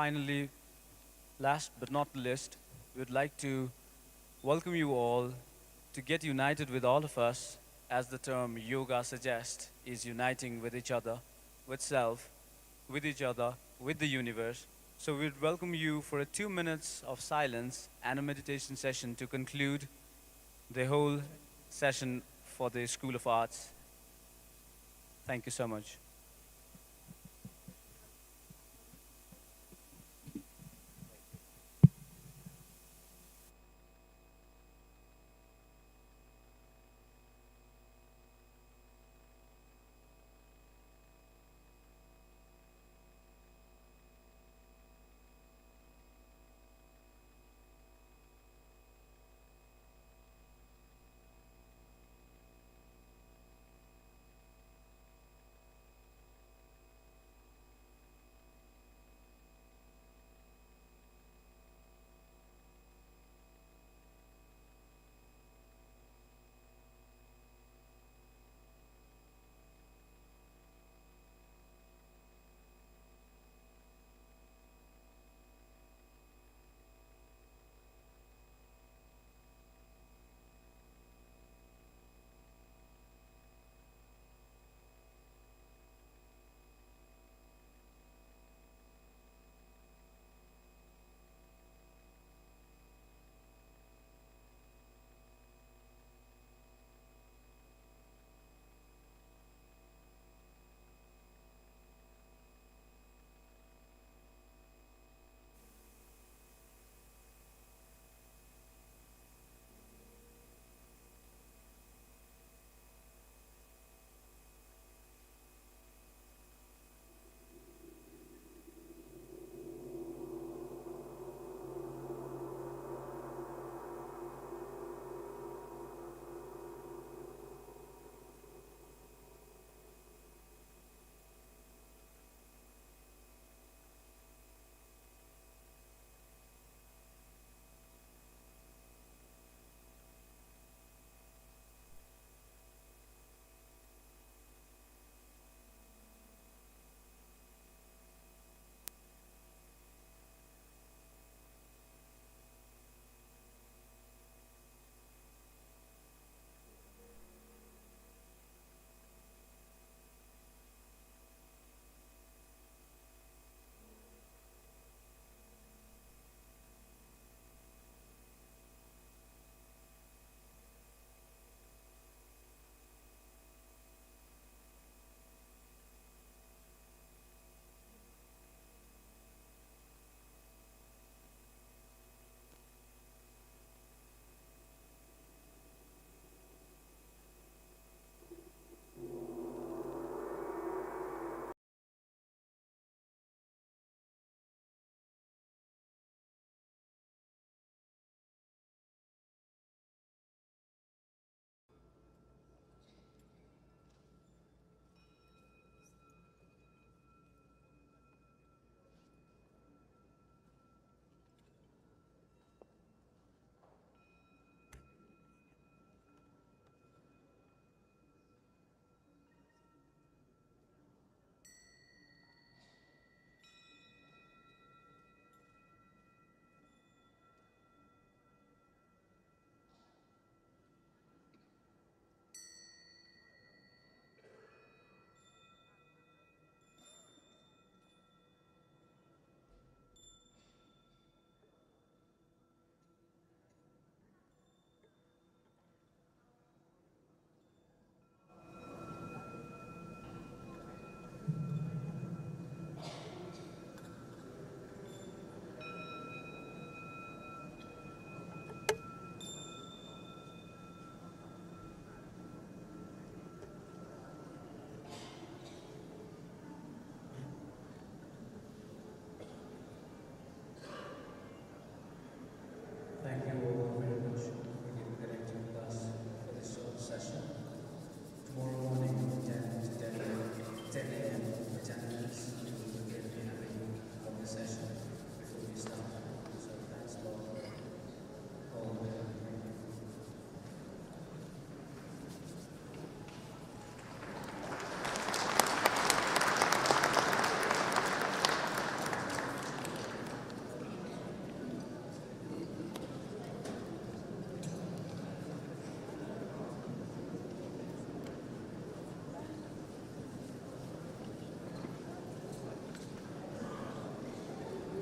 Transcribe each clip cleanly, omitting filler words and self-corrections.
finally, last but not least, we would like to welcome you all to get united with all of us, as the term yoga suggests, is uniting with each other, with self, with each other, with the universe. So we'd welcome you for a 2 minutes of silence and a meditation session to conclude the whole session for the School of Arts. Thank you so much.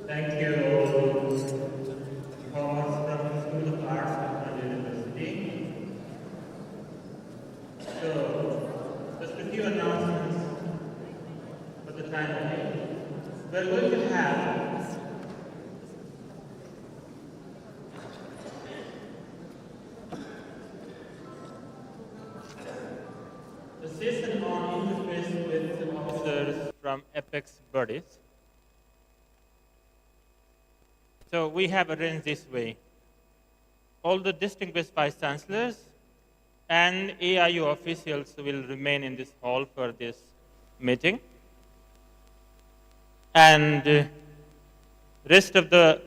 Thank you all performers from the School of Arts, Nepal University. So, just a few announcements for the time being. We're going to have a session on interface with officers from Apex bodies. So we have arranged this way. All the distinguished vice chancellors and AIU officials will remain in this hall for this meeting. And rest of the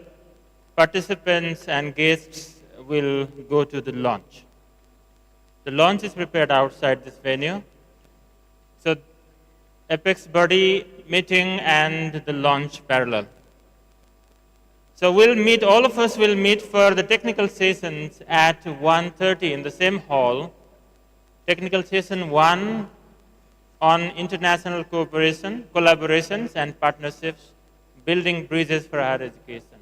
participants and guests will go to the launch. The launch is prepared outside this venue. So Apex body meeting and the launch parallel. So we'll meet, all of us will meet for the technical sessions at 1:30 in the same hall. Technical session 1 on international cooperation, collaborations and partnerships, building bridges for higher education.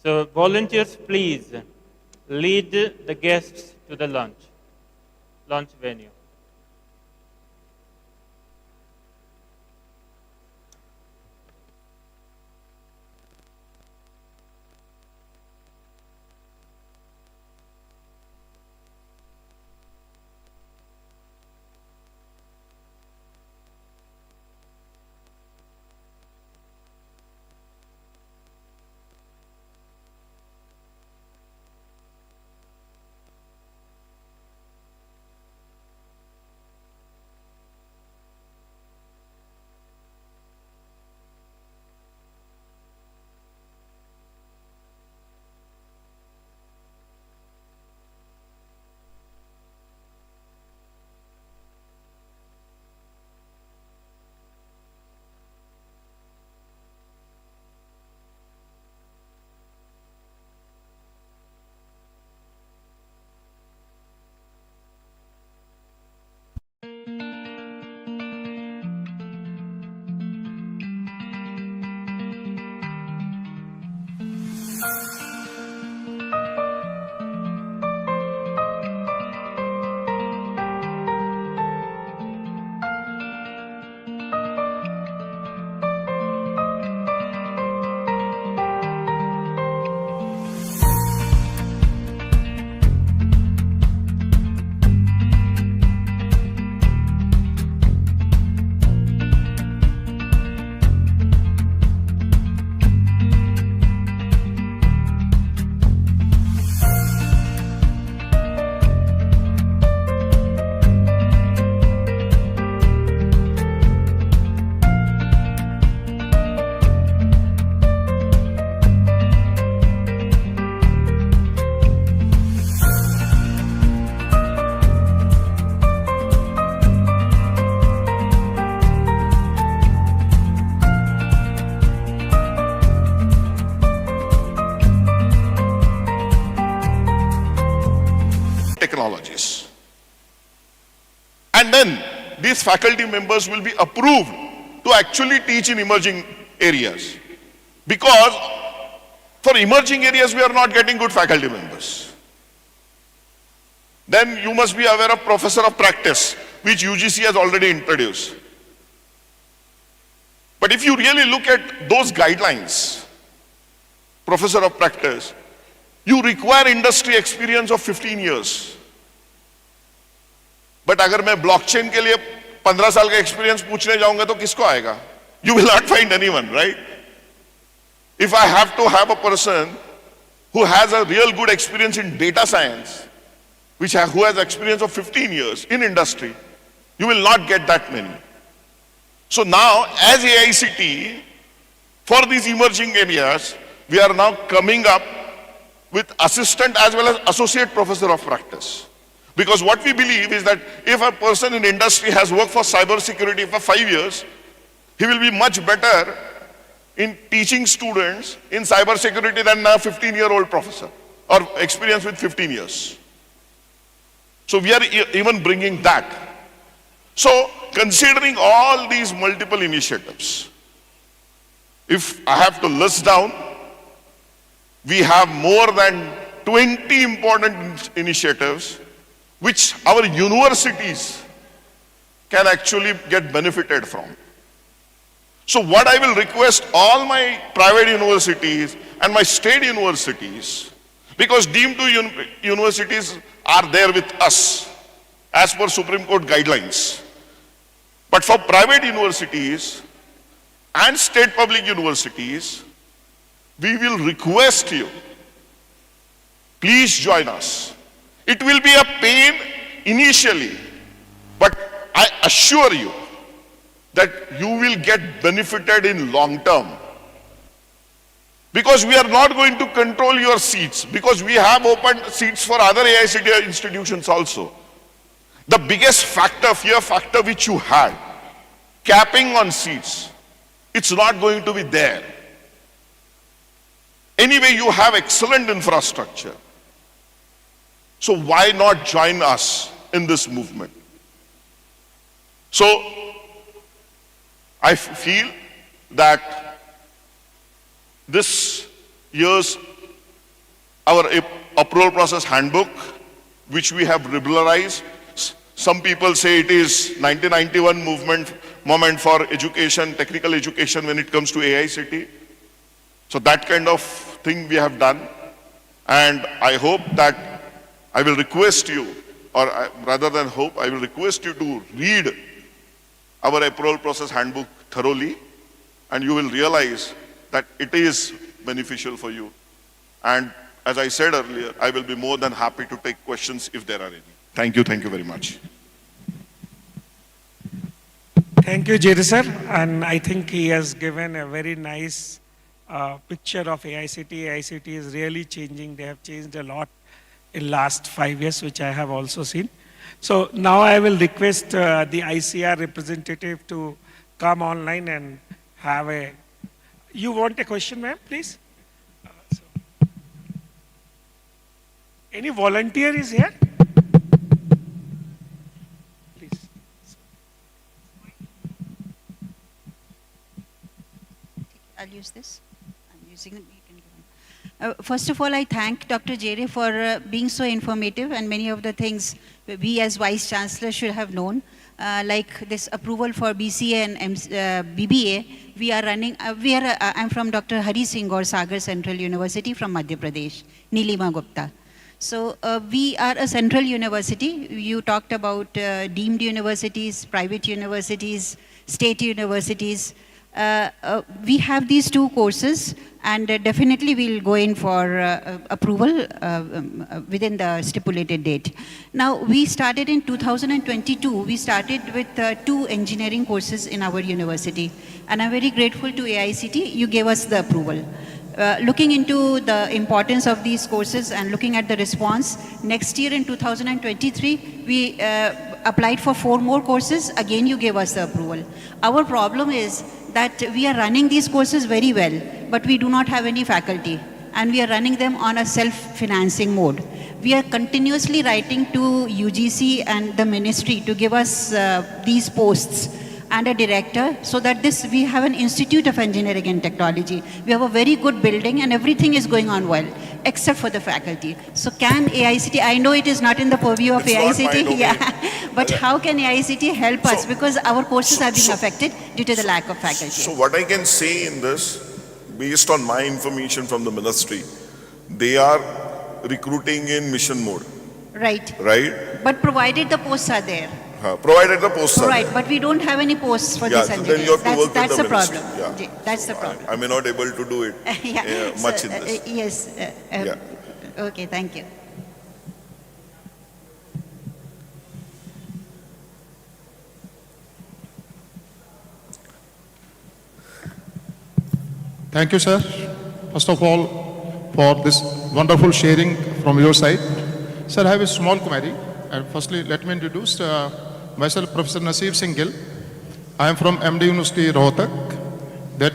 So volunteers, please lead the guests to the launch venue. Technologies. And then these faculty members will be approved to actually teach in emerging areas. Because for emerging areas, we are not getting good faculty members. Then you must be aware of professor of practice, which UGC has already introduced. But if you really look at those guidelines, professor of practice, you require industry experience of 15 years. But अगर मैं blockchain के लिए 15 साल का experience पूछने जाऊंगा तो किसको आएगा? You will not find anyone, right? If I have to have a person who has a real good experience in data science, who has experience of 15 years in industry, you will not get that many. So now, as AICT, for these emerging areas, we are now coming up with assistant as well as associate professor of practice. Because what we believe is that if a person in industry has worked for cybersecurity for 5 years, he will be much better in teaching students in cybersecurity than a 15-year-old professor or experience with 15 years. So we are even bringing that. So considering all these multiple initiatives, If I have to list down, we have more than 20 important initiatives which our universities can actually get benefited from. So what I will request all my private universities and my state universities, because deemed to universities are there with us as per Supreme Court guidelines. But for private universities and state public universities, we will request you, please join us. It will be a pain initially, but I assure you that you will get benefited in long term. Because we are not going to control your seats, because we have opened seats for other AICTE institutions also. The biggest factor, fear factor which you had, capping on seats, it's not going to be there. Anyway, you have excellent infrastructure. So why not join us in this movement? So I feel that this year's our approval process handbook, which we have liberalized, some people say it is 1991 moment for education, technical education when it comes to AICTE. So that kind of thing we have done, and I hope that I will request you, or rather than hope, I will request you to read our approval process handbook thoroughly, and you will realize that it is beneficial for you. And as I said earlier, I will be more than happy to take questions if there are any. Thank you very much. Thank you, Jerry sir. And I think he has given a very nice picture of AICTE. AICTE is really changing. They have changed a lot in last 5 years, which I have also seen. So now I will request the ICR representative to come online and have a... You want a question, ma'am, please? Any volunteer is here? Please. I'll use this. I'm using it. You can go on. First of all, I thank Dr. Jere for being so informative, and many of the things we as Vice Chancellor should have known, like this approval for BCA and BBA. We are running, I'm from Dr. Hari Singh Gaur Sagar Central University from Madhya Pradesh, Nilima Gupta. So we are a central university. You talked about deemed universities, private universities, state universities. We have these two courses, and definitely we'll go in for approval within the stipulated date. Now, we started in 2022. We started with 2 engineering courses in our university, and I'm very grateful to AICTE. You gave us the approval. Looking into the importance of these courses and looking at the response, next year in 2023, we applied for 4 more courses. Again, you gave us the approval. Our problem is that we are running these courses very well, but we do not have any faculty, and we are running them on a self-financing mode. We are continuously writing to UGC and the ministry to give us these posts and a director, so that we have an Institute of Engineering and Technology. We have a very good building and everything is going on well, except for the faculty. So can AICTE, I know it is not in the purview of AICTE, yeah, but how can AICTE help us? Because our courses are being affected due to the lack of faculty. So what I can say in this, based on my information from the ministry, they are recruiting in mission mode. Right. Right? But provided the posts are there. Provided the posts are Right, there. but we don't have any posts for this engineers. Then you have to work That's with the the problem. ministry. Yeah. That's the problem. I may not able to do it much So, in this. yes. Yeah. Okay, thank you. Thank you, sir. First of all, for this wonderful sharing from your side. Sir, I have a small query. And firstly, let me introduce myself, Professor Naseeb Singh Gill. I am from MD University, Rohtak. That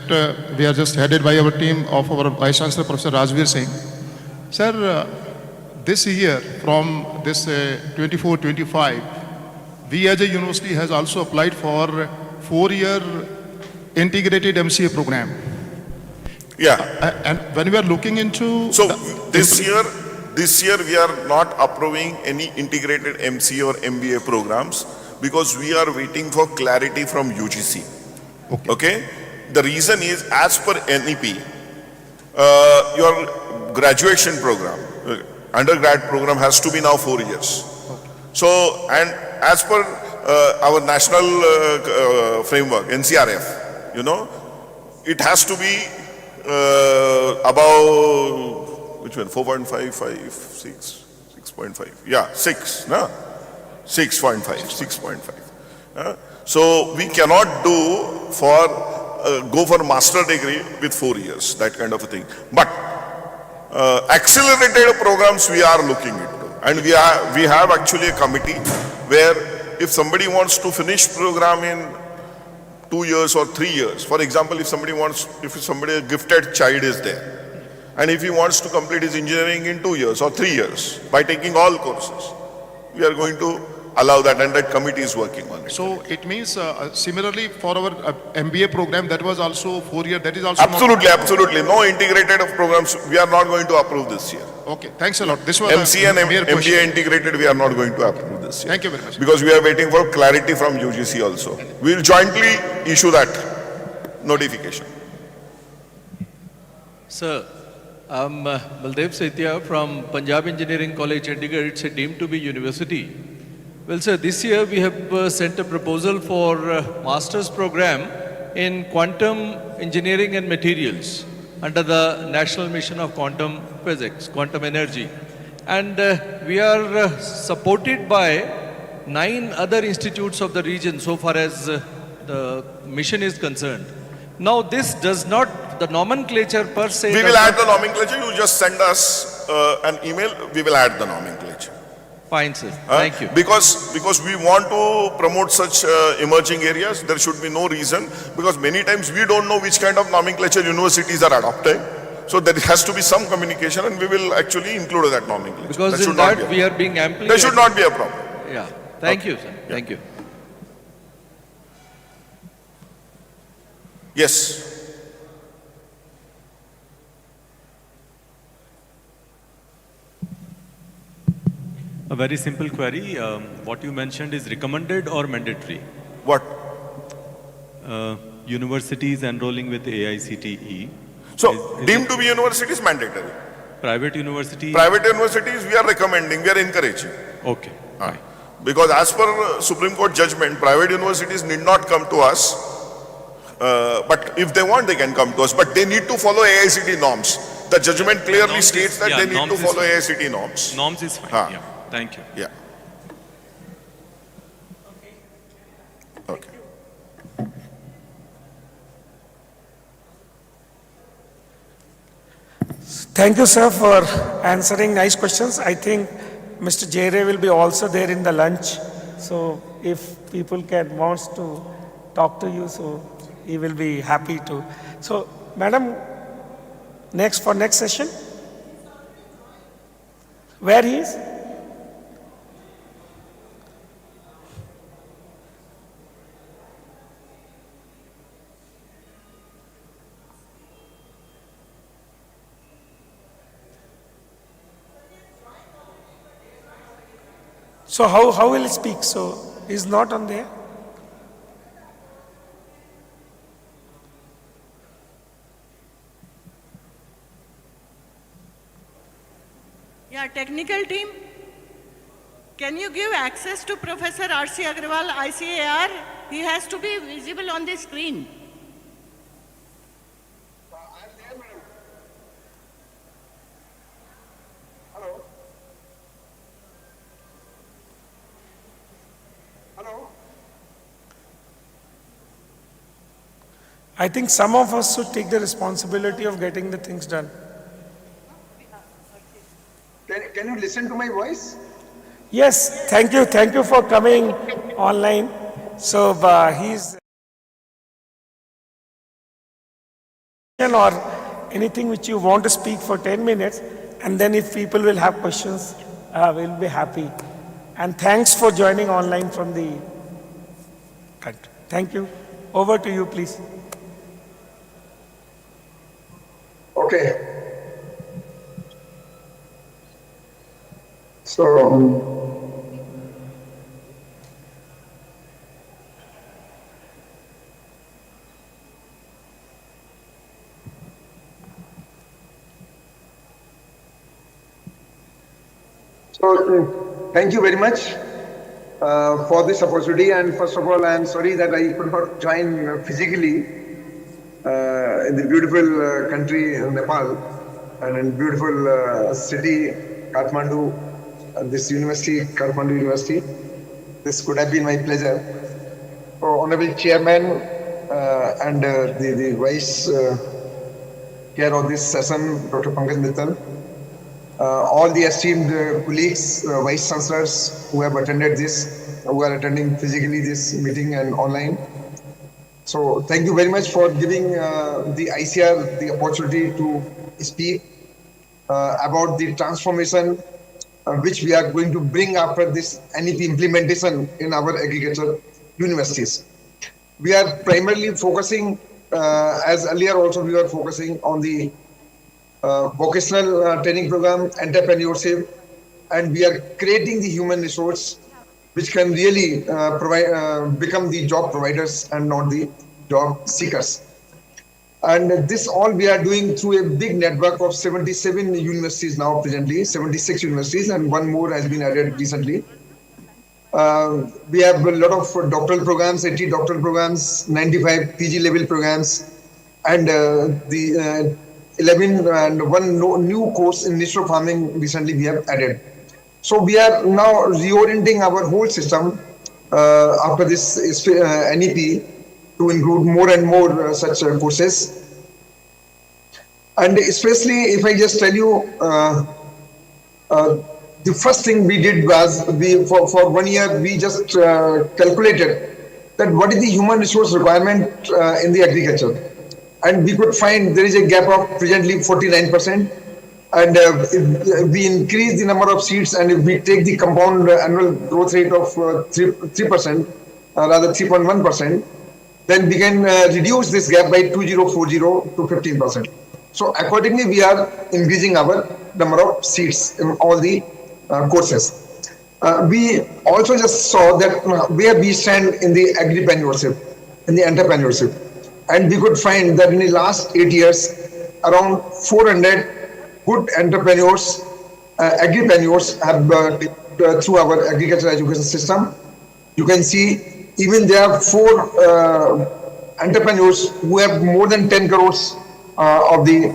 we are just headed by our team of our Vice Chancellor, Professor Rajveer Singh. Sir, this year, from this 24-25, we as a university has also applied for 4-year integrated MCA program. Yeah. And when we are looking into So the- this year we are not approving any integrated MCA or MBA programs because we are waiting for clarity from UGC. Okay? The reason is, as per NEP, your graduation program, undergrad program has to be now 4 years. So, and as per our national framework, NCRF, it has to be above, which one, 4.5, 5, 6, 6.5, yeah, 6, no? 6.5. So we cannot go for master degree with 4 years, that kind of a thing. But accelerated programs we are looking into, and we have actually a committee where if somebody wants to finish program in 2 years or 3 years, for example, if somebody a gifted child is there, and if he wants to complete his engineering in 2 years or 3 years by taking all courses, we are going to allow that, and that committee is working on it. so it means similarly for our MBA program that was also 4 year, that is also Absolutely. No integrated programs we are not going to approve this year. Okay, thanks a lot. This was MC and mere question. MBA integrated we are not going to approve this year. Thank you very much. Because we are waiting for clarity from UGC also. We will jointly issue that notification. Sir, I'm Baldev Sethia from Punjab Engineering College, Chandigarh. It's deemed to be university. Well, sir, this year we have sent a proposal for master's program in quantum engineering and materials under the National Mission of Quantum Physics, Quantum Energy. And we are supported by 9 other institutes of the region so far as the mission is concerned. Now, this does not, the nomenclature per se... We will add the nomenclature. You just send us an email. We will add the nomenclature. Fine, sir. Thank you. Because we want to promote such emerging areas, there should be no reason, because many times we don't know which kind of nomenclature universities are adopting. So there has to be some communication, and we will actually include that nomenclature. Because should in not that be we are being amply... There should not be a problem. Yeah. Thank you, sir. Thank you. Yes. A very simple query. What you mentioned is recommended or mandatory? What? Universities enrolling with AICTE. So, Is deemed to be university is mandatory. Private university? Private universities, we are recommending, we are encouraging. Okay. Because as per Supreme Court judgment, private universities need not come to us. But if they want, they can come to us. But they need to follow AICTE norms. The judgment clearly Norms states is- that yeah, they need to norms is follow fine. AICTE norms. Norms is fine. Ah. Yeah. Thank you. Yeah. Okay. Thank you, sir, for answering nice questions. I think Mr. Jere will be also there in the lunch. So if people wants to talk to you, so he will be happy to. So, madam, next session? Where he is? So how will he speak? So he's not on there? Yeah, technical team. Can you give access to Professor R.C. Agrawal, ICAR? He has to be visible on the screen. I think some of us should take the responsibility of getting the things done. Can you listen to my voice? Yes, thank you for coming online. So he's or anything which you want to speak for 10 minutes, and then if people will have questions, we'll be happy. And thanks for joining online from the country. Thank you. Over to you, please. Okay. So, thank you very much for this opportunity. And first of all, I am sorry that I could not join physically in the beautiful country Nepal and in beautiful city Kathmandu, this university, Kathmandu University. This could have been my pleasure. So, Honorable Chairman and the Vice Chair of this session, Dr. Pankaj Mittal, all the esteemed colleagues, Vice Chancellors who have attended this, who are attending physically this meeting and online. So thank you very much for giving the ICR the opportunity to speak about the transformation which we are going to bring after this NEP implementation in our agriculture universities. We are primarily focusing, as earlier also we were focusing on the vocational training program, entrepreneurship, and we are creating the human resource which can really become the job providers and not the job seekers. And this all we are doing through a big network of 77 universities now presently, 76 universities, and one more has been added recently. We have a lot of doctoral programs, 80 doctoral programs, 95 PG level programs, and the 11 and one new course in niche farming recently we have added. So we are now reorienting our whole system after this NEP to include more and more such courses. And especially if I just tell you, the first thing we did was for 1 year we just calculated that what is the human resource requirement in the agriculture. And we could find there is a gap of presently 49%. And if we increase the number of seeds and if we take the compound annual growth rate of 3%, rather 3.1%, then we can reduce this gap by 2040 to 15%. So accordingly, we are increasing our number of seats in all the courses. We also just saw that where we stand in the agripreneurship, in the entrepreneurship. And we could find that in the last 8 years, around 400 good entrepreneurs, agripreneurs have through our agricultural education system. You can see even there are 4 entrepreneurs who have more than 10 crores of the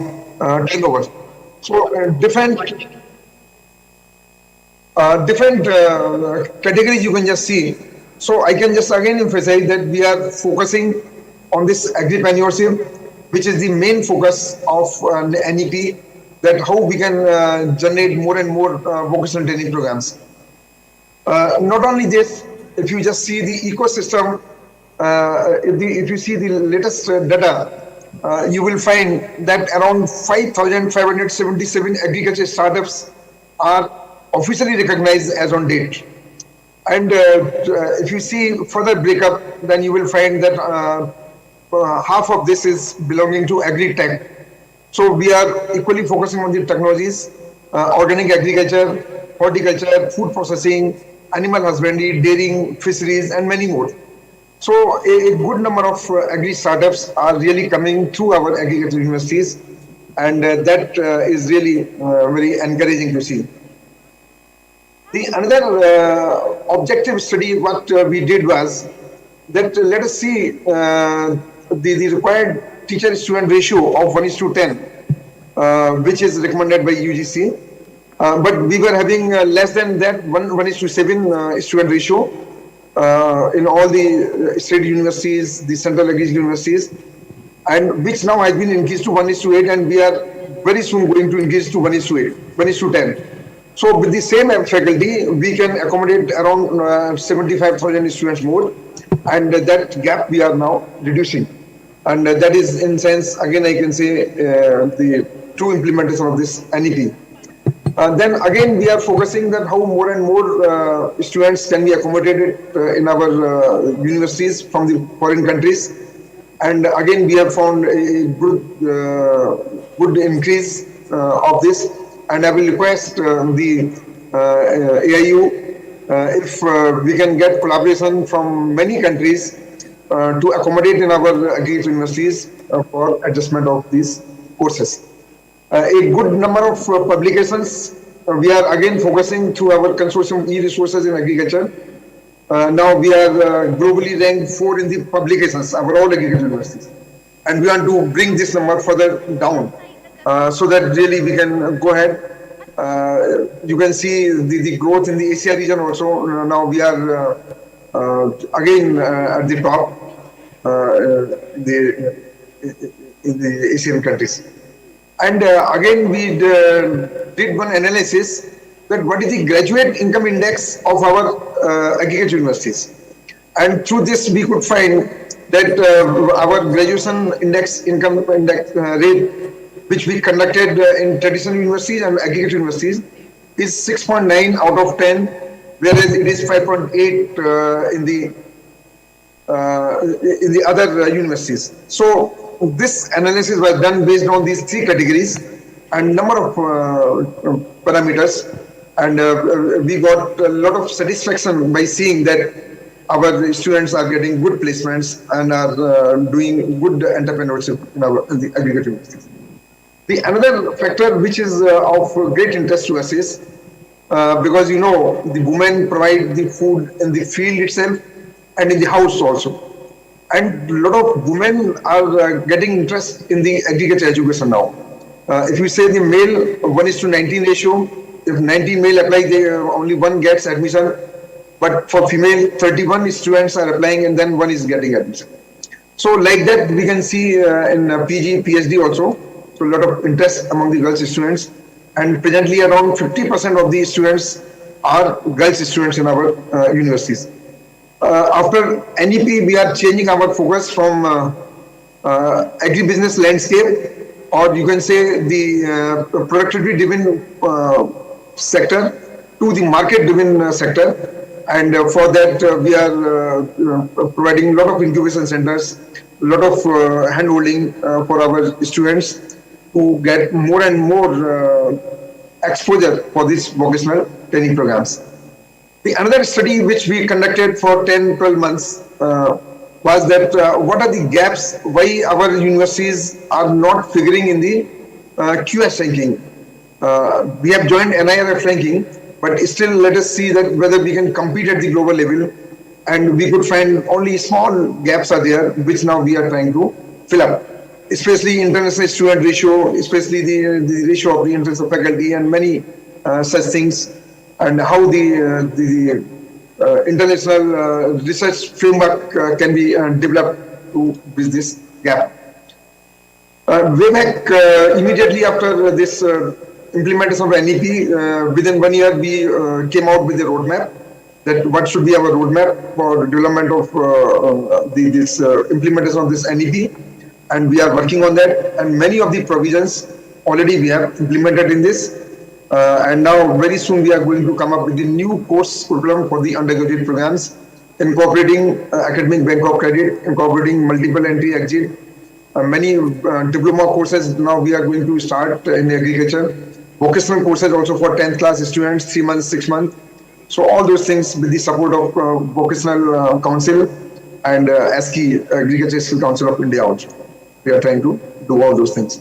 turnover. So different categories you can just see. So I can just again emphasize that we are focusing on this agripreneurship, which is the main focus of NEP, that how we can generate more and more vocational training programs. Not only this, if you just see the ecosystem, if you see the latest data, you will find that around 5,577 agriculture startups are officially recognized as on date. And if you see further breakup, then you will find that half of this is belonging to agri-tech. So we are equally focusing on the technologies, organic agriculture, horticulture, food processing, animal husbandry, dairying, fisheries, and many more. So a good number of agri startups are really coming through our agricultural universities, and that is really very encouraging to see. The another objective study what we did was that let us see the required teacher-student ratio of 1:10, which is recommended by UGC. But we were having less than that, 1:7 student ratio in all the state universities, the central agricultural universities, and which now has been increased to 1:8, and we are very soon going to increase to 1:8, 1:10. So with the same faculty, we can accommodate around 75,000 students more, and that gap we are now reducing. And that is, in sense, again, I can say the true implementation of this NEP. Then again, we are focusing that how more and more students can be accommodated in our universities from the foreign countries. And again, we have found a good good increase of this. And I will request the AIU if we can get collaboration from many countries to accommodate in our agriculture universities for adjustment of these courses. A good number of publications. We are again focusing through our consortium e-resources in agriculture. Now we are globally ranked 4 in the publications, our all agriculture universities. And we want to bring this number further down so that really we can go ahead. You can see the growth in the Asia region also. Now we are again at the top in the Asian countries. And again, we did one analysis that what is the graduate income index of our agriculture universities. And through this, we could find that our graduation income index rate, which we conducted in traditional universities and agriculture universities, is 6.9 out of 10, whereas it is 5.8 in the other universities. So this analysis was done based on these 3 categories and number of parameters, and we got a lot of satisfaction by seeing that our students are getting good placements and are doing good entrepreneurship in the agriculture universities. The another factor which is of great interest to us is because the women provide the food in the field itself and in the house also. And a lot of women are getting interest in the agriculture education now. If you say the male 1:19 ratio, if 90 male apply, only 1 gets admission. But for female, 31 students are applying and then 1 is getting admission. So like that, we can see in PG, PhD also. So a lot of interest among the girls students. And presently around 50% of the students are girls students in our universities. After NEP, we are changing our focus from agribusiness landscape, or you can say the productivity-driven sector, to the market-driven sector. And for that, we are providing a lot of incubation centers, a lot of hand-holding for our students to get more and more exposure for these vocational training programs. The another study which we conducted for 10-12 months was that what are the gaps, why our universities are not figuring in the QS ranking. We have joined NIRF ranking, but still let us see that whether we can compete at the global level, and we could find only small gaps are there, which now we are trying to fill up, especially international student ratio, especially the ratio of the international faculty and many such things, and how the international research framework can be developed to bridge this gap. Way back immediately after this implementation of NEP, within 1 year we came out with a roadmap that what should be our roadmap for development of this implementation of this NEP, and we are working on that, and many of the provisions already we have implemented in this. And now very soon we are going to come up with the new course curriculum for the undergraduate programs, incorporating academic bank of credit, incorporating multiple entry exit, many diploma courses now we are going to start in agriculture, vocational courses also for 10th class students, 3 months, 6 months. So all those things with the support of vocational council and ASCI, Agriculture Skill Council of India also. We are trying to do all those things.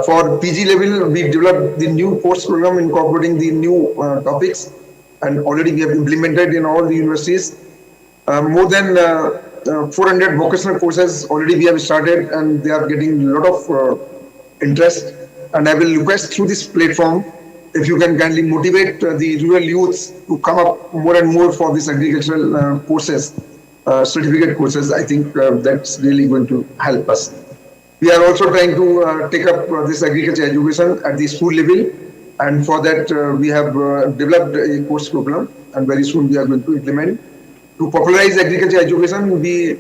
For PG level, we developed the new course program incorporating the new topics, and already we have implemented in all the universities. More than 400 vocational courses already we have started, and they are getting a lot of interest. And I will request through this platform, if you can kindly motivate the rural youths to come up more and more for these agricultural courses, certificate courses. I think that's really going to help us. We are also trying to take up this agriculture education at the school level, and for that we have developed a course program, and very soon we are going to implement. To popularize agriculture education, we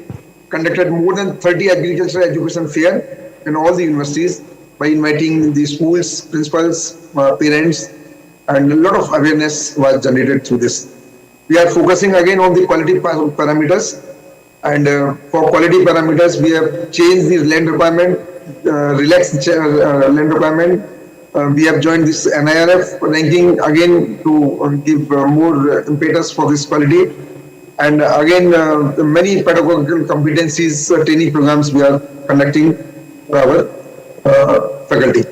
conducted more than 30 agriculture education fair in all the universities by inviting the schools, principals, parents, and a lot of awareness was generated through this. We are focusing again on the quality parameters. And for quality parameters, we have changed the land requirement relaxed land requirement. We have joined this NIRF ranking again to give more impetus for this quality. And again, many pedagogical competencies training programs we are conducting for our faculty.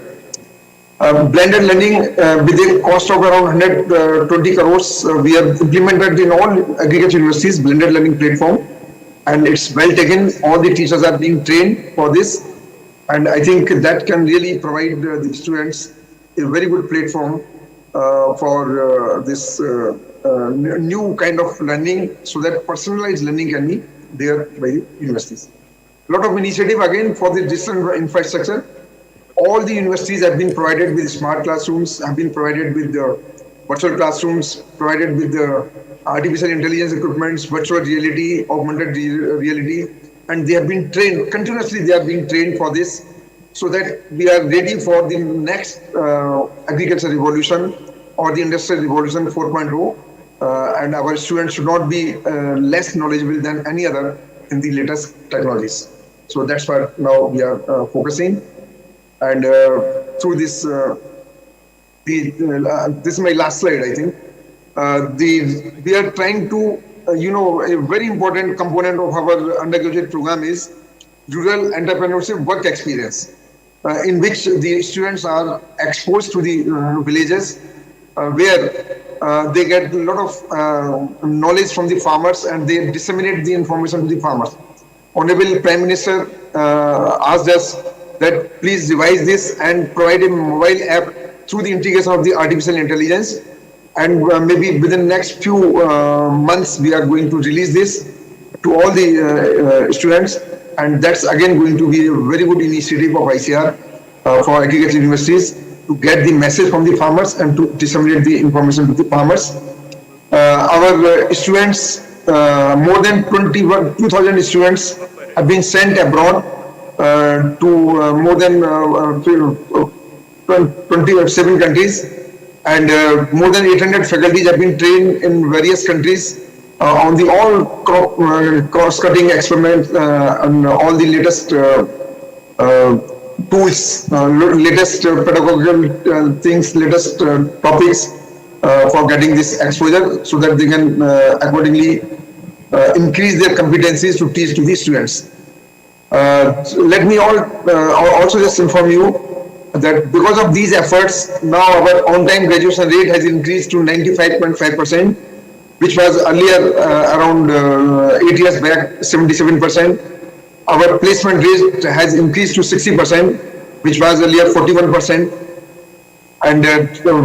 Blended learning with a cost of around 120 crores, we have implemented in all agriculture universities blended learning platform, and it's well taken. All the teachers are being trained for this, and I think that can really provide the students a very good platform for this new kind of learning, so that personalized learning can be there by the universities. A lot of initiative again for the digital infrastructure. All the universities have been provided with smart classrooms, have been provided with the virtual classrooms, provided with the artificial intelligence equipments, virtual reality, augmented reality, and they have been trained, continuously they are being trained for this, so that we are ready for the next agriculture revolution or the industrial revolution 4.0, and our students should not be less knowledgeable than any other in the latest technologies. So that's what now we are focusing. And through this, this is my last slide, I think. We are trying to, a very important component of our undergraduate program is rural entrepreneurship work experience, in which the students are exposed to the villages, where they get a lot of knowledge from the farmers, and they disseminate the information to the farmers. Honorable Prime Minister asked us that please revise this and provide a mobile app through the integration of the artificial intelligence. And maybe within the next few months, we are going to release this to all the students. And that's again going to be a very good initiative of ICR for agriculture universities to get the message from the farmers and to disseminate the information to the farmers. Our students, more than 2,000 students have been sent abroad to more than 27 countries, and more than 800 faculties have been trained in various countries on the all cross-cutting experiments and all the latest tools, latest pedagogical things, latest topics for getting this exposure, so that they can accordingly increase their competencies to teach to the students. Let me also just inform you that because of these efforts, now our on-time graduation rate has increased to 95.5%, which was earlier around 8 years back 77%. Our placement rate has increased to 60%, which was earlier 41%. And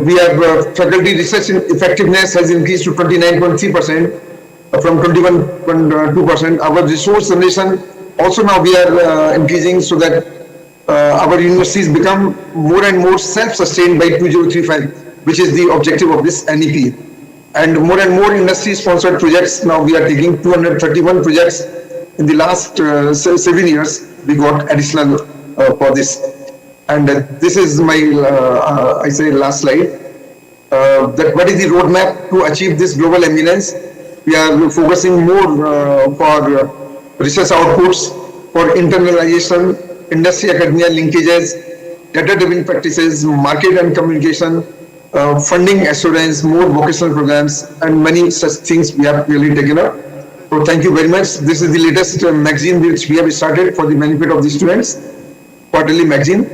we have faculty research effectiveness has increased to 29.3% from 21.2%. Our resource generation also now we are increasing, so that our universities become more and more self-sustained by 2035, which is the objective of this NEP. And more industry-sponsored projects. Now we are taking 231 projects in the last 7 years. We got additional for this. And this is my, I say, last slide. That what is the roadmap to achieve this global eminence? We are focusing more for research outputs, for internalization, industry academia linkages, data-driven practices, market and communication, funding assurance, more vocational programs, and many such things we have really taken up. So thank you very much. This is the latest magazine which we have started for the benefit of the students, quarterly magazine,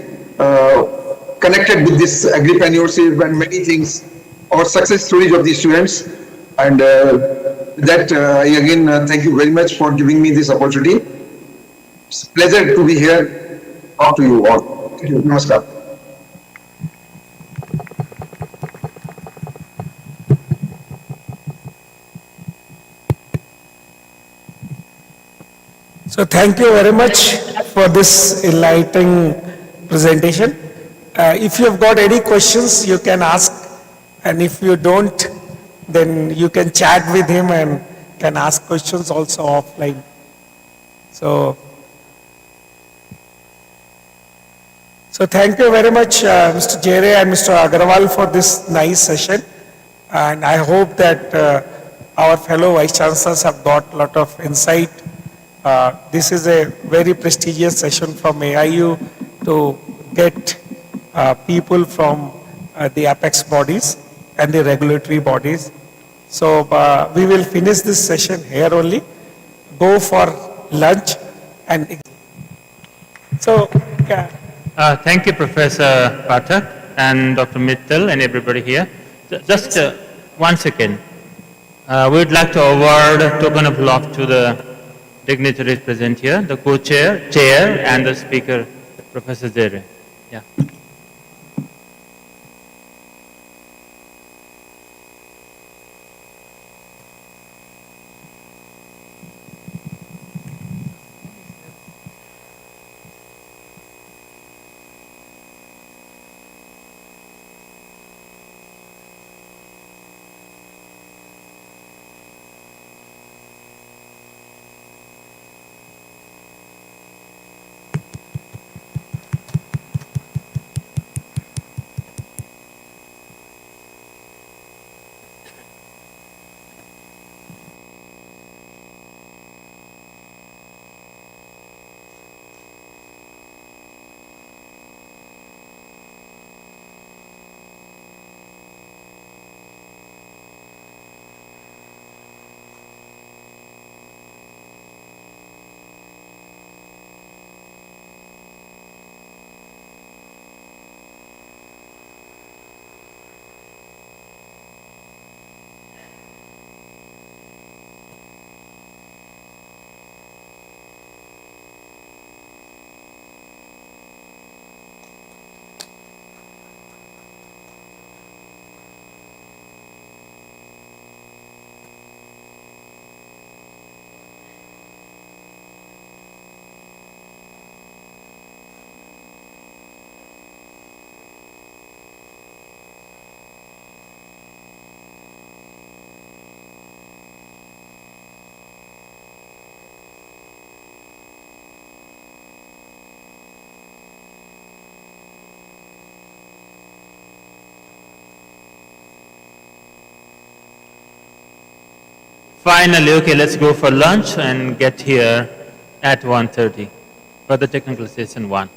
connected with this agripreneurship and many things, or success stories of the students. And I again thank you very much for giving me this opportunity. It's a pleasure to be here. Talk to you all. Thank you. Namaskar. So thank you very much for this enlightening presentation. If you have got any questions, you can ask, and if you don't, then you can chat with him and can ask questions also offline. So thank you very much, Mr. Jere and Mr. Agarwal, for this nice session. And I hope that our fellow Vice Chancellors have got a lot of insight. This is a very prestigious session from AIU to get people from the apex bodies and the regulatory bodies. So we will finish this session here only, go for lunch and so yeah. Thank you, Professor Pathak and Dr. Mittal and everybody here. Just 1 second. We would like to award a token of love to the dignitaries present here, the co-chair, chair, and the speaker, Professor Zere. Yeah. Finally, okay, let's go for lunch and get here at 1:30 for the technical session 1.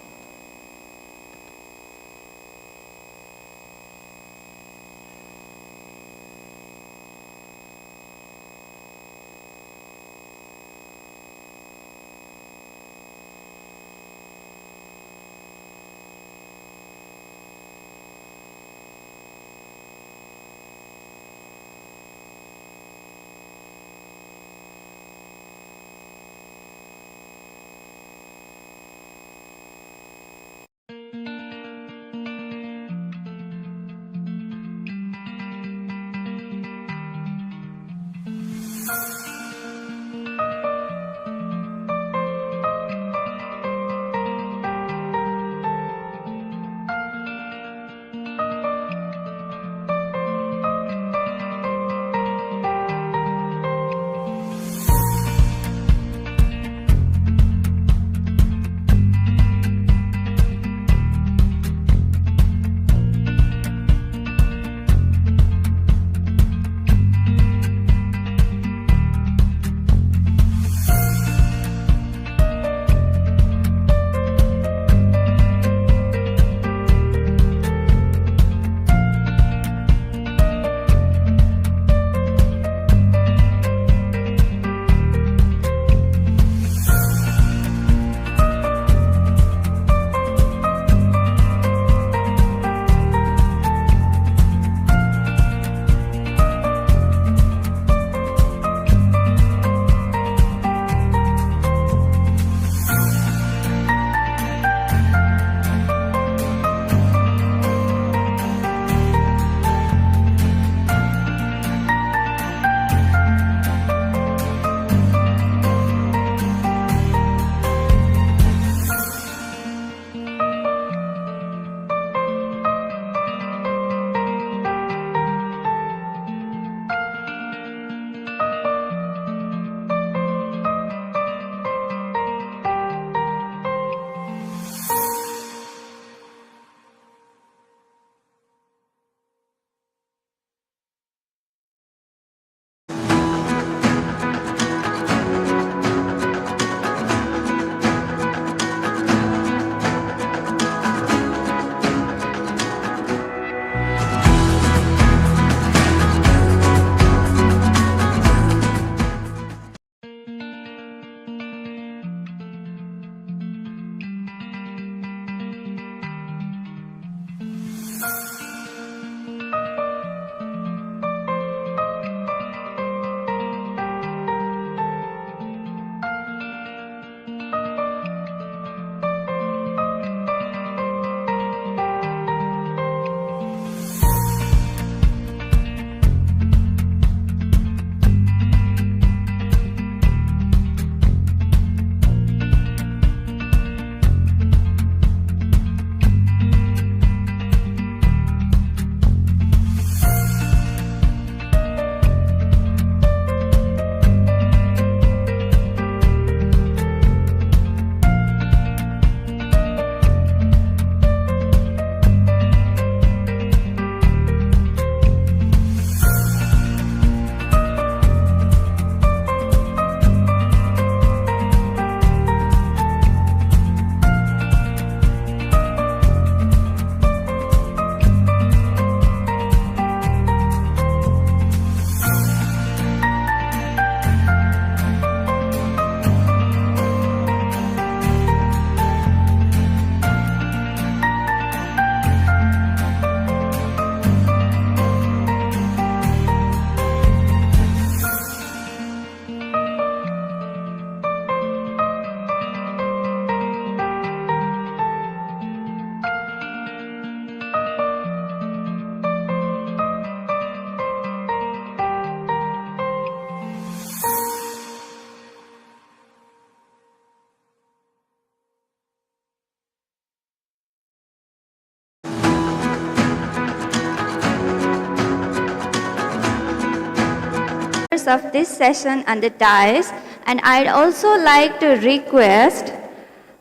members of this session on the dais, and I'd also like to request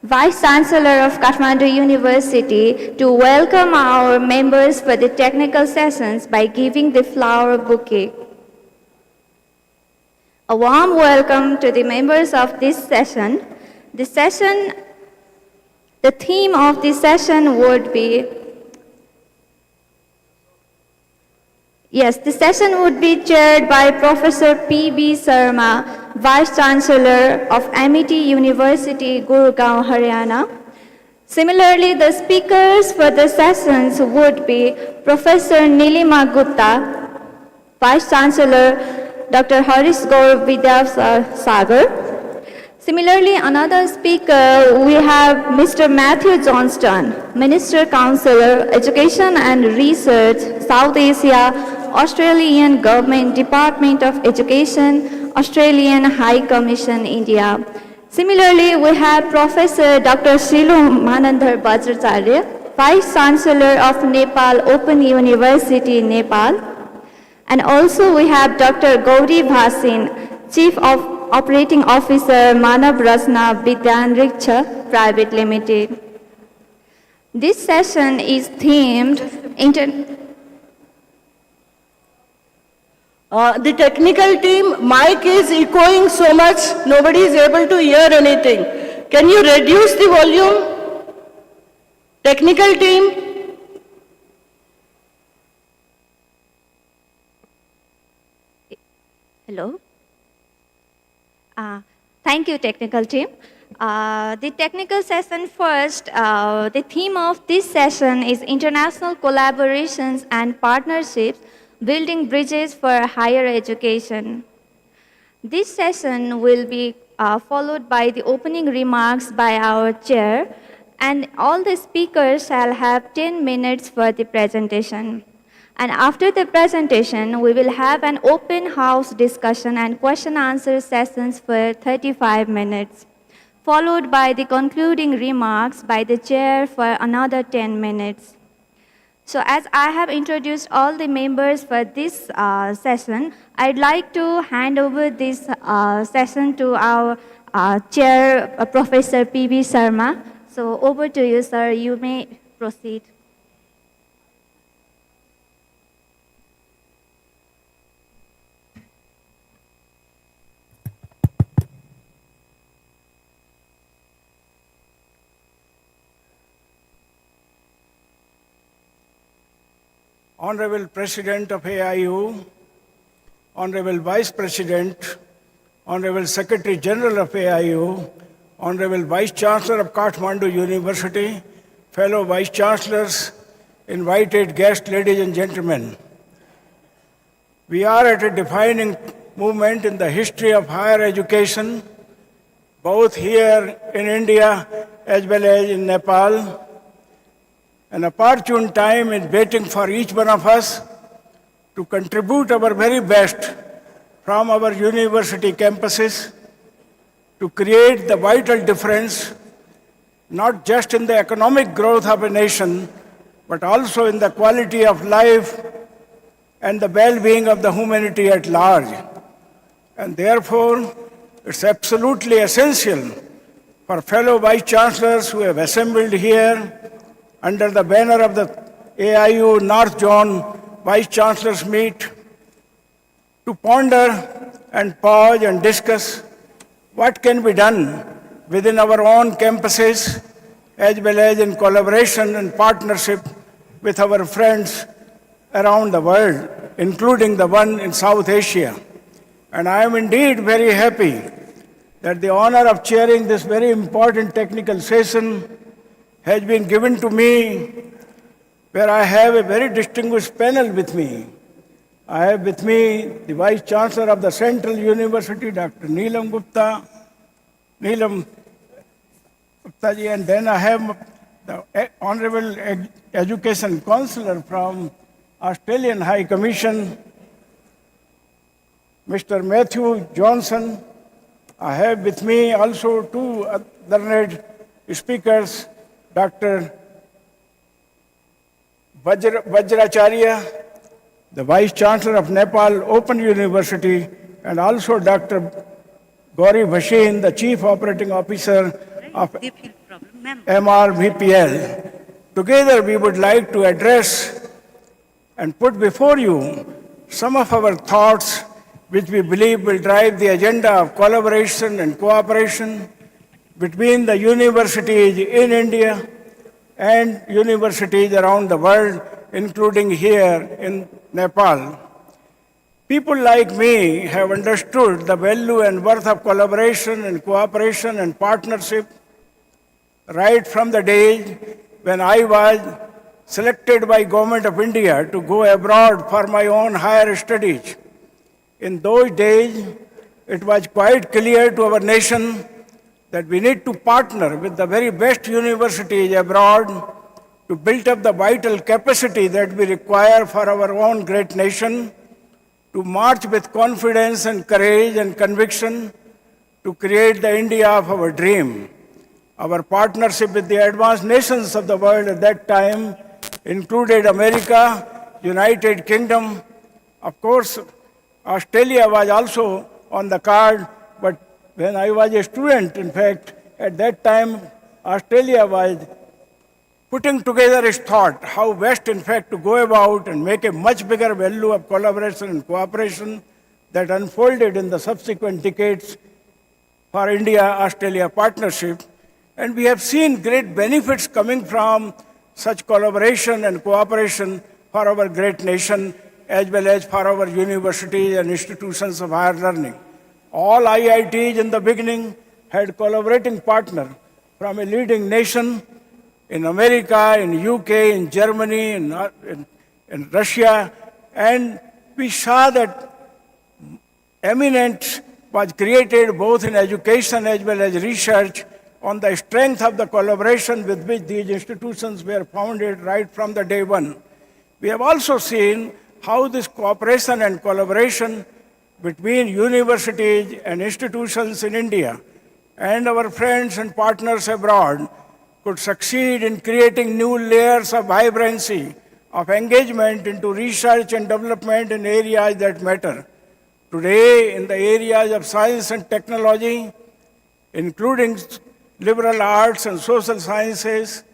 Vice Chancellor of Kathmandu University to welcome our members for the technical sessions by giving the flower bouquet. A warm welcome to the members of this session. The theme of the session would be, the session would be chaired by Professor P.B. Sharma, Vice Chancellor of Amity University, Gurgaon, Haryana. Similarly, the speakers for the sessions would be Professor Nilima Gupta, Vice Chancellor Dr. Harish Gaurav Vidyasagar. Similarly, another speaker, we have Mr. Matthew Johnston, Minister Counselor, Education and Research, South Asia, Australian Government, Department of Education, Australian High Commission, India. Similarly, we have Professor Dr. Shilu Manandhar Bajracharya, Vice Chancellor of Nepal Open University, Nepal. And also we have Dr. Gauri Bhasin, Chief of Operating Officer, Manav Rasna Vidyanriksha Private Limited. This session is themed The technical team, mic is echoing so much, nobody is able to hear anything. Can you reduce the volume? Technical team? Hello. Thank you, technical team. The technical session first, the theme of this session is international collaborations and partnerships, building bridges for higher education. This session will be followed by the opening remarks by our chair, and all the speakers shall have 10 minutes for the presentation. And after the presentation, we will have an open house discussion and question-answer sessions for 35 minutes, followed by the concluding remarks by the chair for another 10 minutes. So as I have introduced all the members for this session, I'd like to hand over this session to our chair, Professor P.B. Sharma. So over to you, sir. You may proceed. Honorable President of AIU, Honorable Vice President, Honorable Secretary General of AIU, Honorable Vice Chancellor of Kathmandu University, fellow Vice Chancellors, invited guests, ladies and gentlemen. We are at a defining moment in the history of higher education, both here in India as well as in Nepal. An opportune time is waiting for each one of us to contribute our very best from our university campuses to create the vital difference, not just in the economic growth of a nation, but also in the quality of life and the well-being of the humanity at large. And therefore, it's absolutely essential for fellow Vice Chancellors who have assembled here under the banner of the AIU North Zone Vice Chancellors meet to ponder and pause and discuss what can be done within our own campuses as well as in collaboration and partnership with our friends around the world, including the one in South Asia. And I am indeed very happy that the honor of chairing this very important technical session has been given to me, where I have a very distinguished panel with me. I have with me the Vice Chancellor of the Central University, Dr. Neelam Gupta, and then I have the Honorable Education Counselor from Australian High Commission, Mr. Matthew Johnson. I have with me also two learned speakers, Dr. Vajracharya, the Vice Chancellor of Nepal Open University, and also Dr. Gauri Bhashin, the Chief Operating Officer of MRVPL. Together, we would like to address and put before you some of our thoughts which we believe will drive the agenda of collaboration and cooperation between the universities in India and universities around the world, including here in Nepal. People like me have understood the value and worth of collaboration and cooperation and partnership right from the days when I was selected by Government of India to go abroad for my own higher studies. In those days, it was quite clear to our nation that we need to partner with the very best universities abroad to build up the vital capacity that we require for our own great nation, to march with confidence and courage and conviction to create the India of our dream. Our partnership with the advanced nations of the world at that time included America, United Kingdom. Of course, Australia was also on the card, but when I was a student, in fact, at that time, Australia was putting together its thought how best, in fact, to go about and make a much bigger value of collaboration and cooperation that unfolded in the subsequent decades for India-Australia partnership. And we have seen great benefits coming from such collaboration and cooperation for our great nation, as well as for our universities and institutions of higher learning. All IITs in the beginning had collaborating partner from a leading nation in America, in UK, in Germany, in Russia, and we saw that eminence was created both in education as well as research on the strength of the collaboration with which these institutions were founded right from the day one. We have also seen how this cooperation and collaboration between universities and institutions in India and our friends and partners abroad could succeed in creating new layers of vibrancy, of engagement into research and development in areas that matter. Today, in the areas of science and technology, including liberal arts and social sciences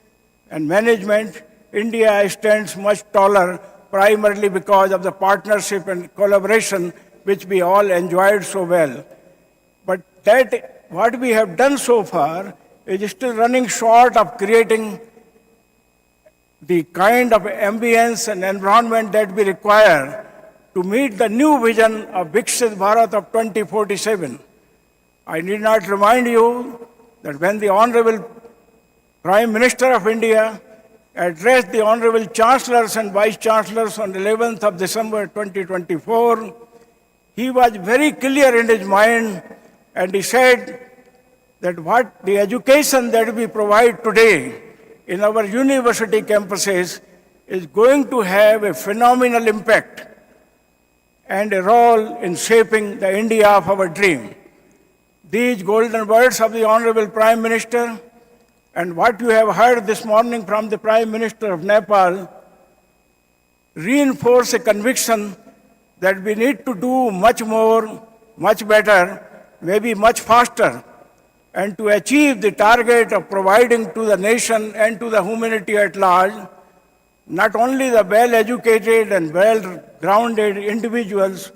and management, India stands much taller, primarily because of the partnership and collaboration which we all enjoyed so well. But that, what we have done so far is still running short of creating the kind of ambience and environment that we require to meet the new vision of Viksit Bharat of 2047. I need not remind you that when the Honorable Prime Minister of India addressed the Honorable Chancellors and Vice Chancellors on 11th of December 2024, he was very clear in his mind, and he said that what the education that we provide today in our university campuses is going to have a phenomenal impact and a role in shaping the India of our dream. These golden words of the Honorable Prime Minister and what you have heard this morning from the Prime Minister of Nepal reinforce a conviction that we need to do much more, much better, maybe much faster, and to achieve the target of providing to the nation and to the humanity at large not only the well-educated and well-grounded individuals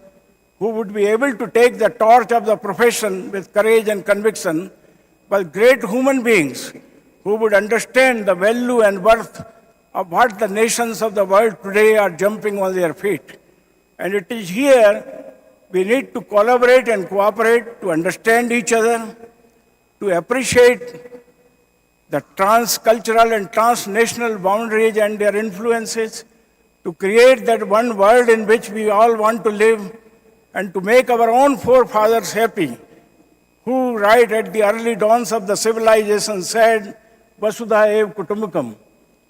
who would be able to take the torch of the profession with courage and conviction, but great human beings who would understand the value and worth of what the nations of the world today are jumping on their feet. And it is here we need to collaborate and cooperate to understand each other, to appreciate the transcultural and transnational boundaries and their influences, to create that one world in which we all want to live, and to make our own forefathers happy, who right at the early dawns of the civilization said, Vasudha Ev Kutumbakam,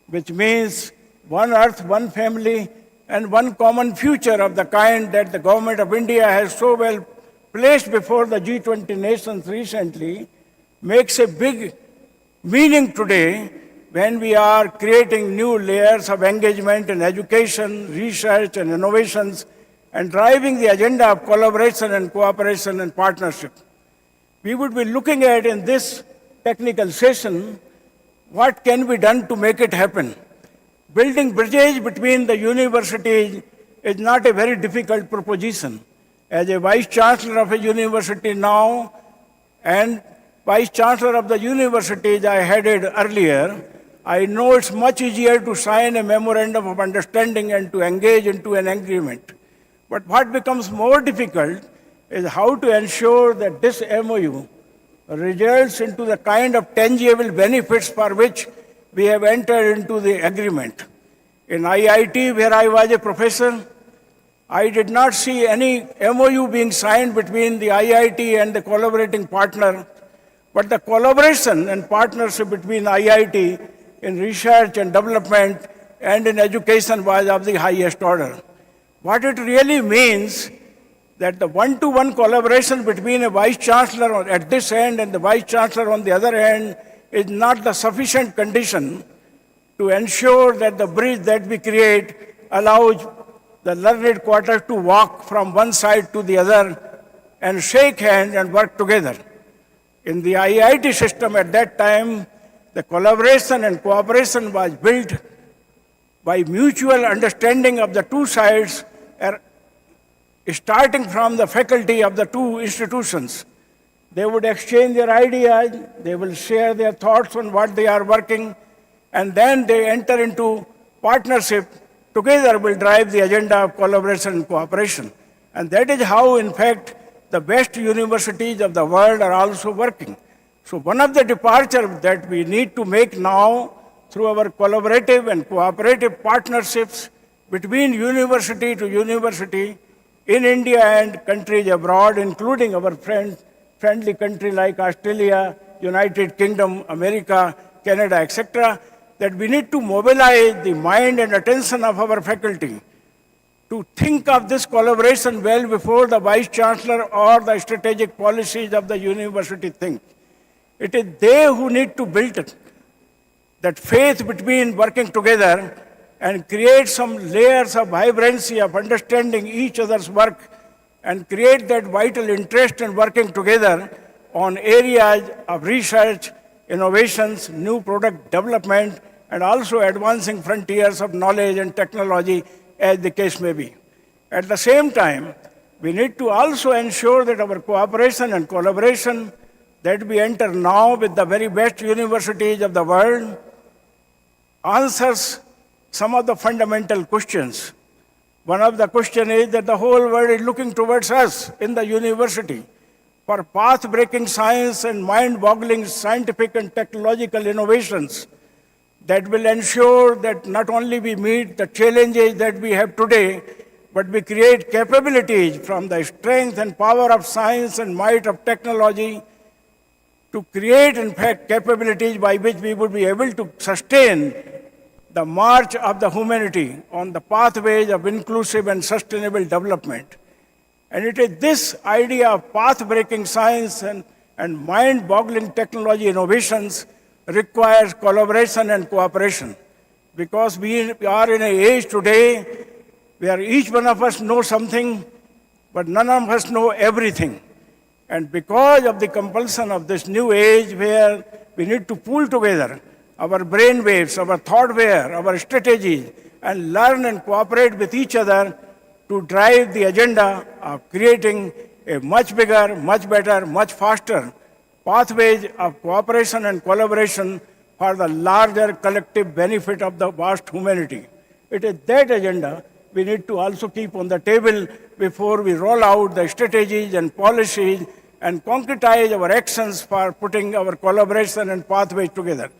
which means one earth, one family, and one common future of the kind that the government of India has so well placed before the G20 nations recently, makes a big meaning today when we are creating new layers of engagement in education, research, and innovations, and driving the agenda of collaboration and cooperation and partnership. We would be looking at in this technical session what can be done to make it happen. Building bridges between the universities is not a very difficult proposition. As a Vice Chancellor of a university now and Vice Chancellor of the universities I headed earlier, I know it's much easier to sign a memorandum of understanding and to engage into an agreement. But what becomes more difficult is how to ensure that this MOU results into the kind of tangible benefits for which we have entered into the agreement. In IIT, where I was a professor, I did not see any MOU being signed between the IIT and the collaborating partner, but the collaboration and partnership between IIT in research and development and in education was of the highest order. What it really means that the one-to-one collaboration between a Vice Chancellor at this end and the Vice Chancellor on the other end is not the sufficient condition to ensure that the bridge that we create allows the learned quarter to walk from one side to the other and shake hands and work together. In the IIT system at that time, the collaboration and cooperation was built by mutual understanding of the two sides, starting from the faculty of the two institutions. They would exchange their ideas, they will share their thoughts on what they are working, and then they enter into partnership. Together will drive the agenda of collaboration and cooperation. And that is how, in fact, the best universities of the world are also working. So one of the departures that we need to make now through our collaborative and cooperative partnerships between university to university in India and countries abroad, including our friendly countries like Australia, United Kingdom, America, Canada, etc., that we need to mobilize the mind and attention of our faculty to think of this collaboration well before the Vice Chancellor or the strategic policies of the university think. It is they who need to build it, that faith between working together and create some layers of vibrancy of understanding each other's work and create that vital interest in working together on areas of research, innovations, new product development, and also advancing frontiers of knowledge and technology, as the case may be. At the same time, we need to also ensure that our cooperation and collaboration that we enter now with the very best universities of the world answers some of the fundamental questions. One of the questions is that the whole world is looking towards us in the university for path-breaking science and mind-boggling scientific and technological innovations that will ensure that not only we meet the challenges that we have today, but we create capabilities from the strength and power of science and might of technology to create, in fact, capabilities by which we would be able to sustain the march of the humanity on the pathways of inclusive and sustainable development. And it is this idea of path-breaking science and mind-boggling technology innovations requires collaboration and cooperation. Because we are in an age today where each one of us knows something, but none of us know everything. And because of the compulsion of this new age where we need to pull together our brain waves, our thought ware, our strategies, and learn and cooperate with each other to drive the agenda of creating a much bigger, much better, much faster pathways of cooperation and collaboration for the larger collective benefit of the vast humanity. It is that agenda we need to also keep on the table before we roll out the strategies and policies and concretize our actions for putting our collaboration and pathways together.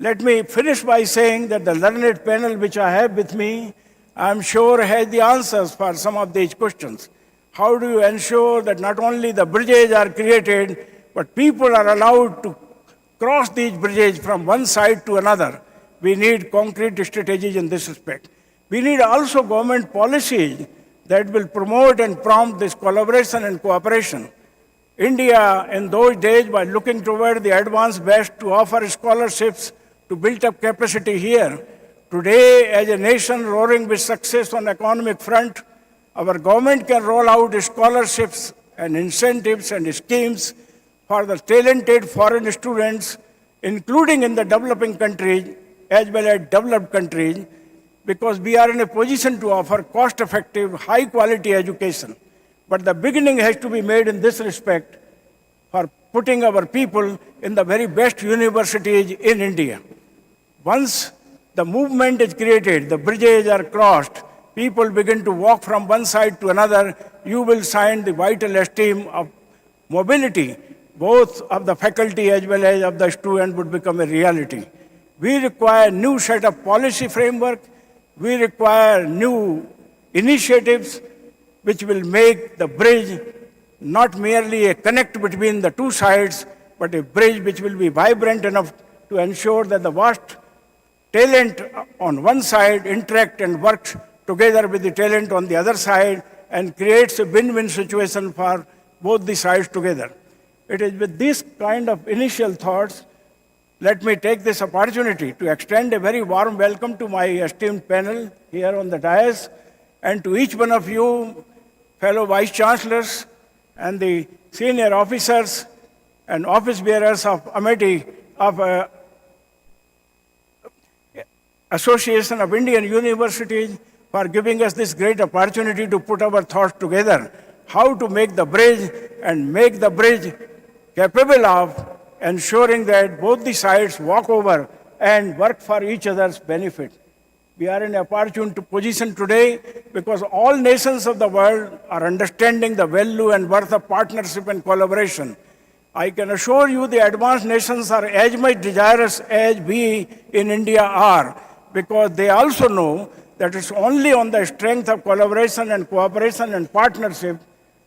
Let me finish by saying that the learned panel which I have with me, I'm sure has the answers for some of these questions. How do you ensure that not only the bridges are created, but people are allowed to cross these bridges from one side to another? We need concrete strategies in this respect. We need also government policies that will promote and prompt this collaboration and cooperation. India, in those days, was looking toward the advanced West to offer scholarships to build up capacity here. Today, as a nation roaring with success on the economic front, Our government can roll out scholarships and incentives and schemes for the talented foreign students, including in the developing countries as well as developed countries, because we are in a position to offer cost-effective, high-quality education. But the beginning has to be made in this respect for putting our people in the very best universities in India. Once the movement is created, the bridges are crossed, people begin to walk from one side to another, you will find the vital esteem of mobility, both of the faculty as well as of the student, would become a reality. We require new set of policy framework. We require new initiatives which will make the bridge not merely a connect between the two sides, but a bridge which will be vibrant enough to ensure that the vast talent on one side interact and works together with the talent on the other side and creates a win-win situation for both the sides together. It is with these kind of initial thoughts, let me take this opportunity to extend a very warm welcome to my esteemed panel here on the dais, and to each one of you, fellow Vice Chancellors and the senior officers and office bearers of Amity of Association of Indian Universities, for giving us this great opportunity to put our thoughts together, how to make the bridge and make the bridge capable of ensuring that both the sides walk over and work for each other's benefit. We are in an opportune position today because all nations of the world are understanding the value and worth of partnership and collaboration. I can assure you the advanced nations are as much desirous as we in India are, because they also know that it's only on the strength of collaboration and cooperation and partnership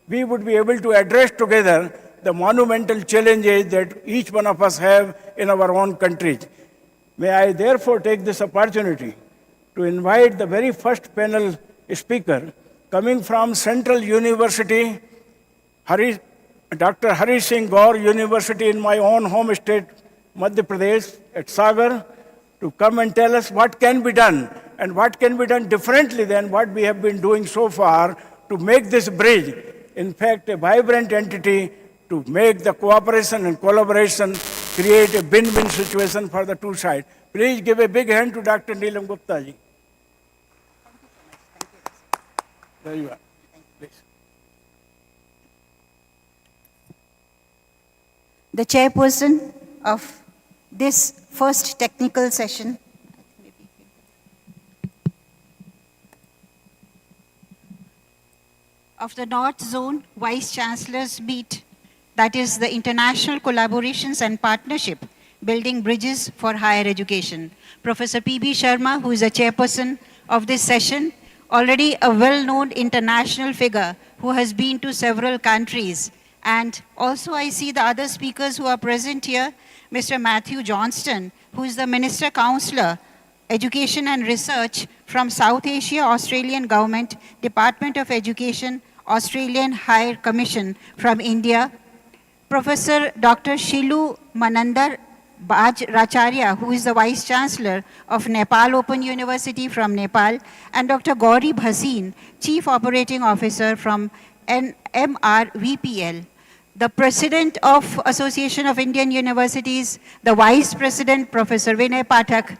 we would be able to address together the monumental challenges that each one of us have in our own countries. May I therefore take this opportunity to invite the very first panel speaker coming from Central University, Dr. Hari Singh Gaur University in my own home state, Madhya Pradesh, at Sagar, to come and tell us what can be done and what can be done differently than what we have been doing so far to make this bridge, in fact, a vibrant entity to make the cooperation and collaboration create a win-win situation for the two sides. Please give a big hand to Dr. Neelam Gupta ji. There you are. Please. The chairperson of this first technical session, of the North Zone Vice Chancellors Meet, that is the International Collaborations and Partnership, Building Bridges for Higher Education. Professor P.B. Sharma, who is the chairperson of this session, already a well-known international figure who has been to several countries. And also I see the other speakers who are present here, Mr. Matthew Johnston, who is the Minister Counselor, Education and Research from South Asia Australian Government, Department of Education, Australian Higher Commission from India. Professor Dr. Shilu Manandar Bajracharya, who is the Vice Chancellor of Nepal Open University from Nepal, and Dr. Gauri Bhasin, Chief Operating Officer from MRVPL. The President of Association of Indian Universities, the Vice President, Professor Vinay Pathak,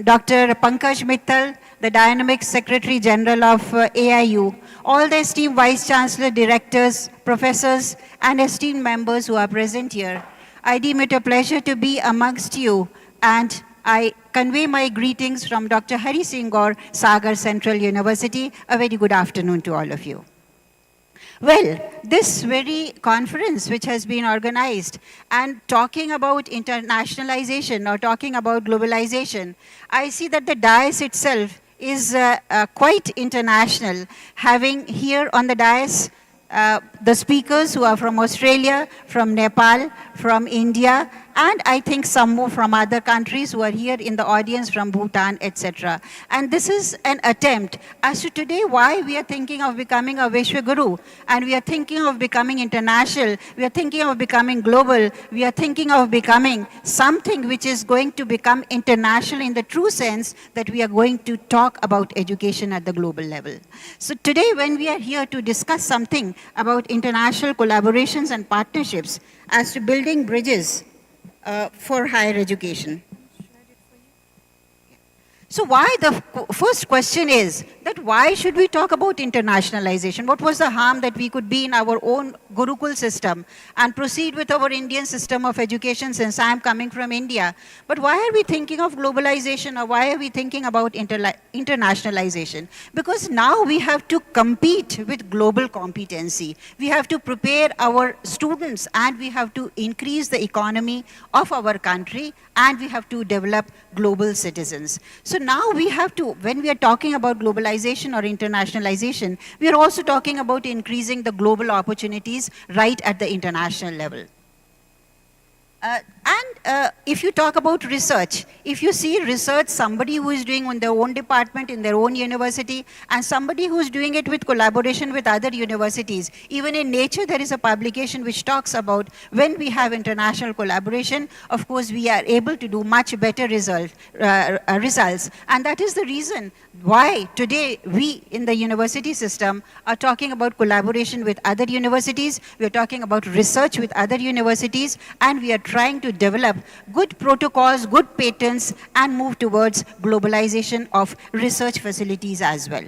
Dr. Pankaj Mittal, the Dynamic Secretary General of AIU, all the esteemed Vice Chancellor, Directors, Professors, and esteemed members who are present here. I deem it a pleasure to be amongst you, and I convey my greetings from Dr. Hari Singh Gaur, Sagar Central University. A very good afternoon to all of you. Well, this very conference which has been organized and talking about internationalization or talking about globalization, I see that the dais itself is quite international, having here on the dais the speakers who are from Australia, from Nepal, from India, and I think some more from other countries who are here in the audience from Bhutan, etc. And this is an attempt as to today why we are thinking of becoming a Vishwa Guru, and we are thinking of becoming international, we are thinking of becoming global, we are thinking of becoming something which is going to become international in the true sense that we are going to talk about education at the global level. So today when we are here to discuss something about international collaborations and partnerships as to building bridges for higher education. So why the first question is that why should we talk about internationalization? What was the harm that we could be in our own Gurukul system and proceed with our Indian system of education, since I am coming from India? But why are we thinking of globalization, or why are we thinking about internationalization? Because now we have to compete with global competency. We have to prepare our students, and we have to increase the economy of our country, and we have to develop global citizens. So now we have to, when we are talking about globalization or internationalization, we are also talking about increasing the global opportunities right at the international level. If you talk about research, if you see research, somebody who is doing on their own department in their own university, and somebody who is doing it with collaboration with other universities. Even in Nature, there is a publication which talks about when we have international collaboration, of course, we are able to do much better results. And that is the reason why today we in the university system are talking about collaboration with other universities, we are talking about research with other universities, and we are trying to develop good protocols, good patents, and move towards globalization of research facilities as well.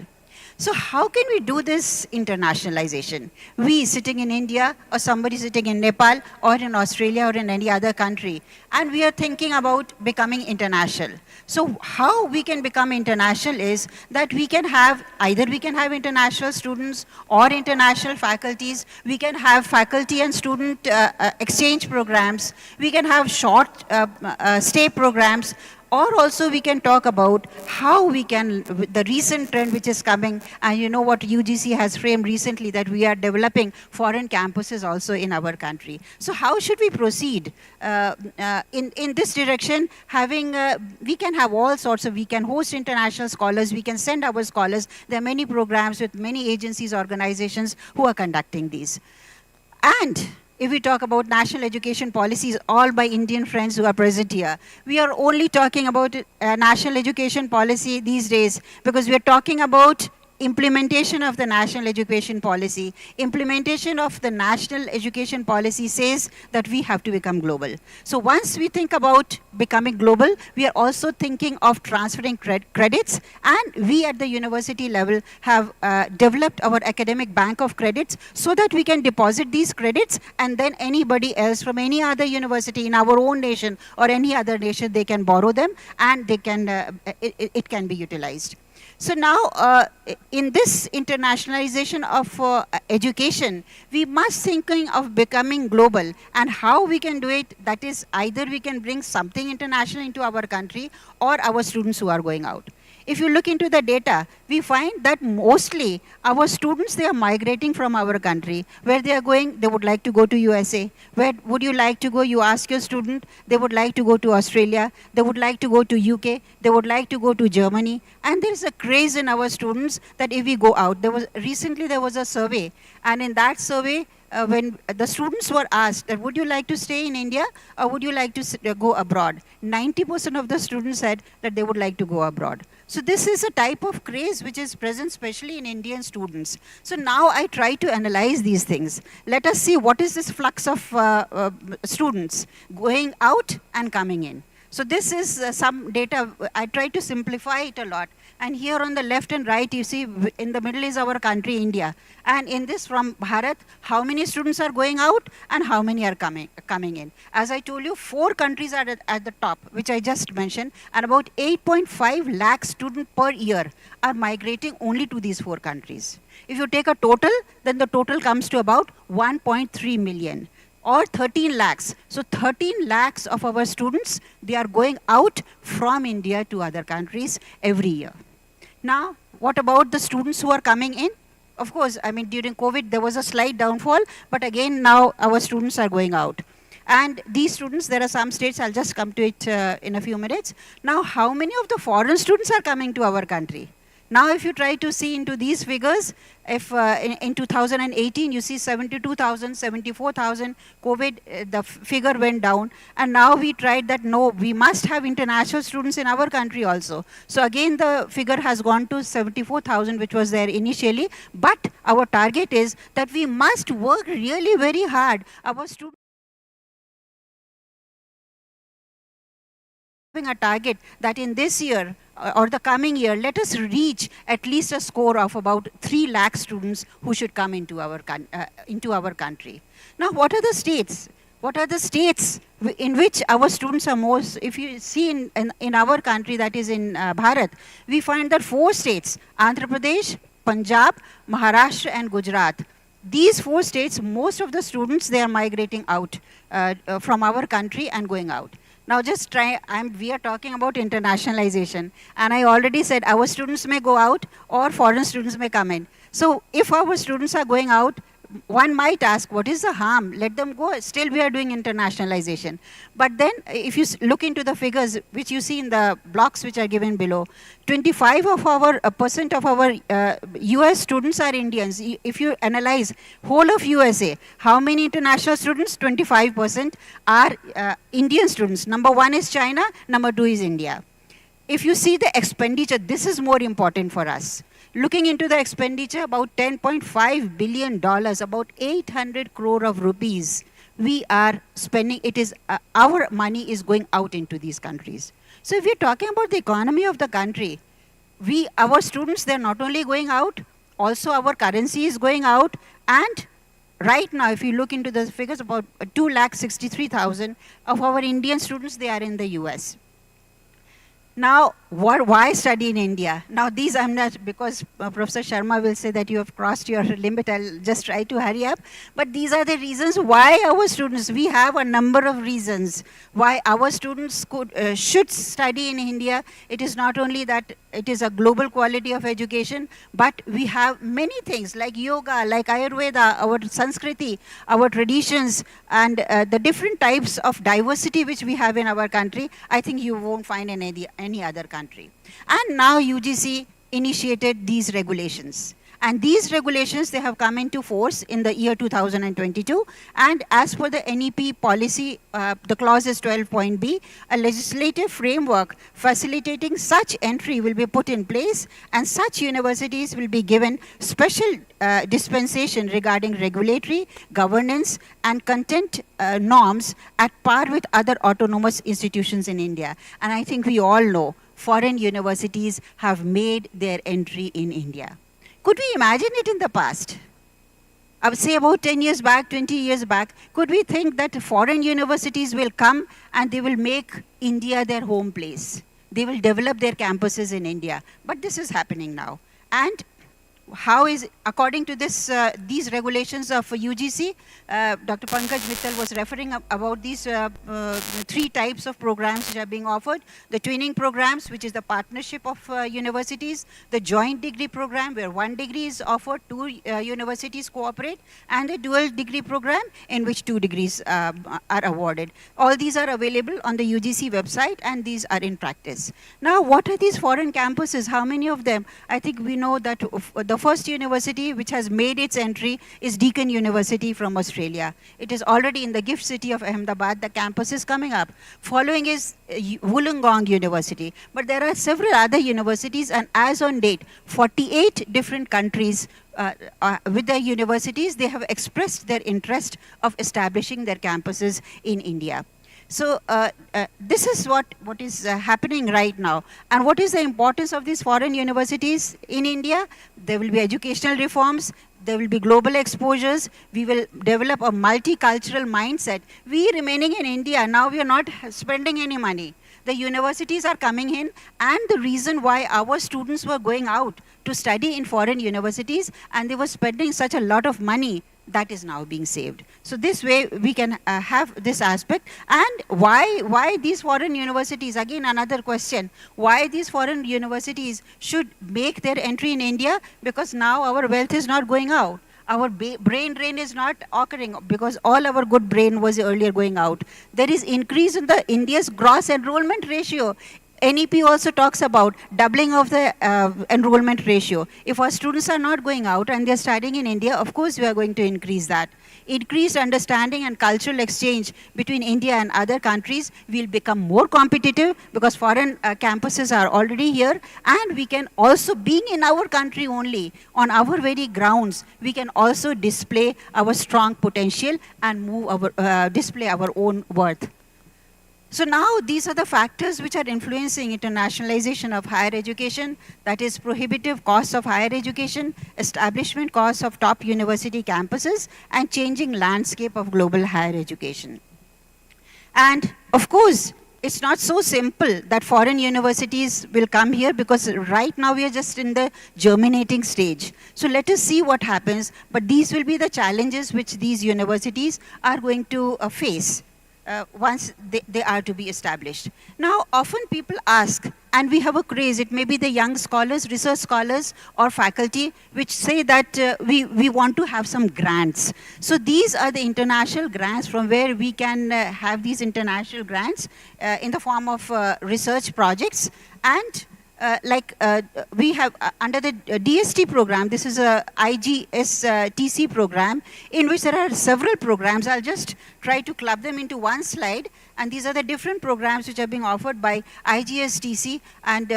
So how can we do this internationalization? We sitting in India, or somebody sitting in Nepal, or in Australia, or in any other country, and we are thinking about becoming international. So how we can become international is that we can have, either we can have international students or international faculties, we can have faculty and student exchange programs, we can have short stay programs, or also we can talk about how we can, the recent trend which is coming, and you know what UGC has framed recently, that we are developing foreign campuses also in our country. So how should we proceed in this direction? Having, we can have all sorts of, we can host international scholars, we can send our scholars. There are many programs with many agencies, organizations who are conducting these. And if we talk about national education policies, all by Indian friends who are present here, we are only talking about national education policy these days because we are talking about implementation of the national education policy. Implementation of the national education policy says that we have to become global. So once we think about becoming global, we are also thinking of transferring credits, and we at the university level have developed our academic bank of credits so that we can deposit these credits, and then anybody else from any other university in our own nation or any other nation, they can borrow them, and they can, it can be utilized. So now, in this internationalization of education, we must thinking of becoming global, and how we can do it, that is either we can bring something international into our country or our students who are going out. If you look into the data, we find that mostly our students, they are migrating from our country. Where they are going, they would like to go to USA. Where would you like to go? You ask your student, they would like to go to Australia. They would like to go to UK. They would like to go to Germany. And there is a craze in our students that if we go out, recently there was a survey, and in that survey, when the students were asked that would you like to stay in India or would you like to go abroad, 90% of the students said that they would like to go abroad. So this is a type of craze which is present especially in Indian students. So now I try to analyze these things. Let us see what is this flux of students going out and coming in. So this is some data. I try to simplify it a lot. And here on the left and right, you see in the middle is our country, India. And in this from Bharat, how many students are going out and how many are coming in. As I told you, 4 countries are at the top, which I just mentioned, and about 8.5 lakh students per year are migrating only to these 4 countries. If you take a total, then the total comes to about 1.3 million. Or 13 lakhs. So 13 lakhs of our students, they are going out from India to other countries every year. Now, what about the students who are coming in? Of course, I mean, during COVID, there was a slight downfall, but again, now our students are going out. And these students, there are some states, I'll just come to it in a few minutes. Now, how many of the foreign students are coming to our country? Now, if you try to see into these figures, if in 2018 you see 72,000, 74,000, COVID, the figure went down, and now we tried that, no, we must have international students in our country also. So again, the figure has gone to 74,000, which was there initially, but our target is that we must work really very hard. Our students having a target that in this year or the coming year, let us reach at least a score of about 3 lakh students who should come into our country. Now, what are the states? What are the states in which our students are most? If you see in our country, that is in Bharat, we find that 4 states, Andhra Pradesh, Punjab, Maharashtra and Gujarat. These 4 states, most of the students, they are migrating out from our country and going out. Now just try, we are talking about internationalization, and I already said our students may go out or foreign students may come in. So if our students are going out, one might ask, what is the harm? Let them go. Still we are doing internationalization. But then if you look into the figures which you see in the blocks which are given below, 25% of our US students are Indians. If you analyze whole of USA, how many international students? 25% are Indian students. Number 1 is China, number 2 is India. If you see the expenditure, this is more important for us. Looking into the expenditure, about $10.5 billion, about 800 crore of rupees, we are spending. It is our money is going out into these countries. So if we're talking about the economy of the country, our students, they're not only going out, also our currency is going out, and right now, if you look into the figures, about 2,63,000 of our Indian students, they are in the US. Now, why study in India? Now, these I'm not, because Professor Sharma will say that you have crossed your limit, I'll just try to hurry up. But these are the reasons why our students, we have a number of reasons why our students should study in India. It is not only that it is a global quality of education, but we have many things like yoga, like Ayurveda, our Sanskriti, our traditions, and the different types of diversity which we have in our country. I think you won't find in any other country. And now UGC initiated these regulations. And these regulations, they have come into force in the year 2022. And as per the NEP policy, the clause is 12.b, a legislative framework facilitating such entry will be put in place, and such universities will be given special dispensation regarding regulatory, governance, and content norms at par with other autonomous institutions in India. And I think we all know foreign universities have made their entry in India. Could we imagine it in the past? I would say about 10 years back, 20 years back, could we think that foreign universities will come and they will make India their home place? They will develop their campuses in India. But this is happening now. And how is, according to this, these regulations of UGC, Dr. Pankaj Mittal was referring about these 3 types of programs which are being offered. The twinning programs, which is the partnership of universities, the joint degree program, where 1 degree is offered, 2 universities cooperate, and the dual degree program, in which 2 degrees are awarded. All these are available on the UGC website, and these are in practice. Now, what are these foreign campuses? How many of them? I think we know that the first university which has made its entry is Deakin University from Australia. It is already in the gift city of Ahmedabad. The campus is coming up. Following is Wollongong University. But there are several other universities, and as on date, 48 different countries with their universities, they have expressed their interest of establishing their campuses in India. So this is what is happening right now. And what is the importance of these foreign universities in India? There will be educational reforms. There will be global exposures. We will develop a multicultural mindset. We remaining in India, now we are not spending any money. The universities are coming in, and the reason why our students were going out to study in foreign universities and they were spending such a lot of money, that is now being saved. So this way we can have this aspect. And why these foreign universities? Again, another question. Why these foreign universities should make their entry in India? Because now our wealth is not going out. Our brain drain is not occurring because all our good brain was earlier going out. There is increase in the India's gross enrollment ratio. NEP also talks about doubling of the enrollment ratio. If our students are not going out and they're studying in India, of course we are going to increase that. Increased understanding and cultural exchange between India and other countries will become more competitive because foreign campuses are already here, and we can also, being in our country only, on our very grounds, we can also display our strong potential and display our own worth. So now these are the factors which are influencing internationalization of higher education, that is prohibitive costs of higher education, establishment costs of top university campuses, and changing landscape of global higher education. And of course, it's not so simple that foreign universities will come here, because right now we are just in the germinating stage. So let us see what happens, but these will be the challenges which these universities are going to face. Once they are to be established. Now, often people ask, and we have a craze, it may be the young scholars, research scholars, or faculty, which say that we want to have some grants. So these are the international grants from where we can have these international grants in the form of research projects. And we have under the DST program, this is a IGSTC program in which there are several programs. I'll just try to club them into one slide, and these are the different programs which are being offered by IGSTC, and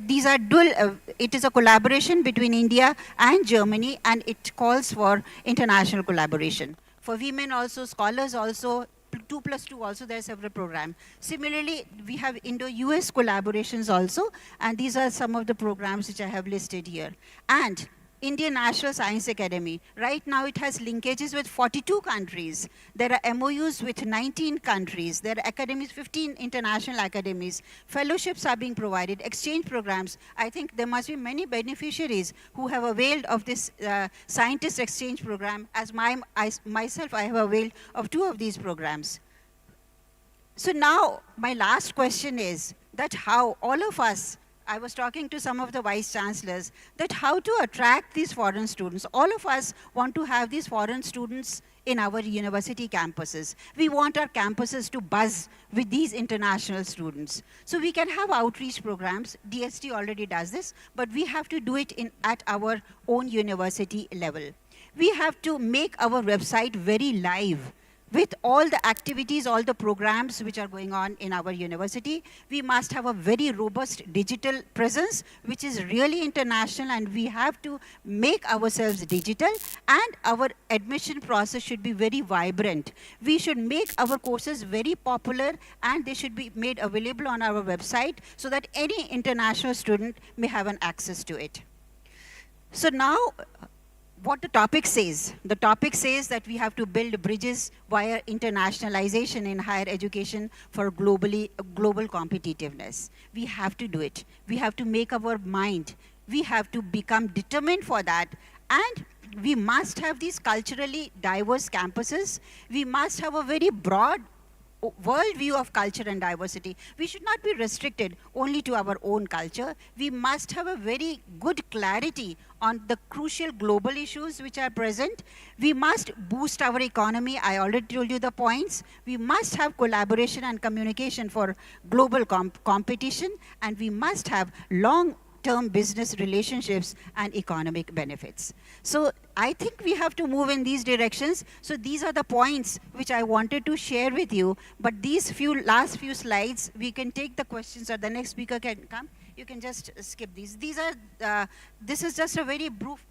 these are dual, it is a collaboration between India and Germany, and it calls for international collaboration. For women also, scholars also, 2+2 also, there are several programs. Similarly, we have Indo-US collaborations also, and these are some of the programs which I have listed here. And Indian National Science Academy, right now it has linkages with 42 countries. There are MOUs with 19 countries. There are academies, 15 international academies. Fellowships are being provided, exchange programs. I think there must be many beneficiaries who have availed of this scientist exchange program. As myself, I have availed of 2 of these programs. So now, my last question is that how all of us, I was talking to some of the vice chancellors, that how to attract these foreign students. All of us want to have these foreign students in our university campuses. We want our campuses to buzz with these international students. So we can have outreach programs. DST already does this, but we have to do it at our own university level. We have to make our website very live with all the activities, all the programs which are going on in our university. We must have a very robust digital presence, which is really international, and we have to make ourselves digital, and our admission process should be very vibrant. We should make our courses very popular, and they should be made available on our website so that any international student may have an access to it. So now, what the topic says. The topic says that we have to build bridges via internationalization in higher education for global competitiveness. We have to do it. We have to make our mind. We have to become determined for that. And we must have these culturally diverse campuses. We must have a very broad worldview of culture and diversity. We should not be restricted only to our own culture. We must have a very good clarity on the crucial global issues which are present. We must boost our economy. I already told you the points. We must have collaboration and communication for global competition, and we must have long-term business relationships and economic benefits. So I think we have to move in these directions. So these are the points which I wanted to share with you. But these last few slides, we can take the questions, or the next speaker can come. You can just skip these. This is just a very brief.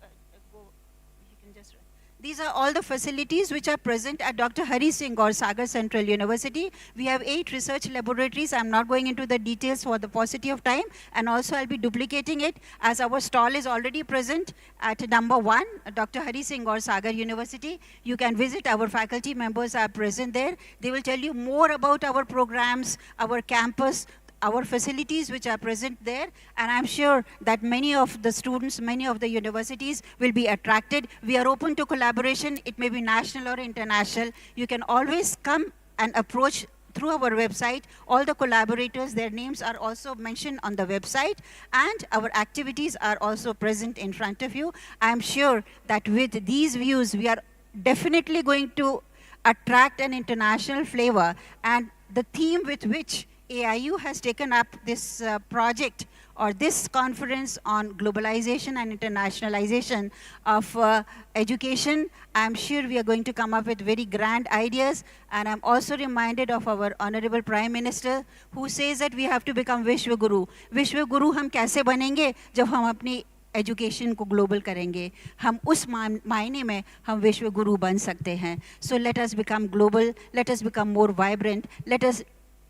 These are all the facilities which are present at Dr. Hari Singh or Sagar Central University. We have 8 research laboratories. I'm not going into the details for the paucity of time, and also I'll be duplicating it as our stall is already present at number 1, Dr. Hari Singh or Sagar University. You can visit, our faculty members are present there. They will tell you more about our programs, our campus, our facilities which are present there, and I'm sure that many of the students, many of the universities will be attracted. We are open to collaboration. It may be national or international. You can always come and approach through our website. All the collaborators, their names are also mentioned on the website, and our activities are also present in front of you. I'm sure that with these views, we are definitely going to attract an international flavor, and the theme with which AIU has taken up this project or this conference on globalization and internationalization of education, I'm sure we are going to come up with very grand ideas. And I'm also reminded of our Honorable Prime Minister, who says that we have to become Vishwa Guru. Vishwa Guru हम कैसे बनेंगे जब हम अपनी education को global करेंगे, हम उस मायने में हम विश्व गुरु बन सकते हैं. So let us become global, let us become more vibrant, let us,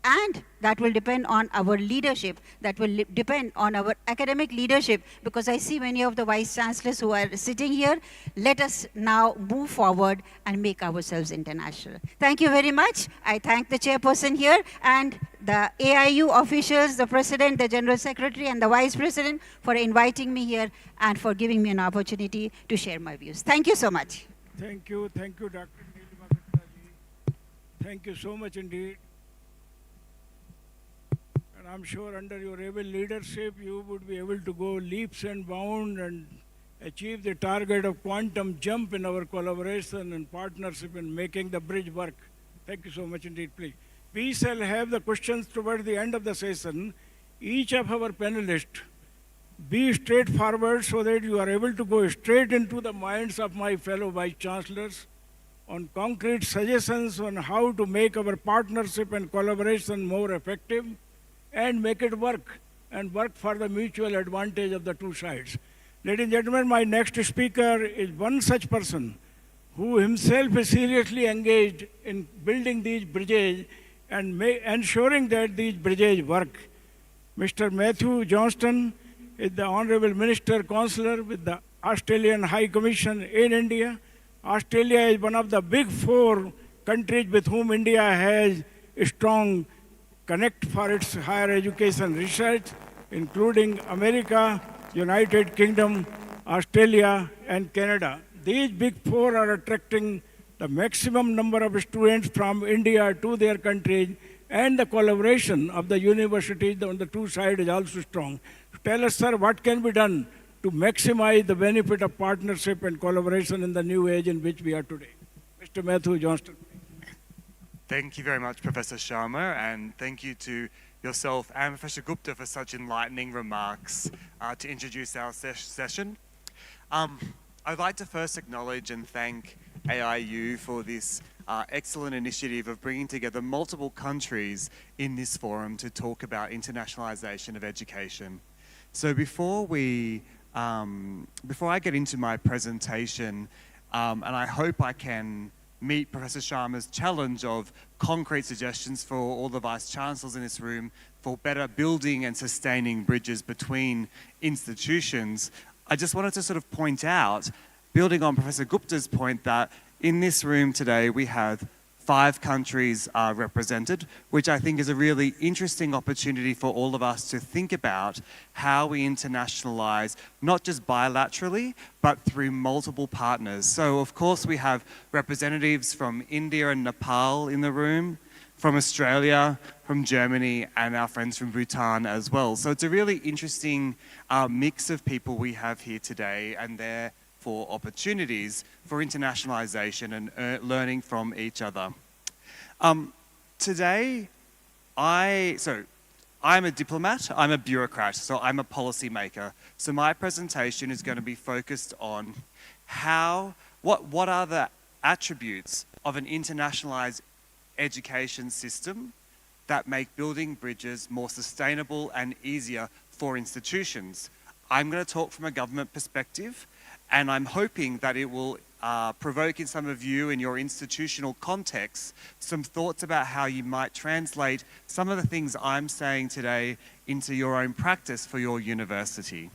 and that will depend on our leadership, that will depend on our academic leadership, because I see many of the vice chancellors who are sitting here. Let us now move forward and make ourselves international. Thank you very much. I thank the chairperson here and the AIU officials, the president, the general secretary, and the vice president for inviting me here and for giving me an opportunity to share my views. Thank you so much. Thank you, Dr. Nilima Gupta ji. Thank you so much indeed. And I'm sure under your able leadership, you would be able to go leaps and bounds and achieve the target of quantum jump in our collaboration and partnership in making the bridge work. Thank you so much indeed, please. We shall have the questions toward the end of the session. Each of our panelists be straightforward so that you are able to go straight into the minds of my fellow vice chancellors on concrete suggestions on how to make our partnership and collaboration more effective and make it work, and work for the mutual advantage of the two sides. Ladies and gentlemen, my next speaker is one such person who himself is seriously engaged in building these bridges and ensuring that these bridges work. Mr. Matthew Johnston is the Honorable Minister Chancellor with the Australian High Commission in India. Australia is one of the big four countries with whom India has a strong connect for its higher education research, including America, United Kingdom, Australia, and Canada. These big four are attracting the maximum number of students from India to their countries, and the collaboration of the universities on the two sides is also strong. Tell us, sir, what can be done to maximize the benefit of partnership and collaboration in the new age in which we are today? Mr. Matthew Johnston. Thank you very much, Professor Sharma, and thank you to yourself and Professor Gupta for such enlightening remarks to introduce our session. I'd like to first acknowledge and thank AIU for this excellent initiative of bringing together multiple countries in this forum to talk about internationalization of education. So before I get into my presentation, and I hope I can meet Professor Sharma's challenge of concrete suggestions for all the Vice Chancellors in this room for better building and sustaining bridges between institutions, I just wanted to sort of point out, building on Professor Gupta's point, that in this room today we have 5 countries represented, which I think is a really interesting opportunity for all of us to think about how we internationalize, not just bilaterally, but through multiple partners. So of course we have representatives from India and Nepal in the room, from Australia, from Germany, and our friends from Bhutan as well. So it's a really interesting mix of people we have here today, and therefore opportunities for internationalization and learning from each other. Today, I'm a diplomat, I'm a bureaucrat, so I'm a policy maker. So my presentation is going to be focused on what are the attributes of an internationalized education system that make building bridges more sustainable and easier for institutions. I'm going to talk from a government perspective, and I'm hoping that it will provoke in some of you in your institutional context some thoughts about how you might translate some of the things I'm saying today into your own practice for your university.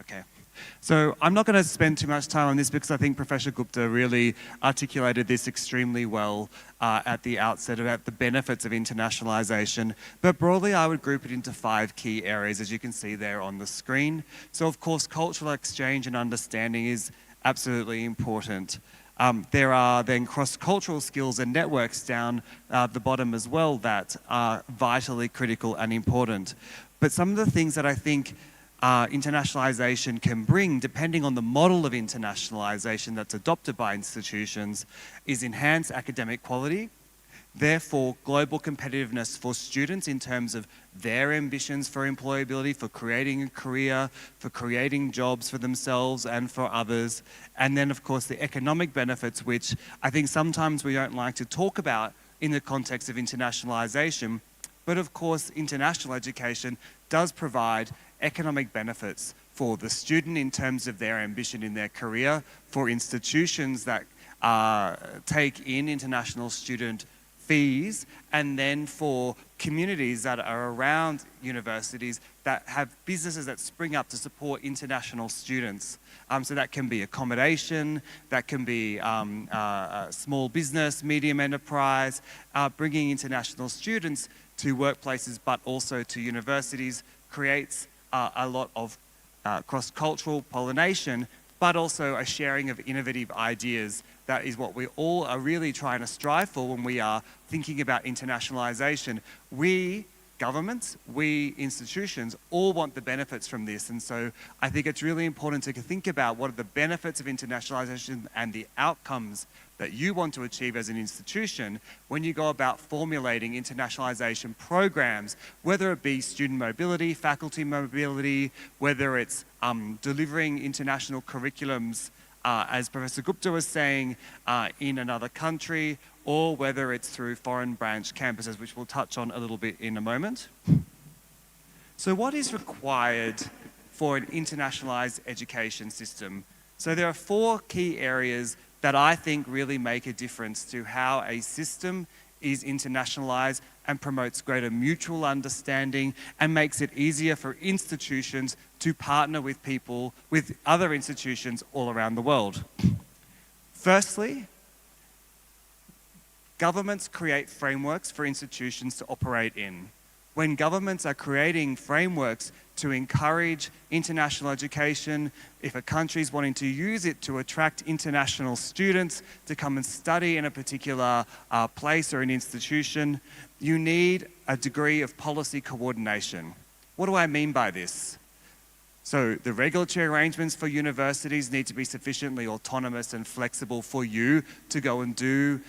Okay. So I'm not going to spend too much time on this because I think Professor Gupta really articulated this extremely well at the outset about the benefits of internationalization. But broadly, I would group it into 5 key areas, as you can see there on the screen. So of course, cultural exchange and understanding is absolutely important. There are then cross-cultural skills and networks down the bottom as well that are vitally critical and important. But some of the things that I think internationalization can bring, depending on the model of internationalization that's adopted by institutions, is enhanced academic quality, therefore global competitiveness for students in terms of their ambitions for employability, for creating a career, for creating jobs for themselves and for others, and then of course the economic benefits, which I think sometimes we don't like to talk about in the context of internationalization, but of course international education does provide economic benefits for the student in terms of their ambition in their career, for institutions that take in international student fees, and then for communities that are around universities that have businesses that spring up to support international students. So that can be accommodation, that can be small business, medium enterprise, bringing international students to workplaces but also to universities creates a lot of cross-cultural pollination, but also a sharing of innovative ideas. That is what we all are really trying to strive for when we are thinking about internationalization. We, governments, we, institutions, all want the benefits from this. And so I think it's really important to think about what are the benefits of internationalization and the outcomes that you want to achieve as an institution when you go about formulating internationalization programs, whether it be student mobility, faculty mobility, whether it's delivering international curriculums, as Professor Gupta was saying, in another country, or whether it's through foreign branch campuses, which we'll touch on a little bit in a moment. So what is required for an internationalized education system? So there are 4 key areas that I think really make a difference to how a system is internationalized and promotes greater mutual understanding and makes it easier for institutions to partner with people, with other institutions all around the world. Firstly, governments create frameworks for institutions to operate in. When governments are creating frameworks to encourage international education, if a country is wanting to use it to attract international students to come and study in a particular place or an institution, you need a degree of policy coordination. What do I mean by this? So the regulatory arrangements for universities need to be sufficiently autonomous and flexible for you to go and do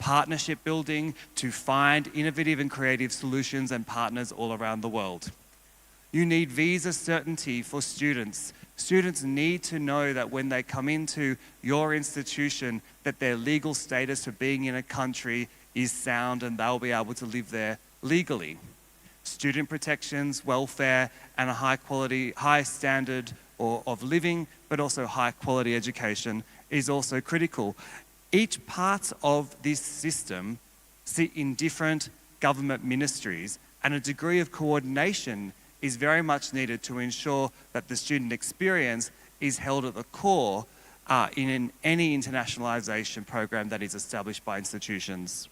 partnership building, to find innovative and creative solutions and partners all around the world. You need visa certainty for students. Students need to know that when they come into your institution, that their legal status for being in a country is sound and they'll be able to live there legally. Student protections, welfare, and a high standard of living, but also high quality education is also critical. Each part of this system sit in different government ministries, and a degree of coordination is very much needed to ensure that the student experience is held at the core in any internationalization program that is established by institutions.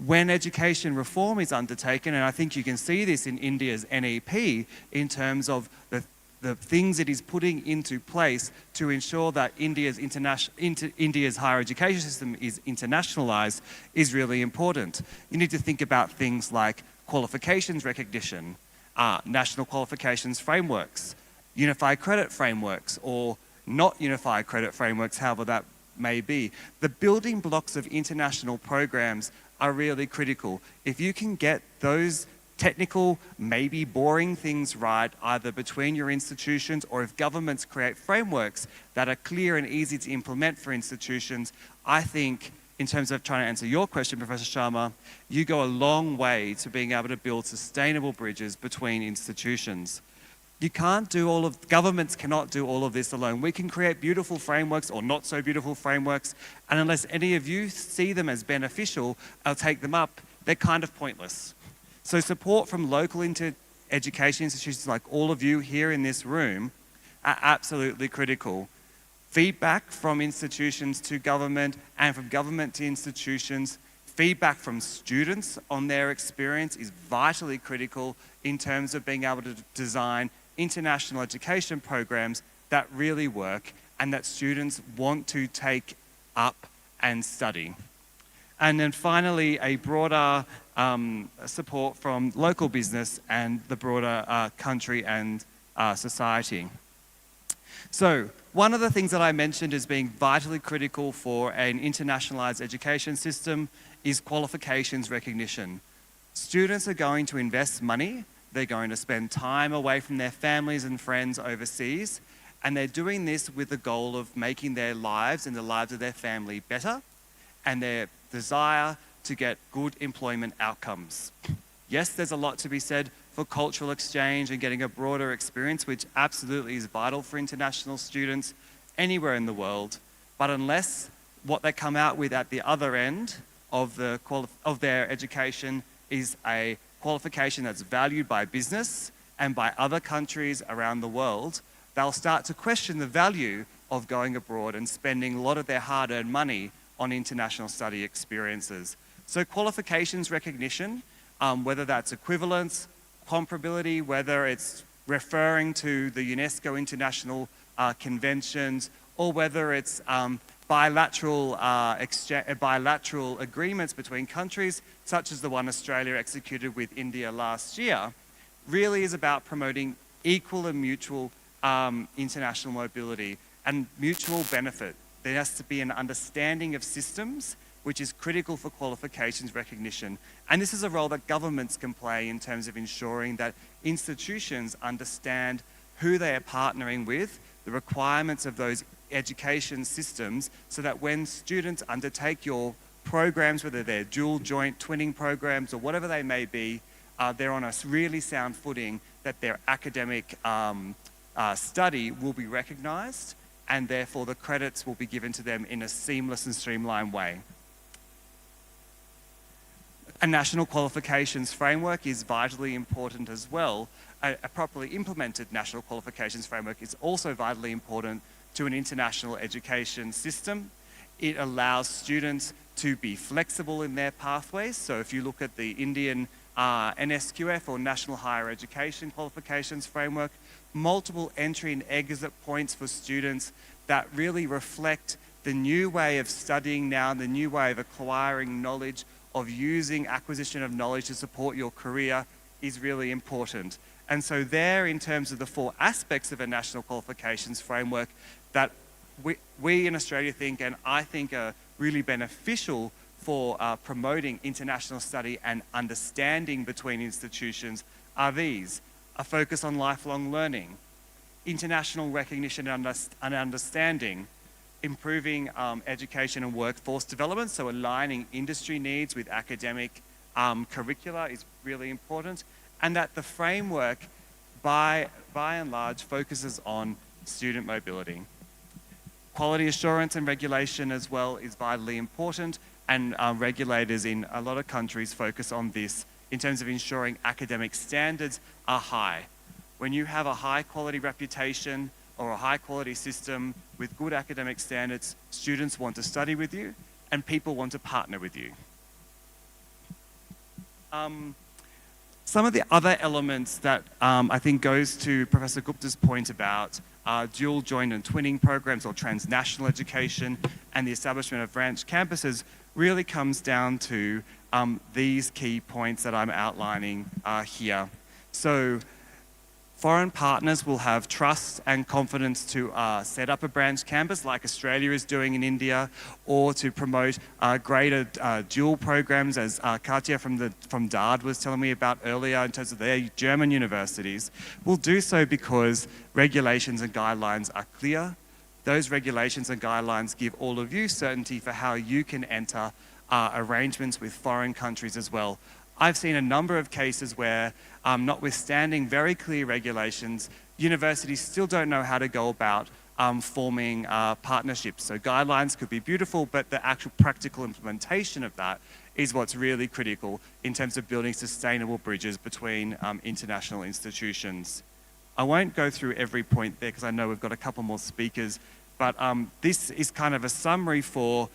When education reform is undertaken, and I think you can see this in India's NEP in terms of the things it is putting into place to ensure that India's higher education system is internationalized, is really important. You need to think about things like qualifications recognition, national qualifications frameworks, unified credit frameworks, or not unified credit frameworks, however that may be. The building blocks of international programs are really critical. If you can get those technical, maybe boring things right, either between your institutions or if governments create frameworks that are clear and easy to implement for institutions, I think in terms of trying to answer your question, Professor Sharma, you go a long way to being able to build sustainable bridges between institutions. You can't do governments cannot do all of this alone. We can create beautiful frameworks or not so beautiful frameworks, and unless any of you see them as beneficial, I'll take them up, they're kind of pointless. So support from local education institutions like all of you here in this room are absolutely critical. Feedback from institutions to government and from government to institutions, feedback from students on their experience is vitally critical in terms of being able to design international education programs that really work and that students want to take up and study. And then finally, a broader support from local business and the broader country and society. So one of the things that I mentioned as being vitally critical for an internationalized education system is qualifications recognition. Students are going to invest money, they're going to spend time away from their families and friends overseas, and they're doing this with the goal of making their lives and the lives of their family better, and their desire to get good employment outcomes. Yes, there's a lot to be said for cultural exchange and getting a broader experience, which absolutely is vital for international students anywhere in the world. But unless what they come out with at the other end of their education is a qualification that's valued by business and by other countries around the world, they'll start to question the value of going abroad and spending a lot of their hard-earned money on international study experiences. So qualifications recognition, whether that's equivalence, comparability, whether it's referring to the UNESCO international conventions, or whether it's bilateral agreements between countries, such as the one Australia executed with India last year, really is about promoting equal and mutual international mobility and mutual benefit. There has to be an understanding of systems, which is critical for qualifications recognition. And this is a role that governments can play in terms of ensuring that institutions understand who they are partnering with, the requirements of those education systems, so that when students undertake your programs, whether they're dual, joint, twinning programs, or whatever they may be, they're on a really sound footing that their academic study will be recognized, and therefore the credits will be given to them in a seamless and streamlined way. A national qualifications framework is vitally important as well. A properly implemented national qualifications framework is also vitally important to an international education system. It allows students to be flexible in their pathways. So if you look at the Indian NSQF, or National Higher Education Qualifications Framework, multiple entry and exit points for students that really reflect the new way of studying now, the new way of acquiring knowledge, of using acquisition of knowledge to support your career is really important. And so there, in terms of the 4 aspects of a national qualifications framework that we in Australia think, and I think are really beneficial for promoting international study and understanding between institutions, are these: a focus on lifelong learning, international recognition and understanding, improving education and workforce development, so aligning industry needs with academic curricula is really important, and that the framework, by and large, focuses on student mobility. Quality assurance and regulation as well is vitally important, and regulators in a lot of countries focus on this in terms of ensuring academic standards are high. When you have a high quality reputation or a high quality system with good academic standards, students want to study with you and people want to partner with you. Some of the other elements that I think goes to Professor Gupta's point about dual, joint and twinning programs, or transnational education, and the establishment of branch campuses really comes down to these key points that I'm outlining here. So foreign partners will have trust and confidence to set up a branch campus like Australia is doing in India, or to promote greater dual programs, as Katja from DARD was telling me about earlier in terms of their German universities. Will do so because regulations and guidelines are clear. Those regulations and guidelines give all of you certainty for how you can enter arrangements with foreign countries as well. I've seen a number of cases where, notwithstanding very clear regulations, universities still don't know how to go about forming partnerships. So guidelines could be beautiful, but the actual practical implementation of that is what's really critical in terms of building sustainable bridges between international institutions. I won't go through every point there because I know we've got a couple more speakers, but this is kind of a summary from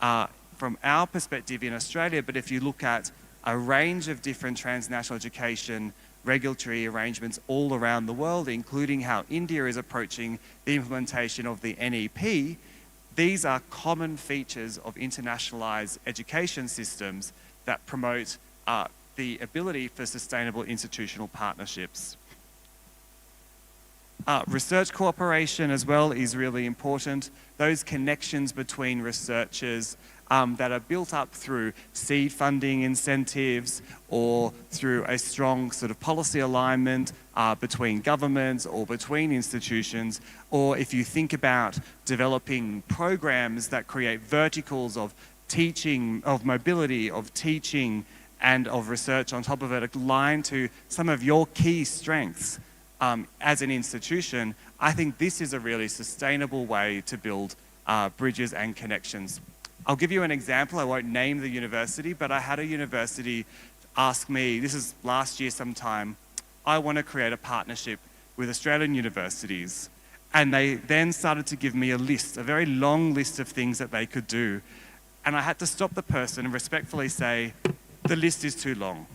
our perspective in Australia. But if you look at a range of different transnational education regulatory arrangements all around the world, including how India is approaching the implementation of the NEP, these are common features of internationalized education systems that promote the ability for sustainable institutional partnerships. Research cooperation as well is really important. Those connections between researchers that are built up through seed funding incentives or through a strong sort of policy alignment between governments or between institutions, or if you think about developing programs that create verticals of teaching, of mobility, of teaching, and of research on top of it, aligned to some of your key strengths as an institution, I think this is a really sustainable way to build bridges and connections. I'll give you an example. I won't name the university, but I had a university ask me, this is last year sometime, I want to create a partnership with Australian universities. And they then started to give me a list, a very long list of things that they could do. And I had to stop the person and respectfully say, the list is too long.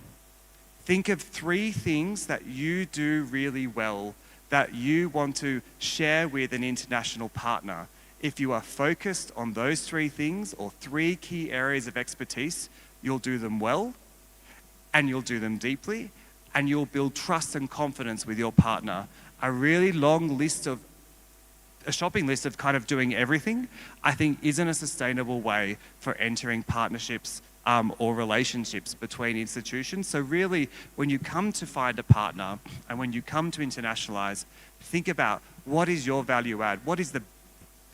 Think of 3 things that you do really well that you want to share with an international partner. If you are focused on those 3 things or 3 key areas of expertise, you'll do them well and you'll do them deeply and you'll build trust and confidence with your partner. A really long list of, a shopping list of kind of doing everything, I think isn't a sustainable way for entering partnerships or relationships between institutions. So really, when you come to find a partner and when you come to internationalize, think about what is your value add? What is the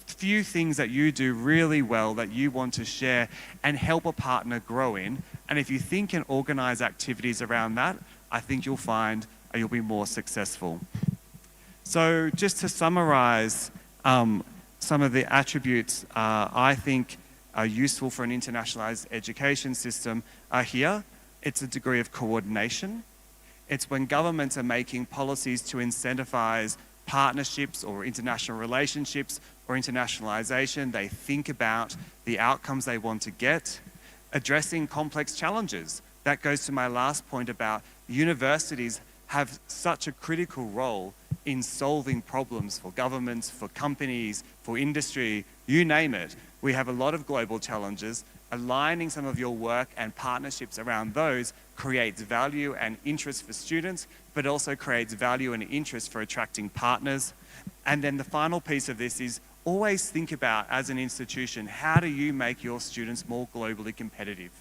few things that you do really well that you want to share and help a partner grow in? And if you think and organize activities around that, I think you'll find you'll be more successful. So just to summarize some of the attributes I think are useful for an internationalized education system are here. It's a degree of coordination. It's when governments are making policies to incentivize partnerships or international relationships or internationalization, they think about the outcomes they want to get, addressing complex challenges. That goes to my last point about universities have such a critical role in solving problems for governments, for companies, for industry, you name it. We have a lot of global challenges. Aligning some of your work and partnerships around those creates value and interest for students, but also creates value and interest for attracting partners. And then the final piece of this is always think about, as an institution, how do you make your students more globally competitive?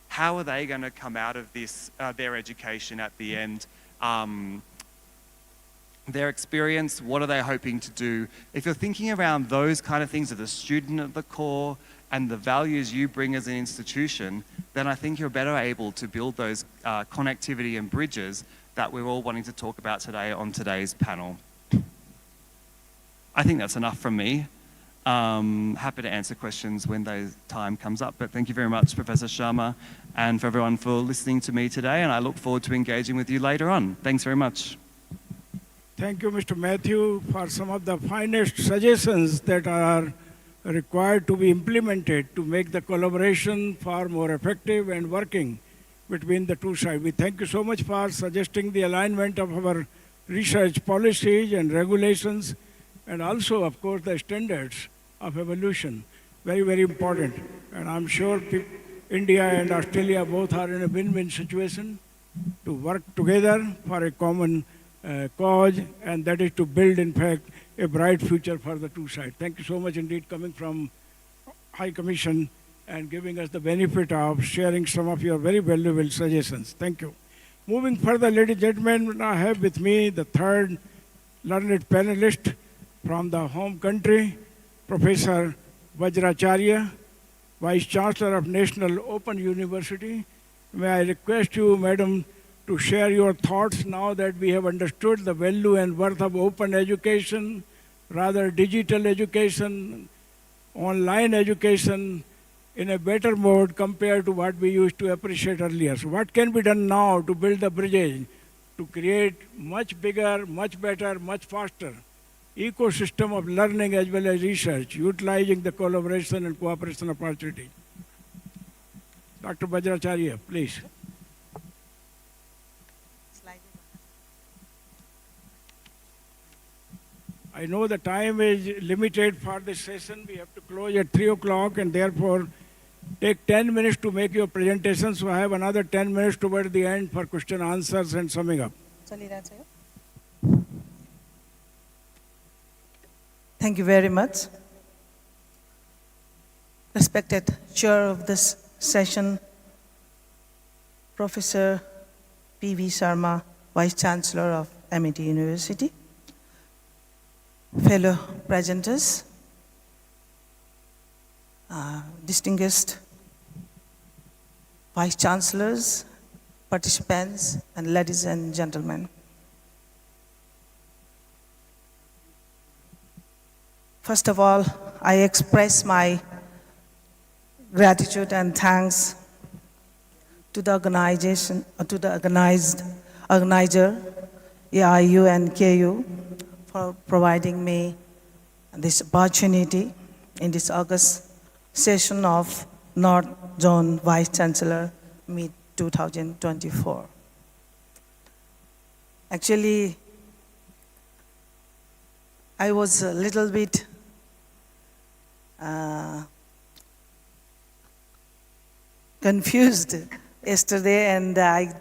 How are they going to come out of this, their education at the end? Their experience, what are they hoping to do? If you're thinking around those kind of things, of the student at the core and the values you bring as an institution, then I think you're better able to build those connectivity and bridges that we're all wanting to talk about today on today's panel. I think that's enough from me. Happy to answer questions when the time comes up, but thank you very much, Professor Sharma, and for everyone for listening to me today, and I look forward to engaging with you later on. Thanks very much. Thank you, Mr. Matthew, for some of the finest suggestions that are required to be implemented to make the collaboration far more effective and working between the two sides. We thank you so much for suggesting the alignment of our research policies and regulations, and also, of course, the standards of evolution. Very, very important. And I'm sure India and Australia both are in a win-win situation to work together for a common cause, and that is to build, in fact, a bright future for the two sides. Thank you so much indeed, coming from High Commission and giving us the benefit of sharing some of your very valuable suggestions. Thank you. Moving further, ladies and gentlemen, I have with me the third learned panelist from the home country, Professor Vajracharya, Vice Chancellor of National Open University. May I request you, Madam, to share your thoughts now that we have understood the value and worth of open education, rather digital education, online education in a better mode compared to what we used to appreciate earlier. So what can be done now to build the bridges, to create much bigger, much better, much faster ecosystem of learning as well as research, utilizing the collaboration and cooperation opportunity? Dr. Vajracharya, please. I know the time is limited for this session. We have to close at 3 o'clock and therefore take 10 minutes to make your presentation. So I have another 10 minutes toward the end for question answers and summing up. Thank you very much. Respected chair of this session, Professor P.V. Sharma, Vice Chancellor of MIT University, fellow presenters, distinguished Vice Chancellors, participants, and ladies and gentlemen. First of all, I express my gratitude and thanks to the organizer, AIU and KU, for providing me this opportunity in this August session of North Zone Vice Chancellor Meet 2024. Actually, I was a little bit confused yesterday, and I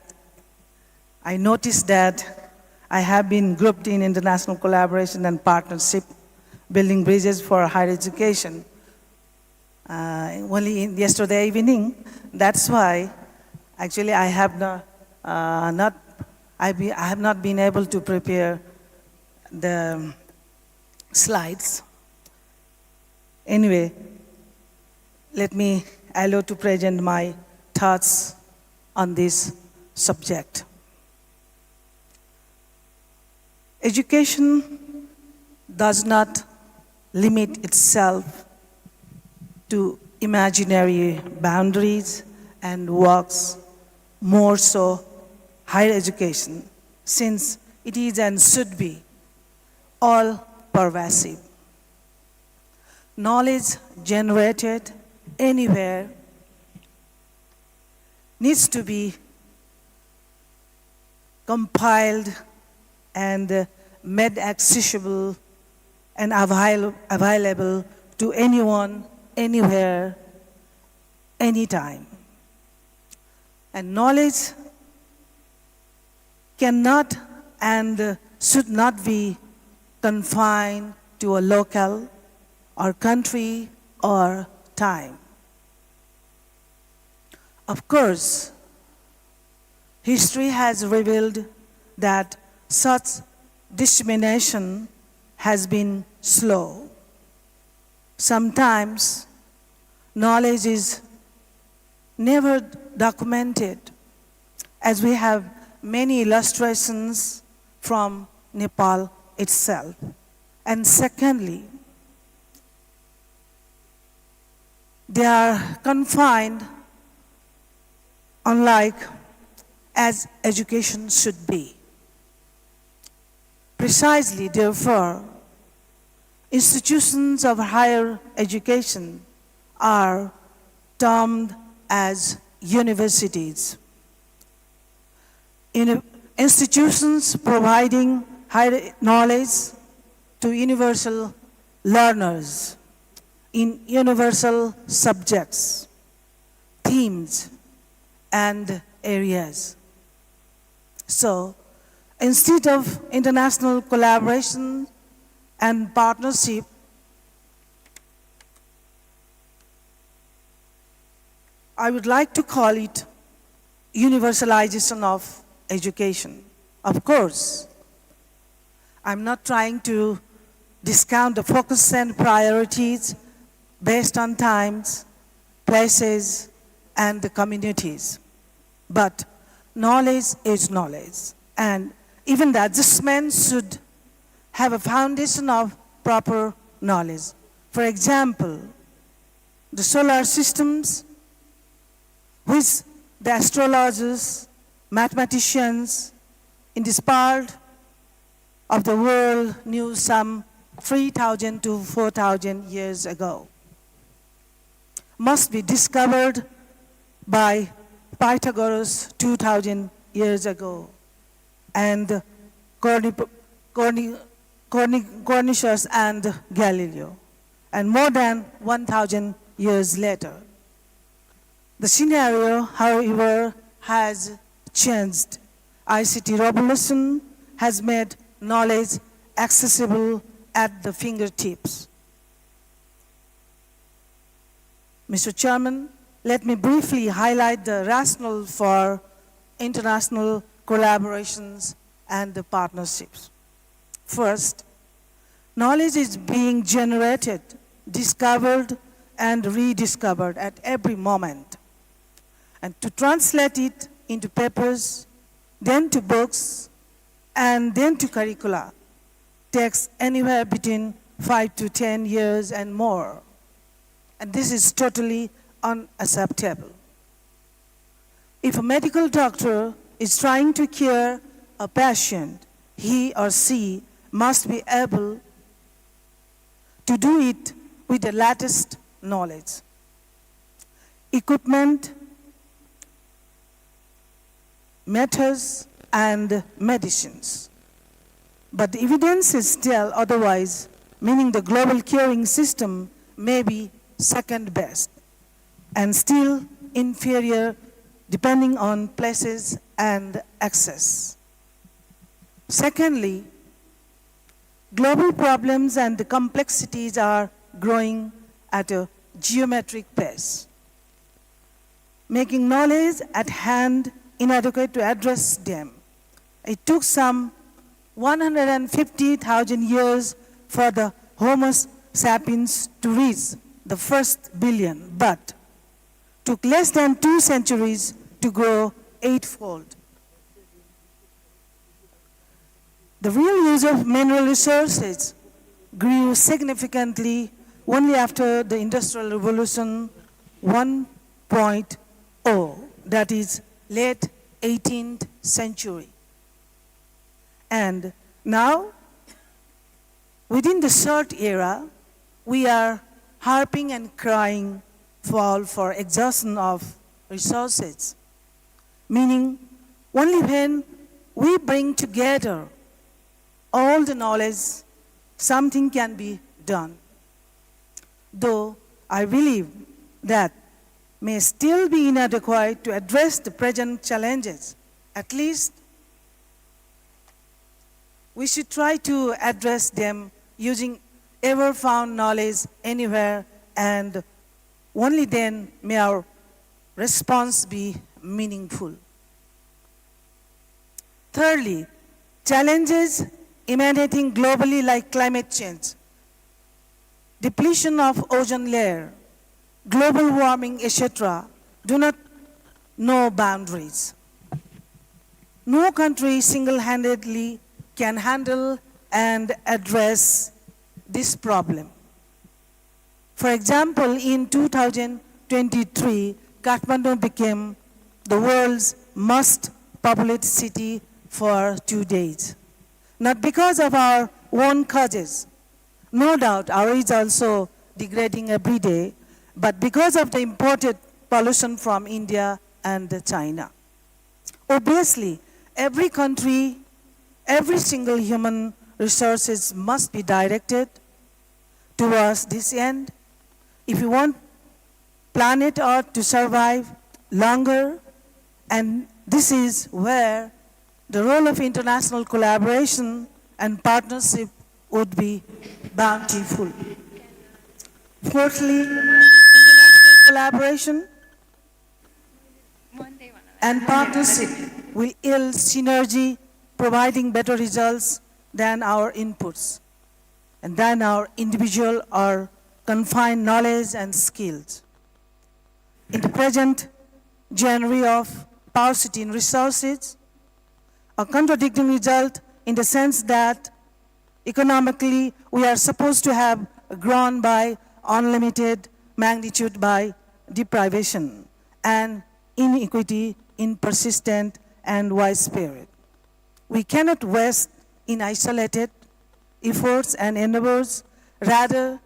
noticed that I have been grouped in international collaboration and partnership, building bridges for higher education. Only yesterday evening, that's why actually I have not been able to prepare the slides. Anyway, let me allow to present my thoughts on this subject. Education does not limit itself to imaginary boundaries and works more so higher education, since it is and should be all pervasive. Knowledge generated anywhere needs to be compiled and made accessible and available to anyone, anywhere, anytime. And knowledge cannot and should not be confined to a local or country or time. Of course, history has revealed that such dissemination has been slow. Sometimes knowledge is never documented, as we have many illustrations from Nepal itself. And secondly, they are confined, unlike as education should be. Precisely, therefore, institutions of higher education are termed as universities. Institutions providing higher knowledge to universal learners in universal subjects, themes, and areas. So, instead of international collaboration and partnership, I would like to call it universalization of education. Of course, I'm not trying to discount the focus and priorities based on times, places, and the communities. But knowledge is knowledge, and even the adjustments should have a foundation of proper knowledge. For example, the solar systems, which the astrologers, mathematicians in this part of the world knew some 3,000 to 4,000 years ago, must be discovered by Pythagoras 2,000 years ago, and Copernicus and Galileo. And more than 1,000 years later. The scenario, however, has changed. ICT revolution has made knowledge accessible at the fingertips. Mr. Chairman, let me briefly highlight the rationale for international collaborations and the partnerships. First, knowledge is being generated, discovered, and rediscovered at every moment. And to translate it into papers, then to books, and then to curricula takes anywhere between 5 to 10 years and more. And this is totally unacceptable. If a medical doctor is trying to cure a patient, he or she must be able to do it with the latest knowledge. Equipment, methods, and medicines. But the evidences tell otherwise, meaning the global curing system may be second best and still inferior depending on places and access. Secondly, global problems and the complexities are growing at a geometric pace, making knowledge at hand inadequate to address them. It took some 150,000 years for the Homo sapiens to reach the first billion, but took less than 2 centuries to grow 8-fold. The real use of mineral resources grew significantly only after the Industrial Revolution 1.0, that is late 18th century. And now, within the short era, we are harping and crying for exhaustion of resources, meaning only when we bring together all the knowledge, something can be done. Though I believe that may still be inadequate to address the present challenges, at least we should try to address them using ever found knowledge anywhere, and only then may our response be meaningful. Thirdly, challenges emanating globally like climate change, depletion of ozone layer, global warming, etc., do not know boundaries. No country single-handedly can handle and address this problem. For example, in 2023, Kathmandu became the world's most populated city for 2 days. Not because of our own causes. No doubt our is also degrading every day, but because of the imported pollution from India and China. Obviously, every country, every single human resources must be directed towards this end if we want planet Earth to survive longer, and this is where the role of international collaboration and partnership would be bountiful. Fourthly, international collaboration and partnership will yield synergy, providing better results than our inputs and than our individual or confined knowledge and skills. In the present genre of paucity in resources, a contradicting result in the sense that economically we are supposed to have grown by unlimited magnitude by deprivation and inequity in persistent and widespread. We cannot waste in isolated efforts and endeavors, rather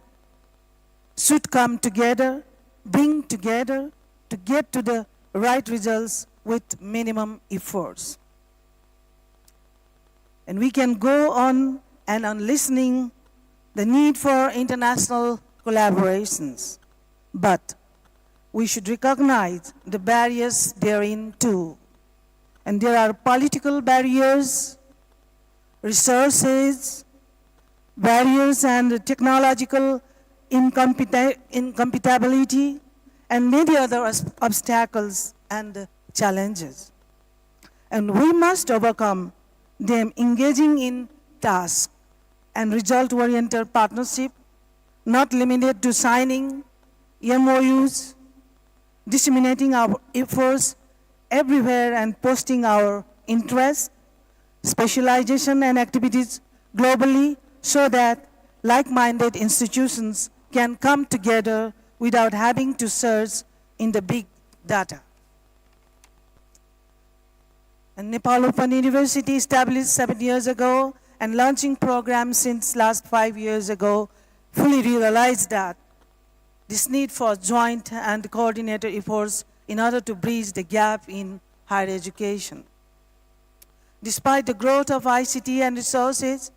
should come together, bring together to get to the right results with minimum efforts. And we can go on and on listening the need for international collaborations. But we should recognize the barriers therein too. And there are political barriers, resources, barriers and technological incompatibility, and many other obstacles and challenges. And we must overcome them engaging in task and result-oriented partnership, not limited to signing MOUs, disseminating our efforts everywhere and posting our interests, specialization and activities globally so that like-minded institutions can come together without having to search in the big data. And Nepal Open University, established 7 years ago and launching programs since last 5 years ago, fully realized that this need for joint and coordinated efforts in order to bridge the gap in higher education. Despite the growth of ICT and resources,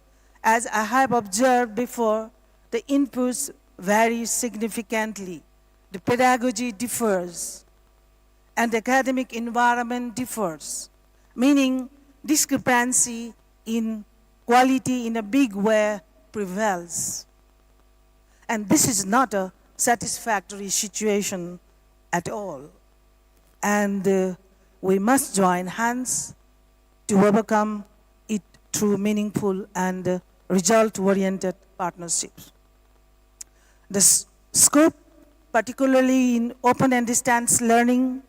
as I have observed before, the inputs vary significantly. The pedagogy differs, and the academic environment differs, meaning discrepancy in quality in a big way prevails. And this is not a satisfactory situation at all. And we must join hands to overcome it through meaningful and result-oriented partnerships. The scope, particularly in open and distance learning,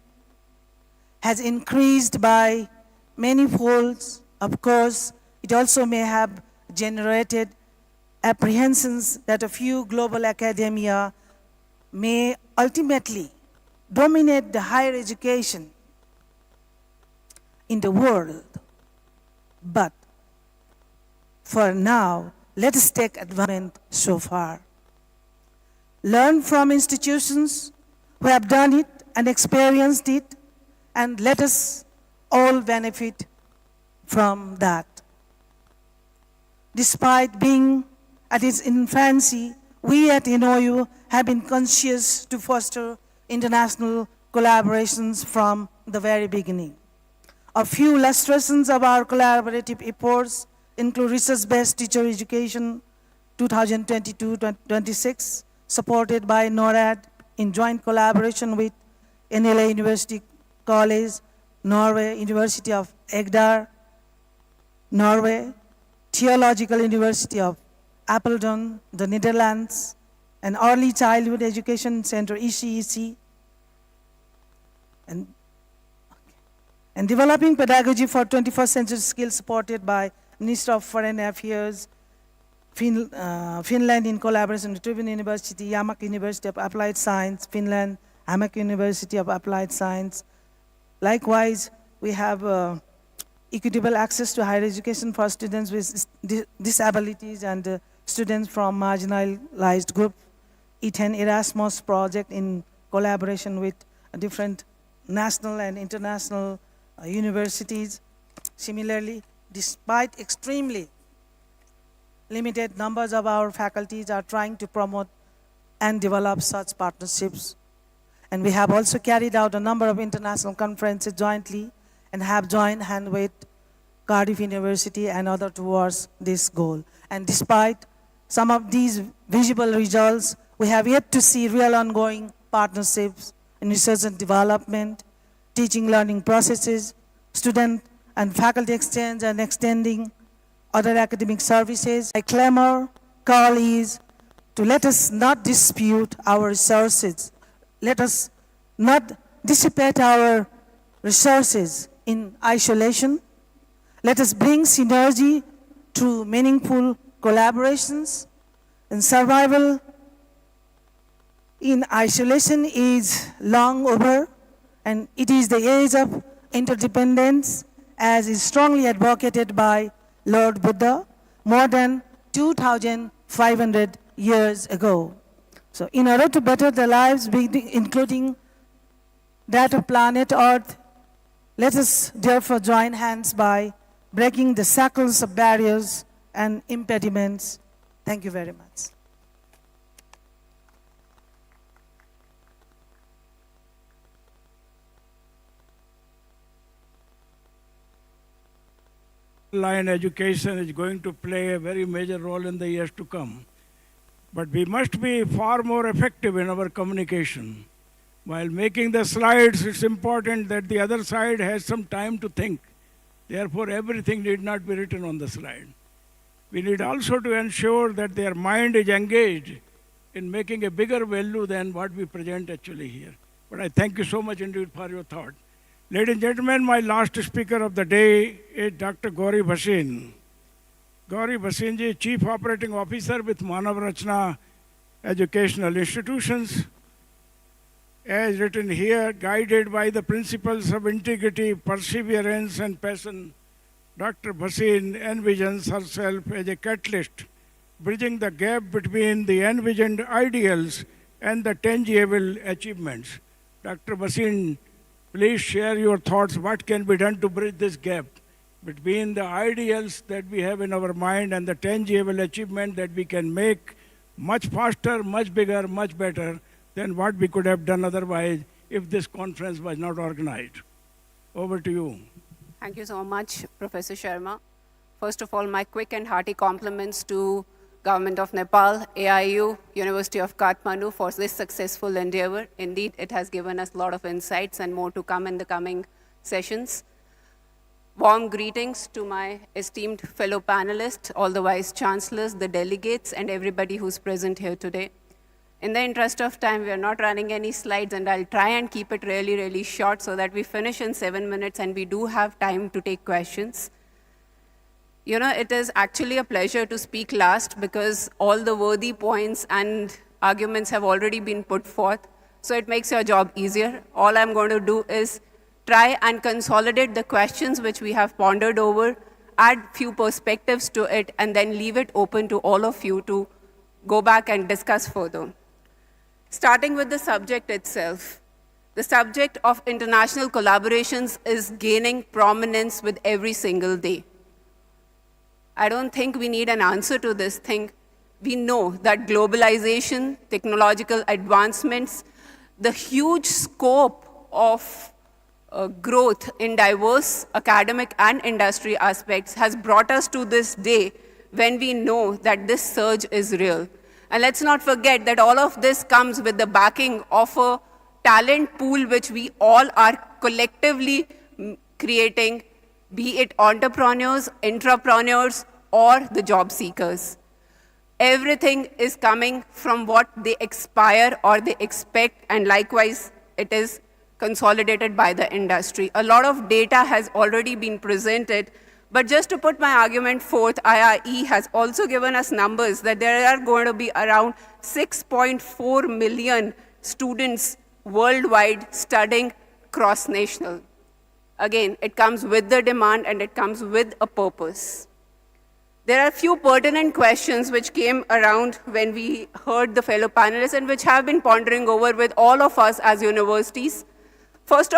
has increased by many folds. Of course, it also may have generated apprehensions that a few global academia may ultimately dominate the higher education in the world. But for now, let us take advantage so far. Learn from institutions who have done it and experienced it, and let us all benefit from that. Despite being at its infancy, we at NOU have been conscious to foster international collaborations from the very beginning. A few illustrations of our collaborative efforts include research-based teacher education 2022-26, supported by NORAD in joint collaboration with NLA University College, Norway, University of Agder, Norway, Theological University of Apeldoorn, the Netherlands, and Early Childhood Education Center, ECEC, and developing pedagogy for 21st century skills supported by Minister of Foreign Affairs, Finland in collaboration with Tribune University, Yamak University of Applied Science, Finland, Hamak University of Applied Science. Likewise, we have equitable access to higher education for students with disabilities and students from marginalized groups. E10 Erasmus project in collaboration with different national and international universities. Similarly, despite extremely limited numbers of our faculties are trying to promote and develop such partnerships. And we have also carried out a number of international conferences jointly and have joined hand with Cardiff University and others towards this goal. And despite some of these visible results, we have yet to see real ongoing partnerships in research and development, teaching learning processes, student and faculty exchange, and extending other academic services. My clamor, call is to let us not dispute our resources. Let us not dissipate our resources in isolation. Let us bring synergy through meaningful collaborations. And survival in isolation is long over, and it is the age of interdependence, as is strongly advocated by Lord Buddha more than 2,500 years ago. So in order to better the lives, including that of planet Earth, let us therefore join hands by breaking the shackles of barriers and impediments. Thank you very much. Online education is going to play a very major role in the years to come. But we must be far more effective in our communication. While making the slides, it's important that the other side has some time to think. Therefore, everything need not be written on the slide. We need also to ensure that their mind is engaged in making a bigger value than what we present actually here. But I thank you so much indeed for your thought. Ladies and gentlemen, my last speaker of the day is Dr. Gauri Bhasin. Gauri Bhasin ji, Chief Operating Officer with Manav Rachna Educational Institutions. As written here, guided by the principles of integrity, perseverance, and passion, Dr. Bhasin envisions herself as a catalyst, bridging the gap between the envisioned ideals and the tangible achievements. Dr. Bhasin, please share your thoughts. What can be done to bridge this gap between the ideals that we have in our mind and the tangible achievement that we can make much faster, much bigger, much better than what we could have done otherwise if this conference was not organized. Over to you. Thank you so much, Professor Sharma. First of all, my quick and hearty compliments to Government of Nepal, AIU, University of Kathmandu for this successful endeavor. Indeed, it has given us a lot of insights and more to come in the coming sessions. Warm greetings to my esteemed fellow panelists, all the Vice Chancellors, the delegates, and everybody who's present here today. In the interest of time, we are not running any slides, and I'll try and keep it really, really short so that we finish in 7 minutes and we do have time to take questions. You know, it is actually a pleasure to speak last because all the worthy points and arguments have already been put forth, so it makes your job easier. All I'm going to do is try and consolidate the questions which we have pondered over, add few perspectives to it, and then leave it open to all of you to go back and discuss further. Starting with the subject itself, the subject of international collaborations is gaining prominence with every single day. I don't think we need an answer to this thing. We know that globalization, technological advancements, the huge scope of growth in diverse academic and industry aspects has brought us to this day when we know that this surge is real. And let's not forget that all of this comes with the backing of a talent pool which we all are collectively creating, be it entrepreneurs, intrapreneurs, or the job seekers. Everything is coming from what they aspire or they expect, and likewise, it is consolidated by the industry. A lot of data has already been presented, but just to put my argument forth, IIE has also given us numbers that there are going to be around 6.4 million students worldwide studying cross-national. Again, it comes with the demand and it comes with a purpose. There are a few pertinent questions which came around when we heard the fellow panelists and which have been pondering over with all of us as universities. First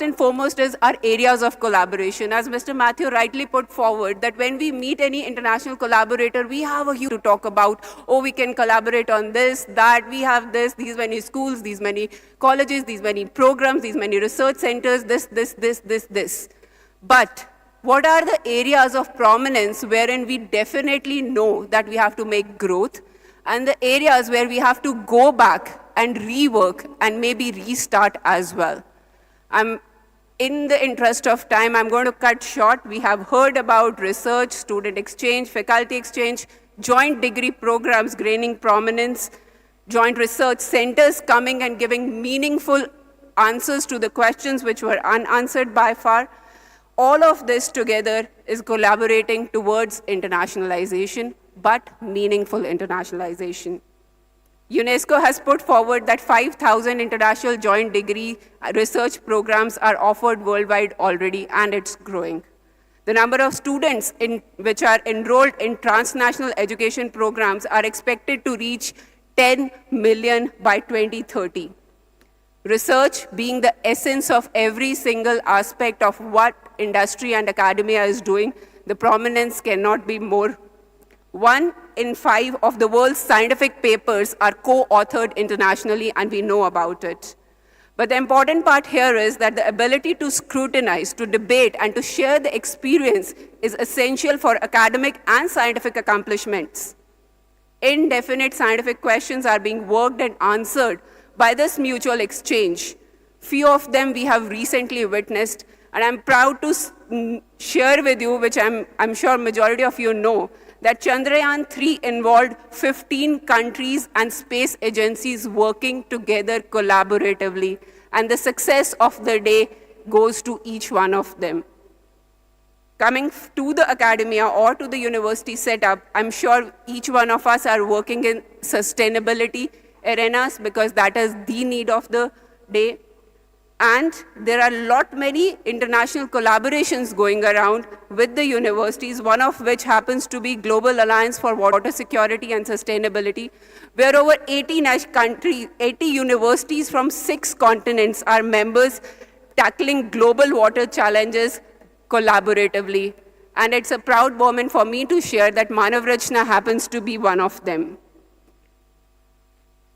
and foremost is our areas of collaboration. As Mr. Matthew rightly put forward, that when we meet any international collaborator, we have a huge to talk about, oh, we can collaborate on this, that, we have this, these many schools, these many colleges, these many programs, these many research centers, this. But what are the areas of prominence wherein we definitely know that we have to make growth, and the areas where we have to go back and rework and maybe restart as well? In the interest of time, I'm going to cut short. We have heard about research, student exchange, faculty exchange, joint degree programs gaining prominence, joint research centers coming and giving meaningful answers to the questions which were unanswered by far. All of this together is collaborating towards internationalization, but meaningful internationalization. UNESCO has put forward that 5,000 international joint degree research programs are offered worldwide already, and it's growing. The number of students which are enrolled in transnational education programs are expected to reach 10 million by 2030. Research being the essence of every single aspect of what industry and academia is doing, the prominence cannot be more. 1 in 5 of the world's scientific papers are co-authored internationally, and we know about it. But the important part here is that the ability to scrutinize, to debate, and to share the experience is essential for academic and scientific accomplishments. Indefinite scientific questions are being worked and answered by this mutual exchange. Few of them we have recently witnessed, and I'm proud to share with you, which I'm sure majority of you know, that Chandrayaan-3 involved 15 countries and space agencies working together collaboratively, and the success of the day goes to each one of them. Coming to the academia or to the university setup, I'm sure each one of us are working in sustainability arenas because that is the need of the day. And there are many international collaborations going around with the universities, one of which happens to be Global Alliance for Water Security and Sustainability, where over 80 universities from 6 continents are members tackling global water challenges collaboratively. And it's a proud moment for me to share that Manavrachna happens to be one of them.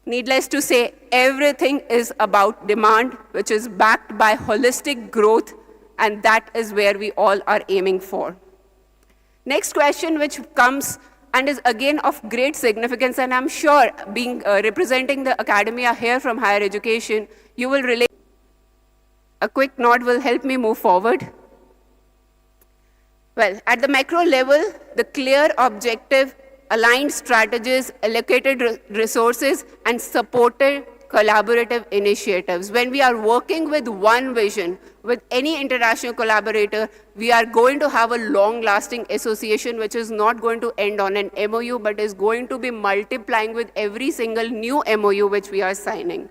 Needless to say, everything is about demand, which is backed by holistic growth, and that is where we all are aiming for. Next question, which comes and is again of great significance, and I'm sure being representing the academia here from higher education, you will relate. A quick nod will help me move forward. Well, at the macro level, the clear objective, aligned strategies, allocated resources, and supported collaborative initiatives. When we are working with one vision, with any international collaborator, we are going to have a long-lasting association which is not going to end on an MOU, but is going to be multiplying with every single new MOU which we are signing.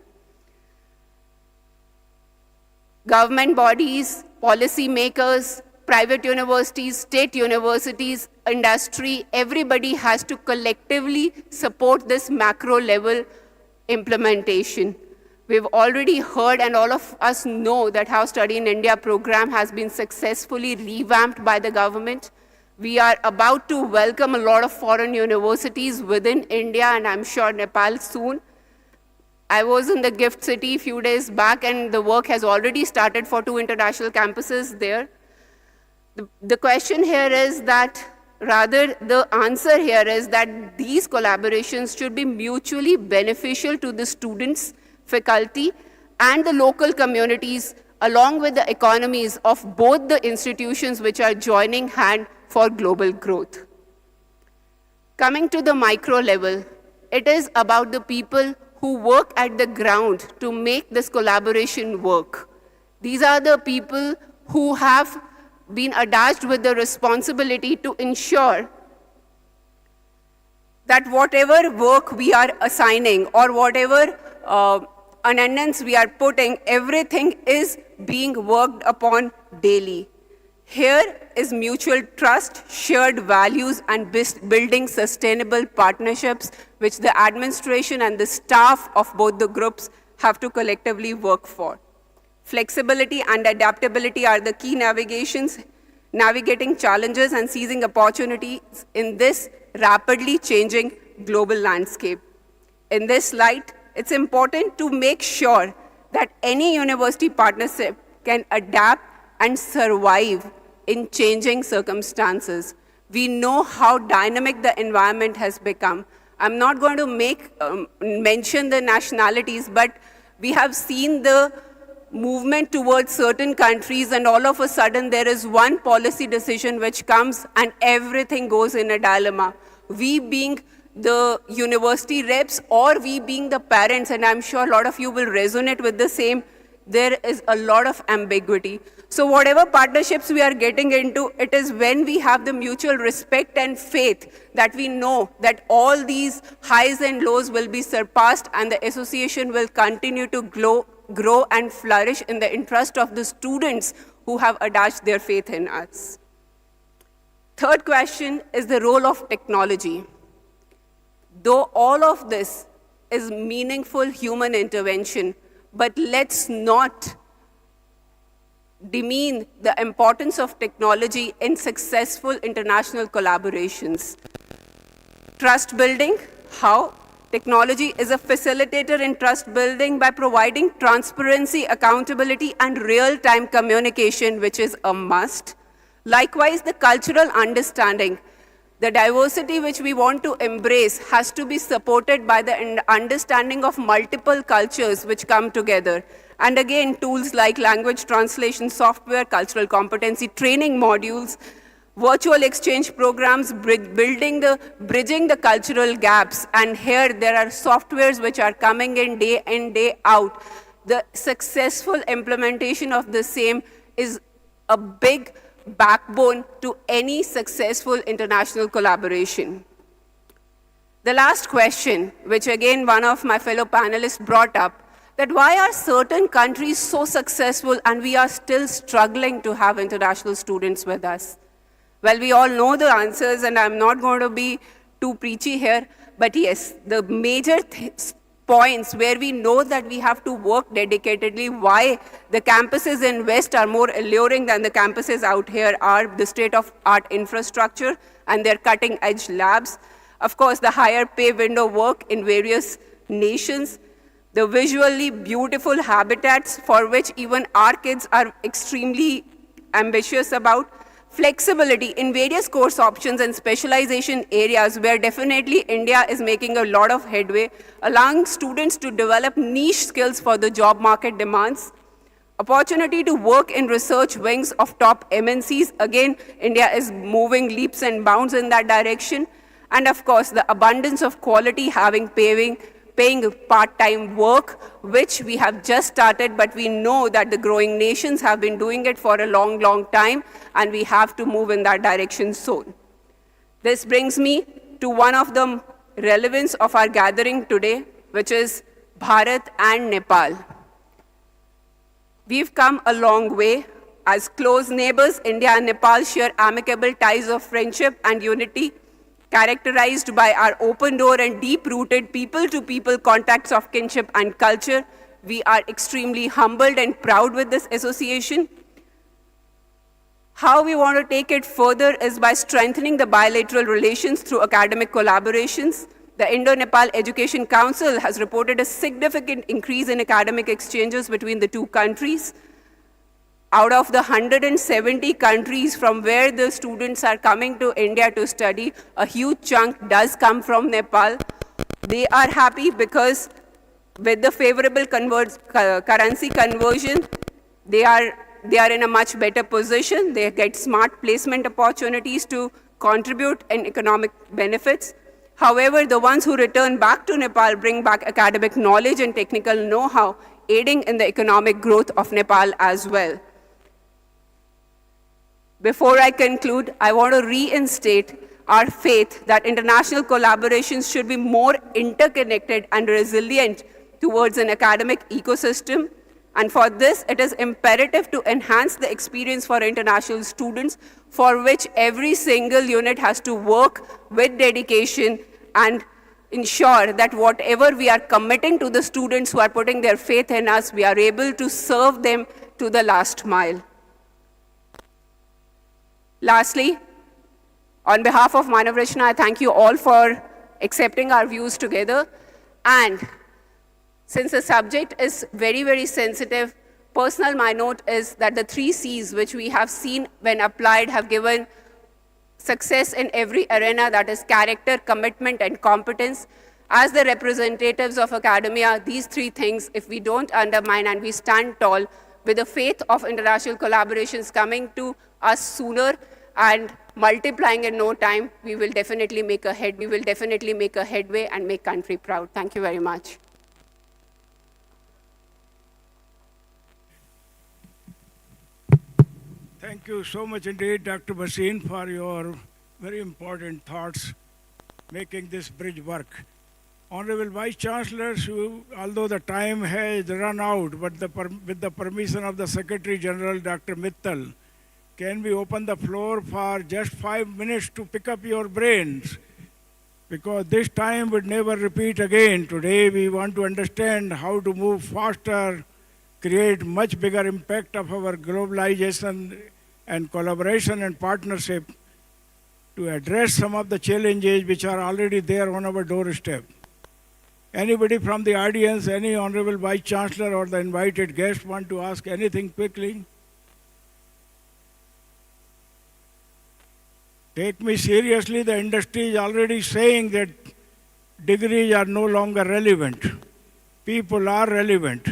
Government bodies, policy makers, private universities, state universities, industry, everybody has to collectively support this macro level implementation. We've already heard, and all of us know, that how Study in India program has been successfully revamped by the government. We are about to welcome a lot of foreign universities within India, and I'm sure Nepal soon. I was in the Gift City a few days back, and the work has already started for 2 international campuses there. The question here is that, rather the answer here is that these collaborations should be mutually beneficial to the students, faculty, and the local communities, along with the economies of both the institutions which are joining hand for global growth. Coming to the micro level, it is about the people who work at the ground to make this collaboration work. These are the people who have been attached with the responsibility to ensure that whatever work we are assigning or whatever amendments we are putting, everything is being worked upon daily. Here is mutual trust, shared values, and building sustainable partnerships which the administration and the staff of both the groups have to collectively work for. Flexibility and adaptability are the key navigating challenges and seizing opportunities in this rapidly changing global landscape. In this light, it's important to make sure that any university partnership can adapt and survive in changing circumstances. We know how dynamic the environment has become. I'm not going to mention the nationalities, but we have seen the movement towards certain countries, and all of a sudden there is one policy decision which comes and everything goes in a dilemma. We being the university reps or we being the parents, and I'm sure a lot of you will resonate with the same, there is a lot of ambiguity. So whatever partnerships we are getting into, it is when we have the mutual respect and faith that we know that all these highs and lows will be surpassed and the association will continue to grow and flourish in the interest of the students who have attached their faith in us. Third question is the role of technology. Though all of this is meaningful human intervention, but let's not demean the importance of technology in successful international collaborations. Trust building, how? Technology is a facilitator in trust building by providing transparency, accountability, and real-time communication, which is a must. Likewise, the cultural understanding. The diversity which we want to embrace has to be supported by the understanding of multiple cultures which come together. And again, tools like language translation software, cultural competency training modules, virtual exchange programs, bridging the cultural gaps. And here there are softwares which are coming in, day out. The successful implementation of the same is a big backbone to any successful international collaboration. The last question, which again one of my fellow panelists brought up, that why are certain countries so successful and we are still struggling to have international students with us? Well, we all know the answers, and I'm not going to be too preachy here, but yes, the major points where we know that we have to work dedicatedly, why the campuses in West are more alluring than the campuses out here are the state-of-art infrastructure and their cutting-edge labs. Of course, the higher pay window work in various nations, the visually beautiful habitats for which even our kids are extremely ambitious about, flexibility in various course options and specialization areas where definitely India is making a lot of headway, allowing students to develop niche skills for the job market demands, opportunity to work in research wings of top MNCs. Again, India is moving leaps and bounds in that direction. And of course, the abundance of quality paying part-time work, which we have just started, but we know that the growing nations have been doing it for a long, long time, and we have to move in that direction soon. This brings me to one of the relevance of our gathering today, which is Bharat and Nepal. We've come a long way. As close neighbors, India and Nepal share amicable ties of friendship and unity, characterized by our open door and deep-rooted people-to-people contacts of kinship and culture. We are extremely humbled and proud with this association. How we want to take it further is by strengthening the bilateral relations through academic collaborations. The Indo-Nepal Education Council has reported a significant increase in academic exchanges between the two countries. Out of the 170 countries from where the students are coming to India to study, a huge chunk does come from Nepal. They are happy because with the favorable currency conversion, they are in a much better position. They get smart placement opportunities to contribute in economic benefits. However, the ones who return back to Nepal bring back academic knowledge and technical know-how, aiding in the economic growth of Nepal as well. Before I conclude, I want to reinstate our faith that international collaborations should be more interconnected and resilient towards an academic ecosystem. And for this, it is imperative to enhance the experience for international students, for which every single unit has to work with dedication and ensure that whatever we are committing to the students who are putting their faith in us, we are able to serve them to the last mile. Lastly, on behalf of Manavrachna, I thank you all for accepting our views together. And since the subject is very, very sensitive, my note is that the 3 C's which we have seen when applied have given success in every arena, that is character, commitment, and competence. As the representatives of academia, these 3 things, if we don't undermine and we stand tall, with the faith of international collaborations coming to us sooner and multiplying in no time, we will definitely make a headway and make country proud. Thank you very much. Thank you so much indeed, Dr. Bhasin, for your very important thoughts making this bridge work. Honorable Vice Chancellors, although the time has run out, but with the permission of the Secretary General, Dr. Mittal, can we open the floor for just 5 minutes to pick up your brains? Because this time would never repeat again. Today we want to understand how to move faster create much bigger impact of our globalization and collaboration and partnership to address some of the challenges which are already there on our doorstep. Anybody from the audience, any Honorable Vice Chancellor or the invited guest want to ask anything quickly? Take me seriously, the industry is already saying that degrees are no longer relevant. People are relevant.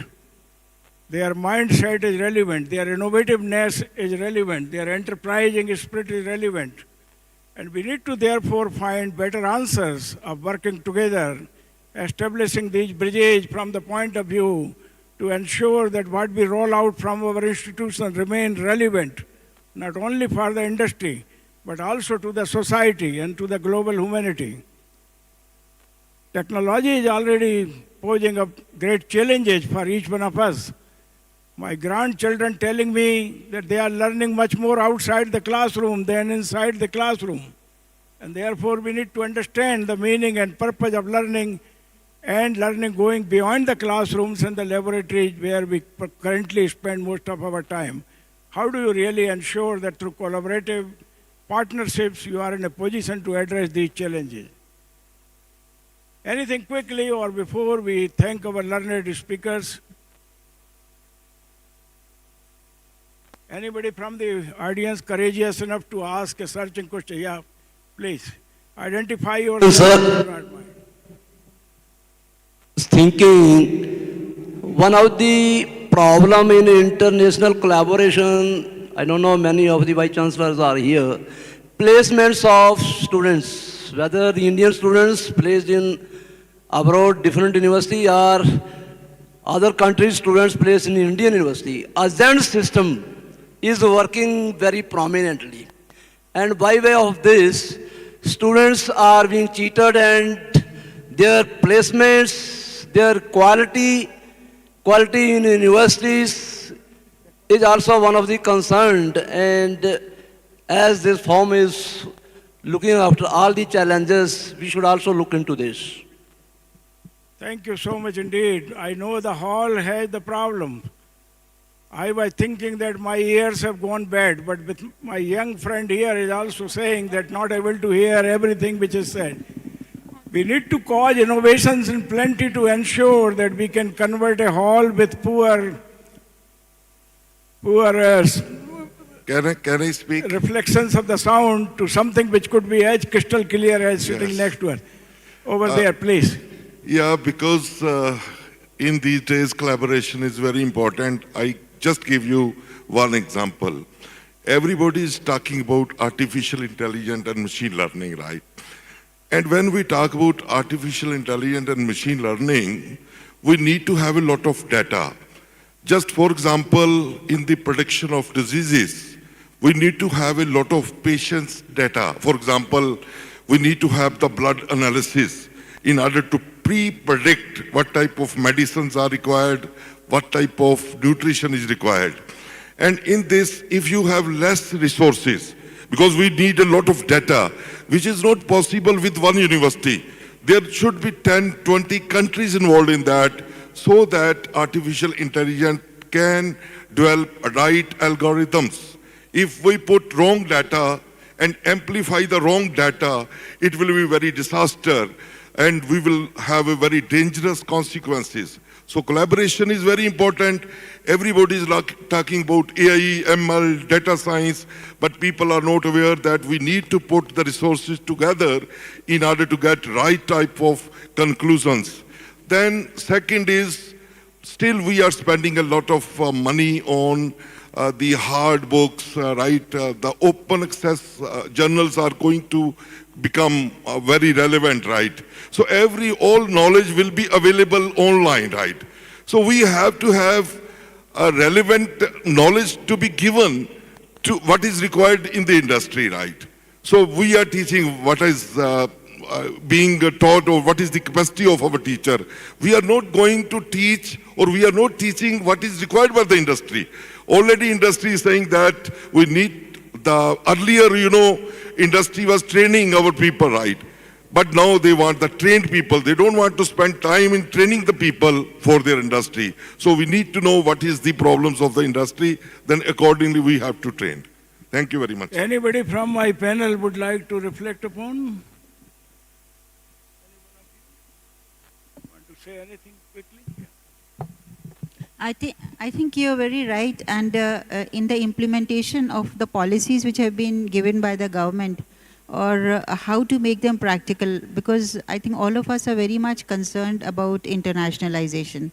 Their mindset is relevant. Their innovativeness is relevant. Their enterprising spirit is relevant. And we need to therefore find better answers of working together, establishing these bridges from the point of view to ensure that what we roll out from our institutions remain relevant, not only for the industry, but also to the society and to the global humanity. Technology is already posing up great challenges for each one of us. My grandchildren telling me that they are learning much more outside the classroom than inside the classroom. And therefore we need to understand the meaning and purpose of learning, and learning going beyond the classrooms and the laboratories where we currently spend most of our time. How do you really ensure that through collaborative partnerships you are in a position to address these challenges? Anything quickly or before we thank our learned speakers? Anybody from the audience courageous enough to ask a searching question? Yeah, please. Identify yourself. Sir, thinking one of the problem in international collaboration, I don't know, many of the Vice Chancellors are here, placements of students, whether the Indian students placed in abroad, different university, or other countries' students placed in Indian university. Ascent system is working very prominently. And by way of this, students are being cheated and their placements, their quality in universities is also one of the concerned. And as this form is looking after all the challenges, we should also look into this. Thank you so much indeed. I know the hall has the problem. I was thinking that my ears have gone bad, but with my young friend here is also saying that not able to hear everything which is said. We need to cause innovations in plenty to ensure that we can convert a hall with poor Can I speak? Reflections of the sound to something which could be as crystal clear as sitting next to us. Over there, please. Yeah, because in these days collaboration is very important. I just give you one example. Everybody is talking about artificial intelligence and machine learning, right? And when we talk about artificial intelligence and machine learning, we need to have a lot of data. Just for example, in the prediction of diseases, we need to have a lot of patients' data. For example, we need to have the blood analysis in order to pre-predict what type of medicines are required, what type of nutrition is required. And in this, if you have less resources, because we need a lot of data, which is not possible with one university, there should be 10, 20 countries involved in that, so that artificial intelligence can develop right algorithms. If we put wrong data and amplify the wrong data, it will be very disaster, and we will have a very dangerous consequences. So collaboration is very important. Everybody is talking about AI, ML, data science, but people are not aware that we need to put the resources together in order to get right type of conclusions. Then second is, still we are spending a lot of money on the hard books, right? The open access journals are going to become very relevant, right? So all knowledge will be available online, right? So we have to have a relevant knowledge to be given to what is required in the industry, right? So we are teaching what is being taught, or what is the capacity of our teacher. We are not going to teach, or we are not teaching what is required by the industry. Already industry is saying that we need the earlier, industry was training our people, right? But now they want the trained people. They don't want to spend time in training the people for their industry. So we need to know what is the problems of the industry. Then accordingly we have to train. Thank you very much. Anybody from my panel would like to reflect upon? Want to say anything quickly? I think you're very right, and in the implementation of the policies which have been given by the government, or how to make them practical, because I think all of us are very much concerned about internationalization.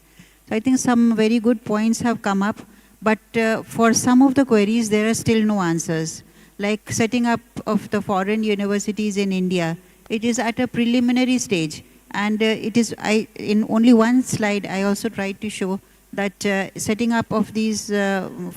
So I think some very good points have come up, but for some of the queries there are still no answers. Like setting up of the foreign universities in India, it is at a preliminary stage, and it is, in only one slide I also tried to show that setting up of these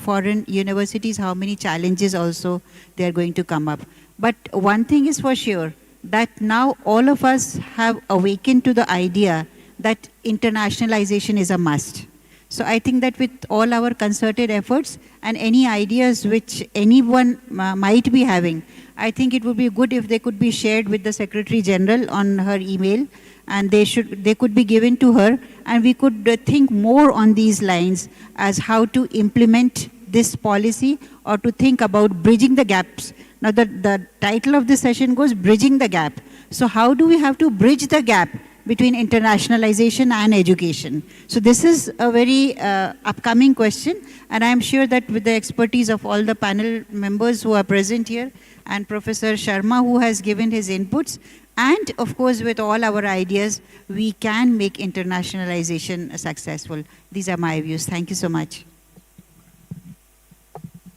foreign universities, how many challenges also they are going to come up. But one thing is for sure, that now all of us have awakened to the idea that internationalization is a must. So I think that with all our concerted efforts and any ideas which anyone might be having, I think it would be good if they could be shared with the Secretary General on her email, and they could be given to her, and we could think more on these lines as how to implement this policy, or to think about bridging the gaps. Now the title of this session goes Bridging the Gap. So how do we have to bridge the gap between internationalization and education? So this is a very upcoming question, and I'm sure that with the expertise of all the panel members who are present here, and Professor Sharma who has given his inputs, and of course with all our ideas, we can make internationalization successful. These are my views. Thank you so much.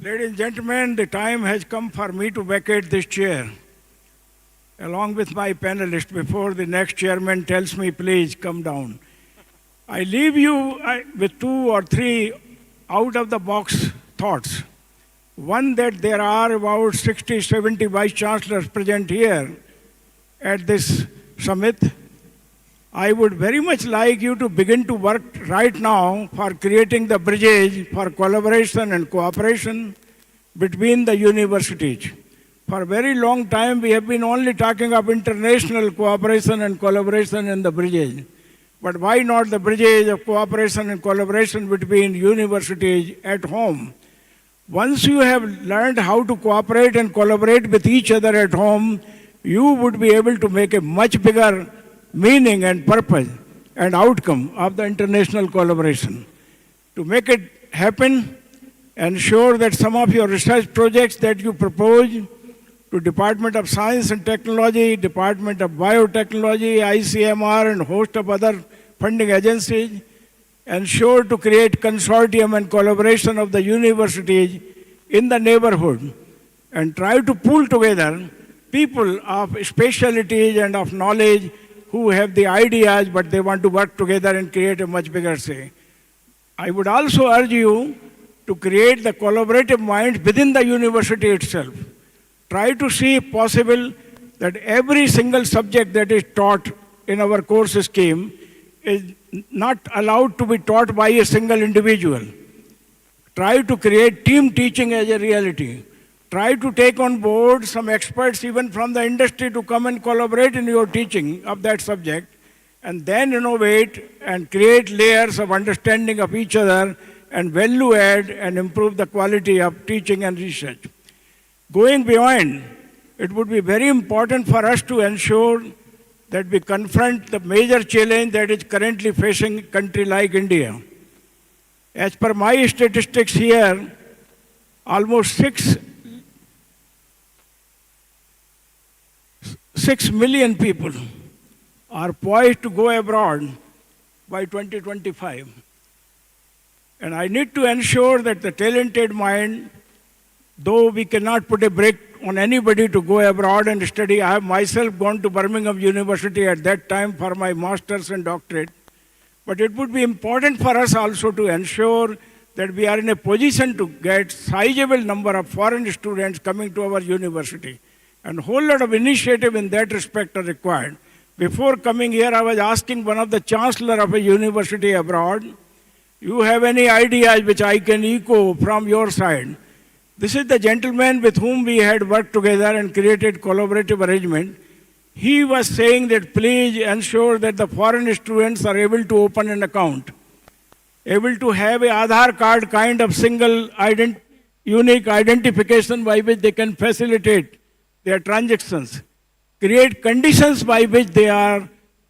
Ladies and gentlemen, the time has come for me to vacate this chair, along with my panelists, before the next chairman tells me, please come down. I leave you with 2 or 3 out-of-the-box thoughts. One, that there are about 60, 70 vice chancellors present here at this summit. I would very much like you to begin to work right now for creating the bridges for collaboration and cooperation between the universities. For a very long time, we have been only talking of international cooperation and collaboration in the bridges. But why not the bridges of cooperation and collaboration between universities at home? Once you have learned how to cooperate and collaborate with each other at home, you would be able to make a much bigger meaning and purpose and outcome of the international collaboration. To make it happen, ensure that some of your research projects that you propose to Department of Science and Technology, Department of Biotechnology, ICMR, and host of other funding agencies, ensure to create consortium and collaboration of the universities in the neighborhood, and try to pull together people of specialties and of knowledge who have the ideas, but they want to work together and create a much bigger say. I would also urge you to create the collaborative minds within the university itself. Try to see if possible that every single subject that is taught in our course scheme is not allowed to be taught by a single individual. Try to create team teaching as a reality. Try to take on board some experts even from the industry to come and collaborate in your teaching of that subject, and then innovate and create layers of understanding of each other and value add and improve the quality of teaching and research. Going beyond, it would be very important for us to ensure that we confront the major challenge that is currently facing a country like India. As per my statistics here, almost 6 million people are poised to go abroad by 2025. And I need to ensure that the talented mind, though we cannot put a brake on anybody to go abroad and study. I have myself gone to Birmingham University at that time for my master's and doctorate. But it would be important for us also to ensure that we are in a position to get sizable number of foreign students coming to our university. And a whole lot of initiative in that respect are required. Before coming here, I was asking one of the chancellor of a university abroad, you have any ideas which I can echo from your side? This is the gentleman with whom we had worked together and created collaborative arrangement. he was saying that please ensure that the foreign students are able to open an account, able to have a Aadhaar card kind of single unique identification by which they can facilitate their transactions, create conditions by which they are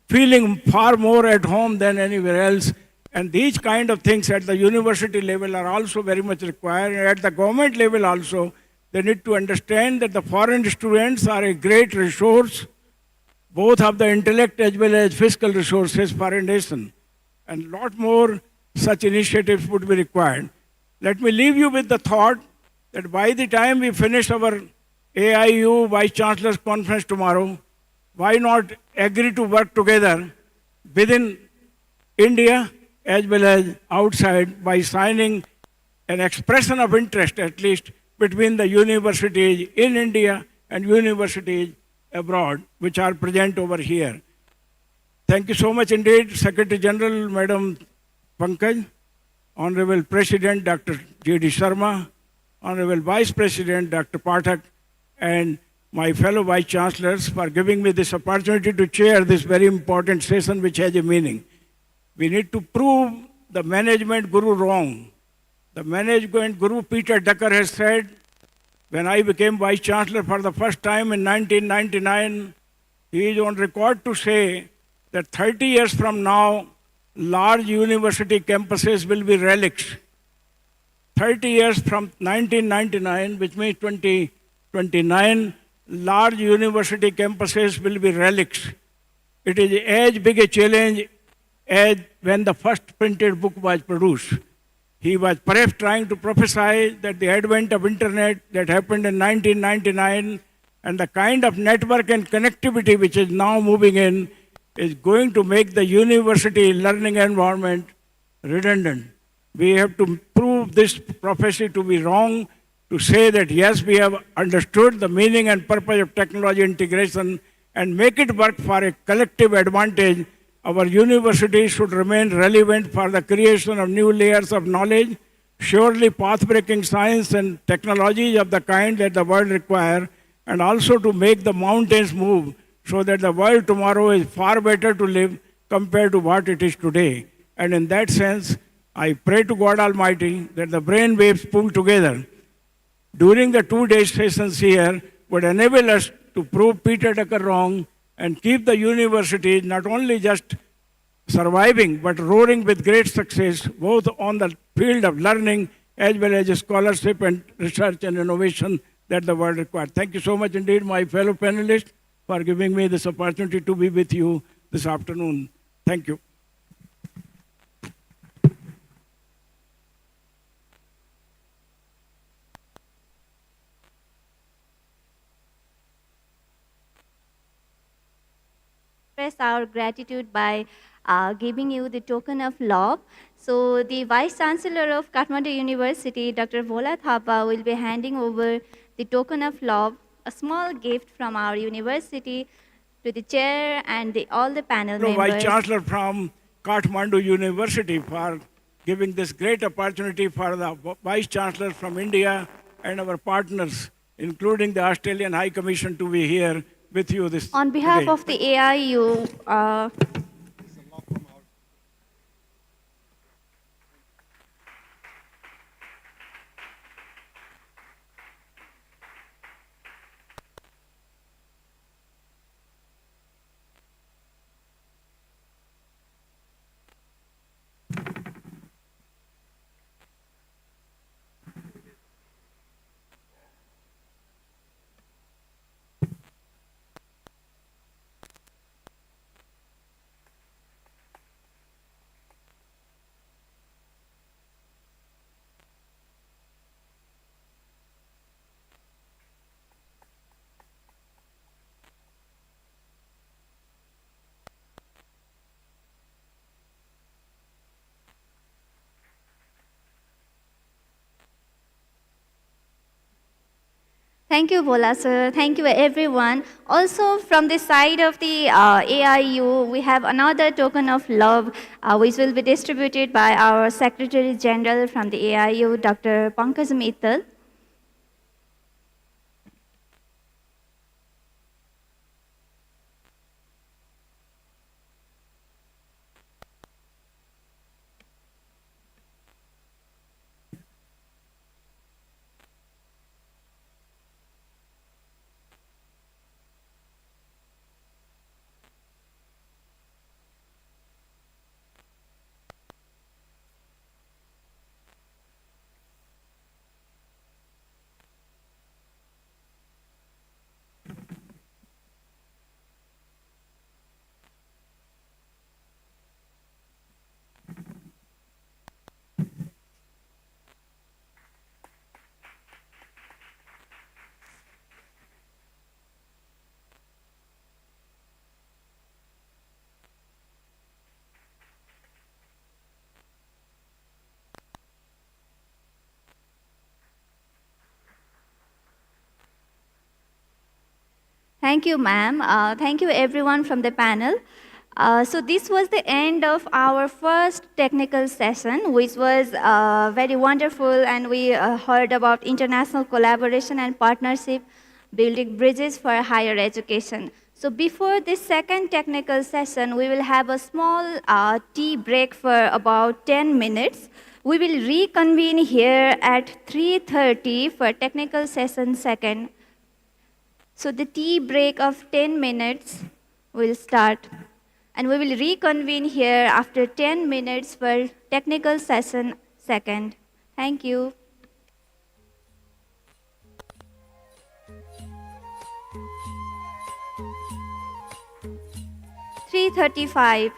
feeling far more at home than anywhere else. And these kind of things at the university level are also very much required. And at the government level also, they need to understand that the foreign students are a great resource, both of the intellect as well as fiscal resources for a nation. And lot more such initiatives would be required. Let me leave you with the thought that by the time we finish our AIU Vice Chancellor's Conference tomorrow, why not agree to work together within India as well as outside by signing an expression of interest, at least, between the universities in India and universities abroad, which are present over here. Thank you so much indeed, Secretary General, Madam Pankaj, Honorable President, Dr. J.D. Sharma, Honorable Vice President, Dr. Pathak, and my fellow Vice Chancellors for giving me this opportunity to chair this very important session which has a meaning. We need to prove the management guru wrong. The management guru Peter Drucker has said, when I became Vice Chancellor for the first time in 1999, he is on record to say that 30 years from now, large university campuses will be relics. 30 years from 1999, which means 2029, large university campuses will be relics. It is as big a challenge as when the first printed book was produced. He was perhaps trying to prophesy that the advent of internet that happened in 1999 and the kind of network and connectivity which is now moving in is going to make the university learning environment redundant. We have to prove this prophecy to be wrong, to say that yes, we have understood the meaning and purpose of technology integration and make it work for a collective advantage. Our universities should remain relevant for the creation of new layers of knowledge, surely path-breaking science and technologies of the kind that the world requires, and also to make the mountains move so that the world tomorrow is far better to live compared to what it is today. And in that sense, I pray to God Almighty that the brain waves pulled together during the 2-day sessions here would enable us to prove Peter Drucker wrong and keep the universities not only just surviving, but roaring with great success, both on the field of learning as well as scholarship and research and innovation that the world requires. Thank you so much indeed, my fellow panelists, for giving me this opportunity to be with you this afternoon. Thank you. Express our gratitude by giving you the token of love. So the Vice Chancellor of Kathmandu University, Dr. Bhola Thapa, will be handing over the token of love, a small gift from our university, to the chair and all the panel members. Vice Chancellor from Kathmandu University for giving this great opportunity for the Vice Chancellor from India and our partners, including the Australian High Commission, to be here with you this On behalf today. of the AIU, thank you, Bhola sir. Thank you, everyone. Also, from the side of the AIU, we have another token of love, which will be distributed by our Secretary General from the AIU, Dr. Pankaj Mittal. Thank you, ma'am. Thank you, everyone from the panel. So this was the end of our first technical session, which was very wonderful, and we heard about international collaboration and partnership, building bridges for higher education. So before this second technical session, we will have a small tea break for about 10 minutes. We will reconvene here at 3:30 for technical session second. So the tea break of 10 minutes will start. And we will reconvene here after 10 minutes for technical session second. Thank you. 3:35.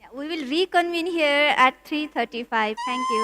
Yeah, we will reconvene here at 3:35. Thank you.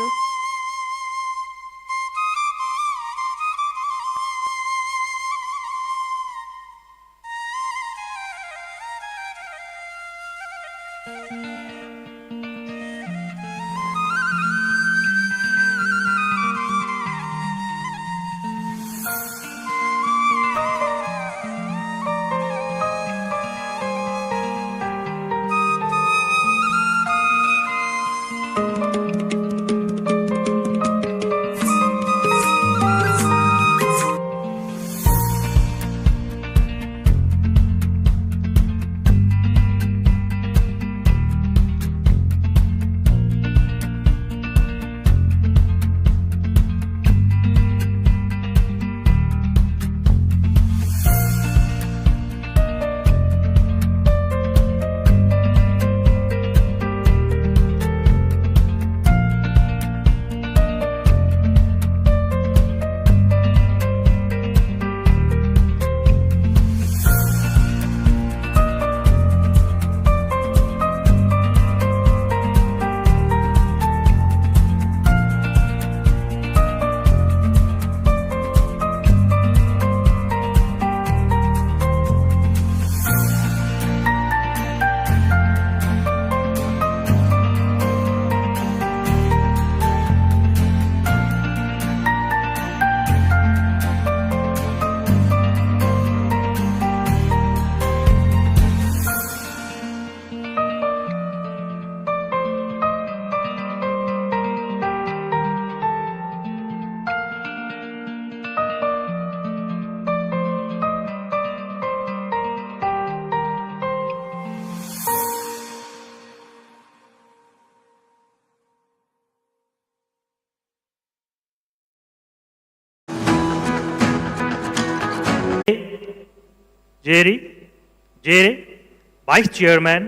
Jerry, Vice Chairman,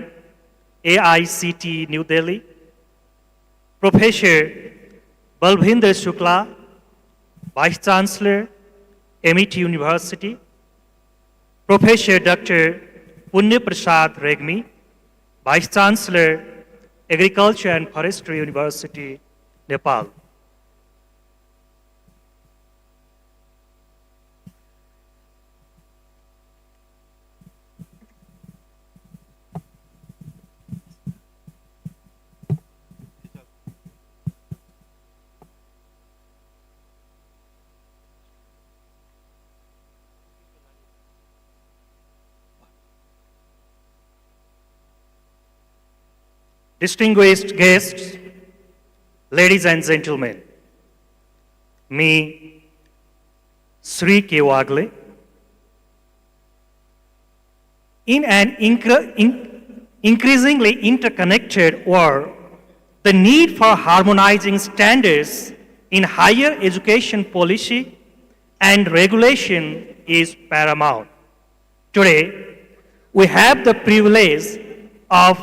AICT New Delhi, Professor Balbhinder Shukla, Vice Chancellor, MET University, Professor Dr. Punya Prasad Regmi, Vice Chancellor, Agriculture and Forestry University, Nepal. Distinguished guests, ladies and gentlemen, me, Sri Kewagle, in an increasingly interconnected world, the need for harmonizing standards in higher education policy and regulation is paramount. Today, we have the privilege of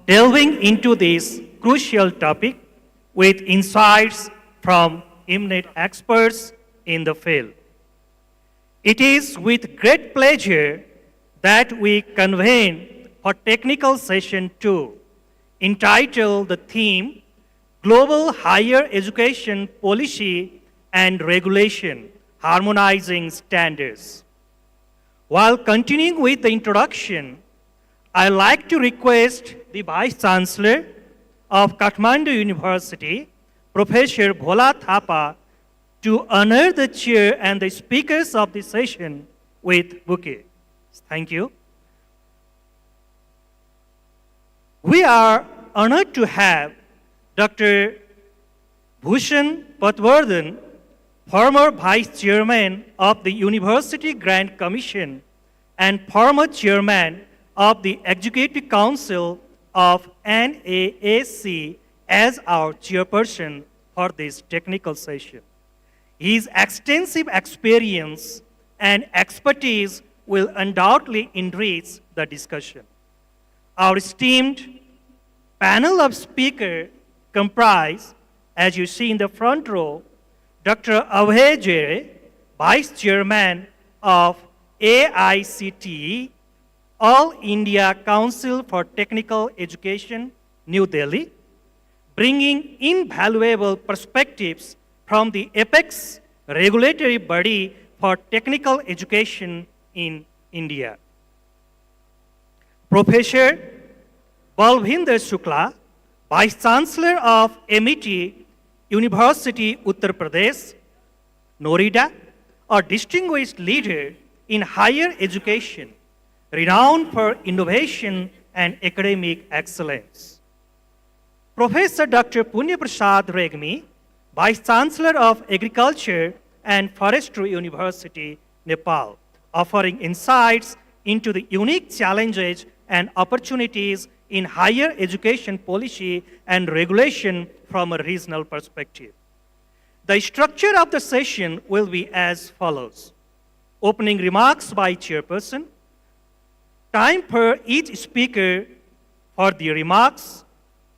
delving into this crucial topic with insights from eminent experts in the field. It is with great pleasure that we convene for technical session 2, entitled the theme, Global Higher Education Policy and Regulation, Harmonizing Standards. While continuing with the introduction, I'd like to request the Vice Chancellor of Kathmandu University, Professor Bhola Thapa, to honor the chair and the speakers of the session with bouquet. Thank you. We are honored to have Dr. Bhushan Patwardhan, former Vice Chairman of the University Grant Commission and former Chairman of the Executive Council of NAAC, as our chairperson for this technical session. His extensive experience and expertise will undoubtedly enrich the discussion. Our esteemed panel of speakers comprise, as you see in the front row, Dr. Abhay Jere, Vice Chairman of AICTE, All India Council for Technical Education, New Delhi, bringing invaluable perspectives from the apex regulatory body for technical education in India. Professor Balbhinder Shukla, Vice Chancellor of MET, University Uttar Pradesh, Noida, a distinguished leader in higher education, renowned for innovation and academic excellence. Professor Dr. Punya Prasad Regmi, Vice Chancellor of Agriculture and Forestry University, Nepal, offering insights into the unique challenges and opportunities in higher education policy and regulation from a regional perspective. The structure of the session will be as follows. Opening remarks by chairperson, time per each speaker for the remarks,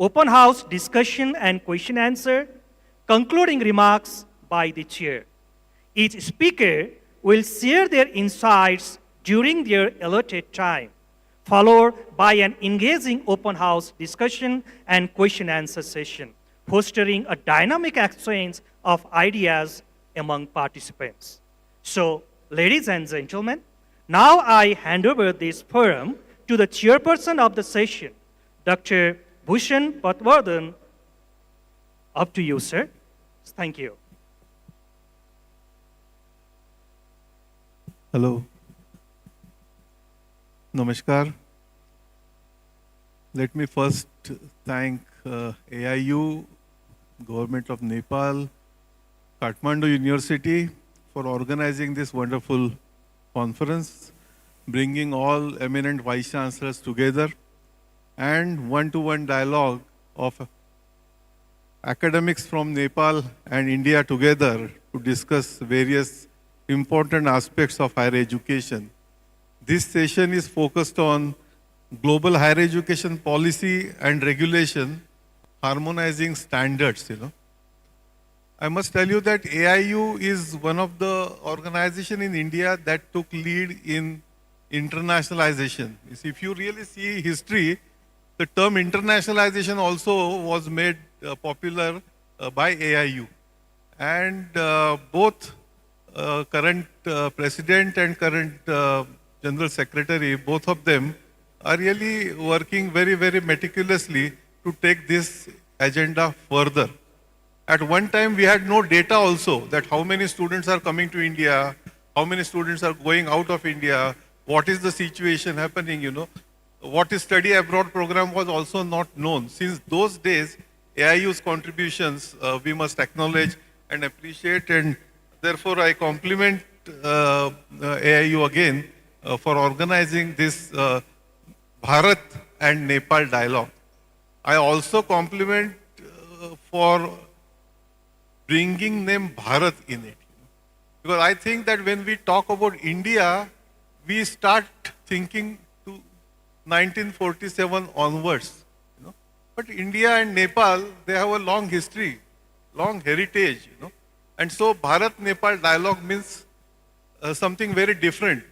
open house discussion and question answer, concluding remarks by the chair. Each speaker will share their insights during their allotted time, followed by an engaging open house discussion and question answer session, fostering a dynamic exchange of ideas among participants. So, ladies and gentlemen, now I hand over this forum to the chairperson of the session, Dr. Bhushan Patwardhan. Up to you, sir. Thank you. Hello. Namaskar. Let me first thank AIU, Government of Nepal, Kathmandu University for organizing this wonderful conference, bringing all eminent vice chancellors together, and one-to-one dialogue of academics from Nepal and India together to discuss various important aspects of higher education. This session is focused on global higher education policy and regulation, harmonizing standards, I must tell you that AIU is one of the organizations in India that took lead in internationalization. If you really see history, the term internationalization also was made popular by AIU. And both current president and current general secretary, both of them are really working very, very meticulously to take this agenda further. At one time, we had no data also that how many students are coming to India, how many students are going out of India, what is the situation happening, What is study abroad program was also not known. Since those days, AIU's contributions we must acknowledge and appreciate, and therefore I compliment AIU again for organizing this Bharat and Nepal dialogue. I also compliment for bringing name Bharat in it. Because I think that when we talk about India, we start thinking to 1947 onwards. But India and Nepal, they have a long history, long heritage. And so Bharat-Nepal dialogue means something very different.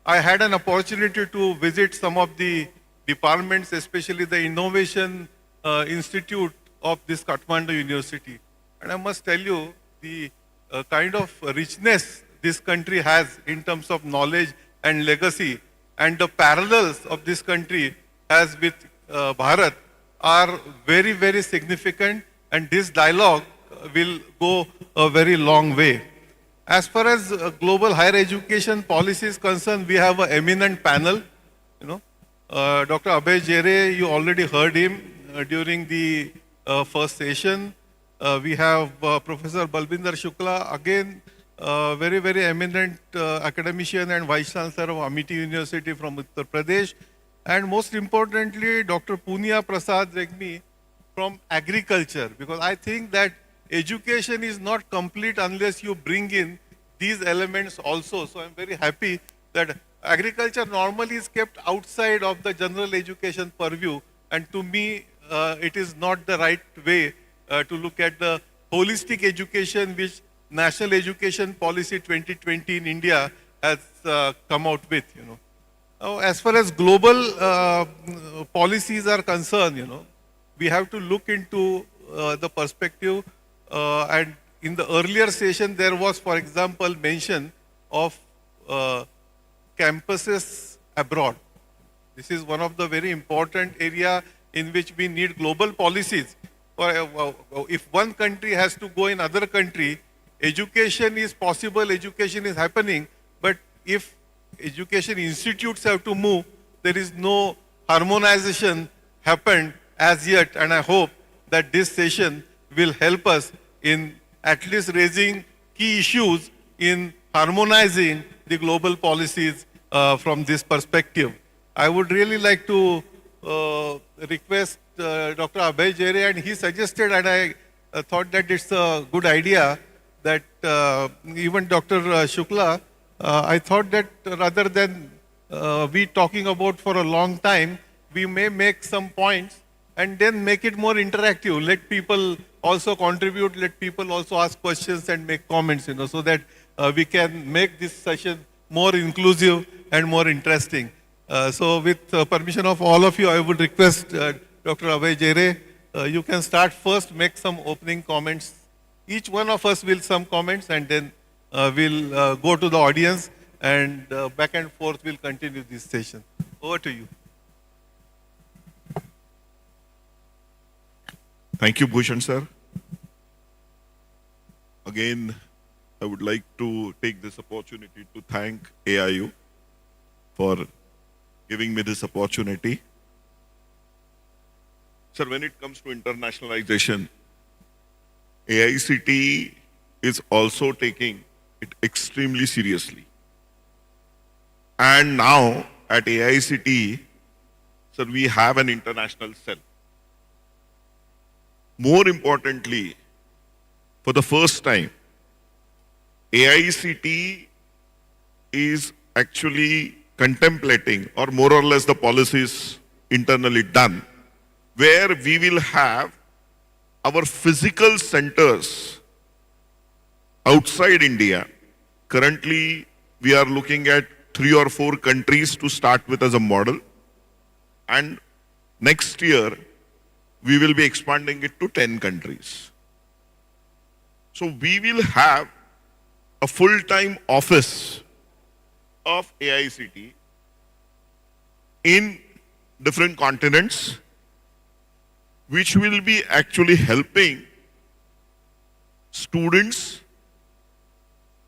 I had an opportunity to visit some of the departments, especially the Innovation Institute of this Kathmandu University. And I must tell you, the kind of richness this country has in terms of knowledge and legacy, and the parallels of this country has with Bharat are very, very significant, and this dialogue will go a very long way. As far as global higher education policy is concerned, we have an eminent panel. Dr. Abhay Jere, you already heard him during the first session. We have Professor Balbinder Shukla, again, very, very eminent academician and Vice Chancellor of Amity University from Uttar Pradesh. And most importantly, Dr. Punia Prasad Regmi from agriculture, because I think that education is not complete unless you bring in these elements also. So I'm very happy that agriculture normally is kept outside of the general education purview, and to me, it is not the right way to look at the holistic education which National Education Policy 2020 in India has come out with. Now, as far as global policies are concerned, we have to look into the perspective, and in the earlier session there was, for example, mention of campuses abroad. This is one of the very important area in which we need global policies. If one country has to go in other country, education is possible, education is happening, but if education institutes have to move, there is no harmonization happened as yet, and I hope that this session will help us in at least raising key issues in harmonizing the global policies from this perspective. I would really like to request Dr. Abhay Jere, and he suggested, and I thought that it's a good idea, that even Dr. Shukla, I thought that rather than we talking about for a long time, we may make some points and then make it more interactive. Let people also contribute, let people also ask questions and make comments, so that we can make this session more inclusive and more interesting. So with permission of all of you, I would request Dr. Abhay Jere, you can start first, make some opening comments. Each one of us will some comments, and then we'll go to the audience, and back and forth we'll continue this session. Over to you. Thank you, Bhushan sir. Again, I would like to take this opportunity to thank AIU for giving me this opportunity. Sir, when it comes to internationalization, AICT is also taking it extremely seriously. And now at AICT, sir, we have an international cell. More importantly, for the first time, AICT is actually contemplating, or more or less the policies internally done, where we will have our physical centers outside India. Currently, we are looking at 3 or 4 countries to start with as a model. And next year, we will be expanding it to 10 countries. So we will have a full-time office of AICT in different continents, which will be actually helping students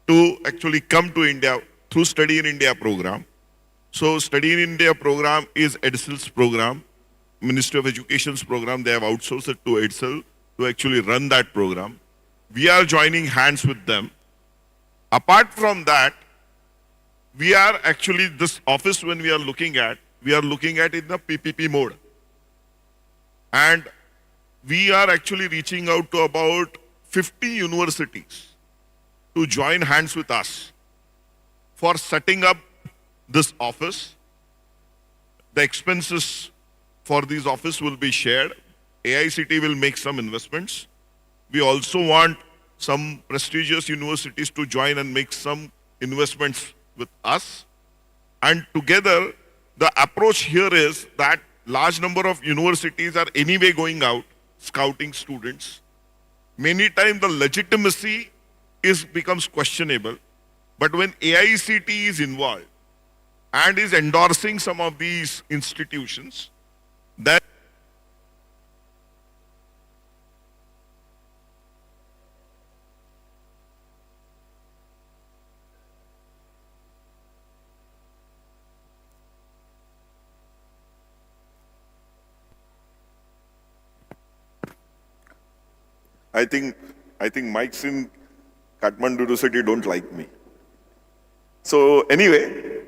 to actually come to India through Study in India program. So Study in India program is EDSEL's program, Ministry of Education's program. They have outsourced it to EDSEL to actually run that program. We are joining hands with them. Apart from that, we are actually, this office when we are looking at in the PPP mode. And we are actually reaching out to about 50 universities to join hands with us for setting up this office. The expenses for this office will be shared. AICT will make some investments. We also want some prestigious universities to join and make some investments with us. And together, the approach here is that large number of universities are anyway going out, scouting students. Many times the legitimacy becomes questionable. But when AICT is involved and is endorsing some of these institutions, then I think mics in Kathmandu city don't like me. So anyway,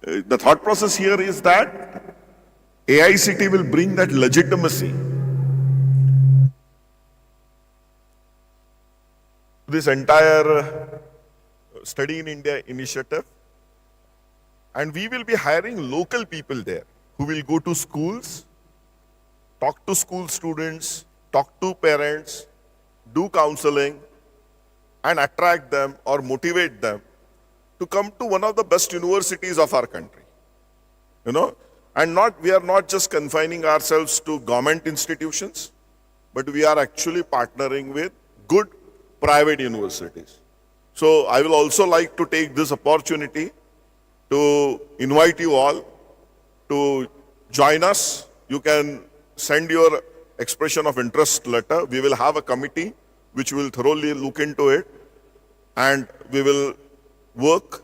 the thought process here is that AICT will bring that legitimacy to this entire Study in India initiative, and we will be hiring local people there who will go to schools, talk to school students, talk to parents, do counseling, and attract them or motivate them to come to one of the best universities of our country. And we are not just confining ourselves to government institutions, but we are actually partnering with good private universities. So I will also like to take this opportunity to invite you all to join us. You can send your expression of interest letter. We will have a committee which will thoroughly look into it, and we will work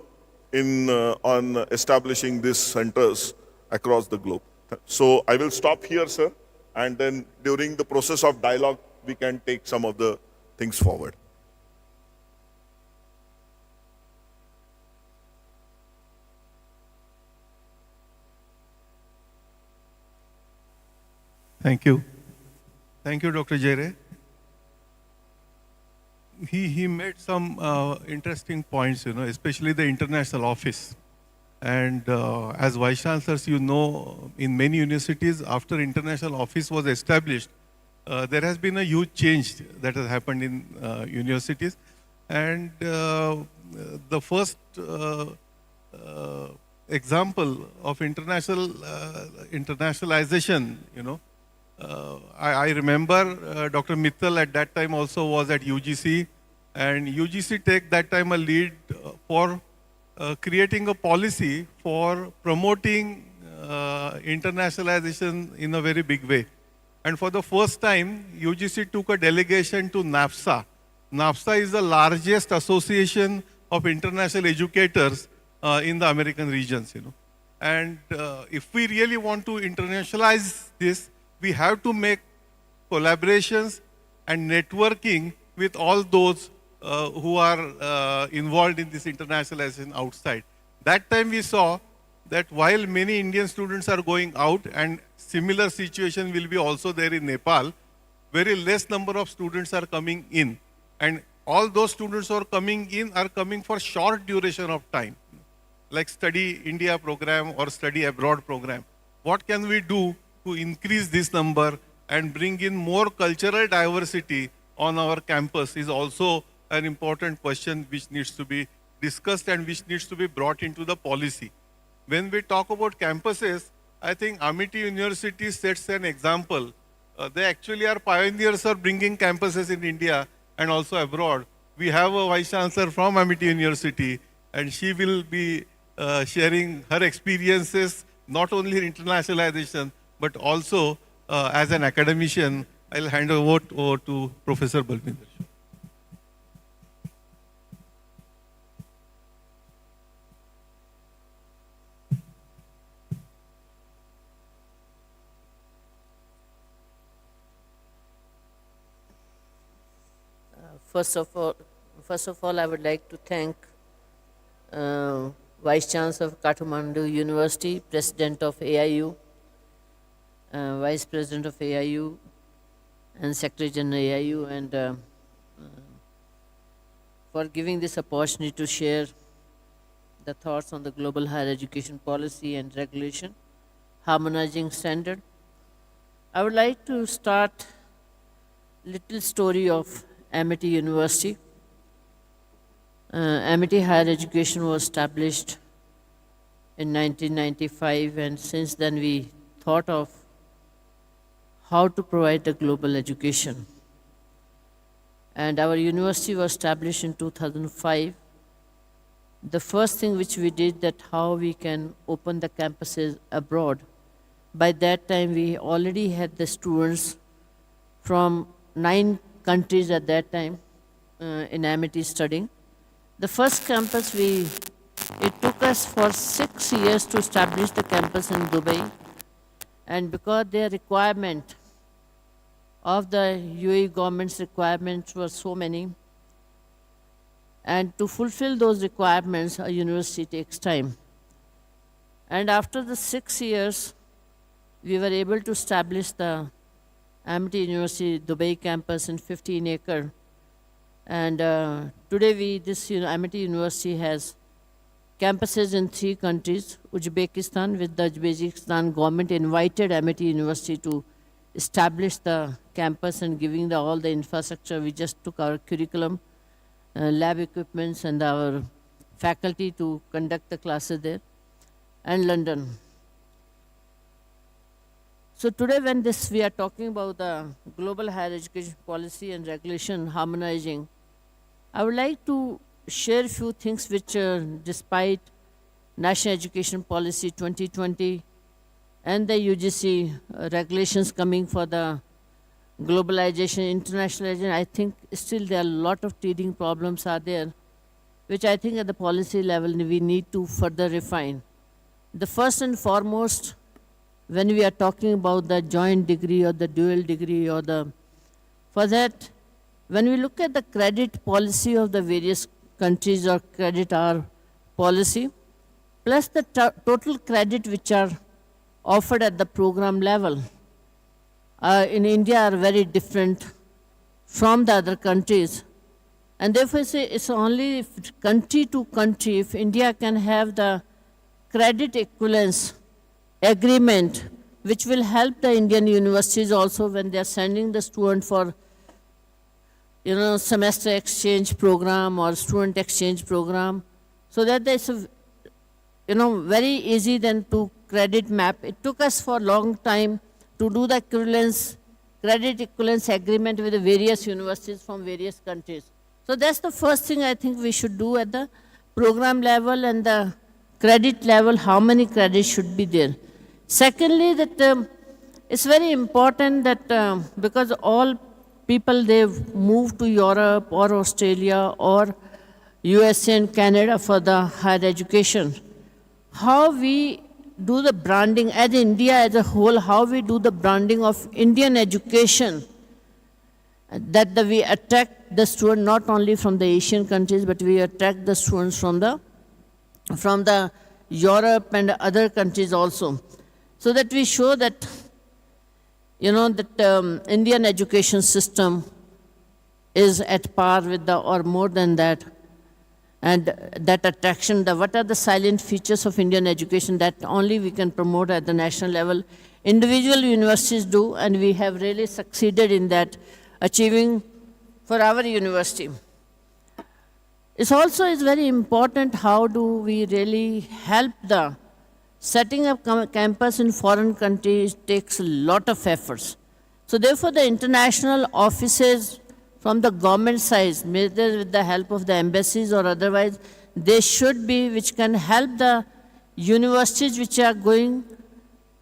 on establishing these centers across the globe. So I will stop here, sir, and then during the process of dialogue, we can take some of the things forward. Thank you. Thank you, Dr. Jere. He made some interesting points, especially the international office. And as Vice Chancellors, in many universities, after international office was established, there has been a huge change that has happened in universities. And the first example of internationalization, I remember Dr. Mittal at that time also was at UGC, and UGC take that time a lead for creating a policy for promoting internationalization in a very big way. And for the first time, UGC took a delegation to NAFSA. NAFSA is the largest association of international educators in the American regions, And if we really want to internationalize this, we have to make collaborations and networking with all those who are involved in this internationalization outside. That time we saw that while many Indian students are going out, and similar situation will be also there in Nepal, very less number of students are coming in. And all those students who are coming for short duration of time, like Study India program or Study Abroad program. What can we do to increase this number and bring in more cultural diversity on our campus is also an important question which needs to be discussed and which needs to be brought into the policy. When we talk about campuses, I think Amity University sets an example. They actually are pioneers of bringing campuses in India and also abroad. We have a Vice Chancellor from Amity University, and she will be sharing her experiences, not only in internationalization, but also as an academician. I'll hand over to Professor Balvinder. First of all, I would like to thank Vice Chancellor of Kathmandu University, President of AIU, Vice President of AIU, and Secretary General AIU, and for giving this opportunity to share the thoughts on the global higher education policy and regulation, harmonizing standard. I would like to start little story of Amity University. Amity Higher Education was established in 1995, and since then we thought of how to provide a global education. And our university was established in 2005. The first thing which we did, that how we can open the campuses abroad. By that time we already had the students from 9 countries at that time in Amity studying. The first campus, it took us for 6 years to establish the campus in Dubai, and because their requirement of the UAE government's requirements were so many. And to fulfill those requirements, a university takes time. And after the 6 years, we were able to establish the Amity University Dubai campus in 15 acre. And today this Amity University has campuses in 3 countries. Uzbekistan, with the Uzbekistan government invited Amity University to establish the campus and giving all the infrastructure. We just took our curriculum, lab equipments, and our faculty to conduct the classes there. And London. So today when we are talking about the global higher education policy and regulation harmonizing, I would like to share a few things which despite National Education Policy 2020 and the UGC regulations coming for the globalization, internationalization, I think still there are a lot of teething problems are there, which I think at the policy level we need to further refine. The first and foremost, when we are talking about the joint degree or the dual degree for that, when we look at the credit policy of the various countries or credit hour policy, plus the total credit which are offered at the program level, in India are very different from the other countries. And therefore it's only country to country, if India can have the credit equivalence agreement, which will help the Indian universities also when they are sending the student for semester exchange program or student exchange program, so that there's a very easy then to credit map. It took us for a long time to do the credit equivalence agreement with the various universities from various countries. So that's the first thing I think we should do at the program level and the credit level, how many credits should be there. Secondly, that it's very important that because all people, they've moved to Europe or Australia or USA and Canada for the higher education. How we do the branding as India as a whole, how we do the branding of Indian education, that we attract the student not only from the Asian countries, but we attract the students from the Europe and other countries also, so that we show that Indian education system is at par with or more than that, and that attraction, what are the silent features of Indian education that only we can promote at the national level. Individual universities do, and we have really succeeded in that, achieving for our university. It also is very important how do we really help the setting up campus in foreign countries takes a lot of efforts. So therefore the international offices from the government side, whether with the help of the embassies or otherwise, they should be, which can help the universities which are going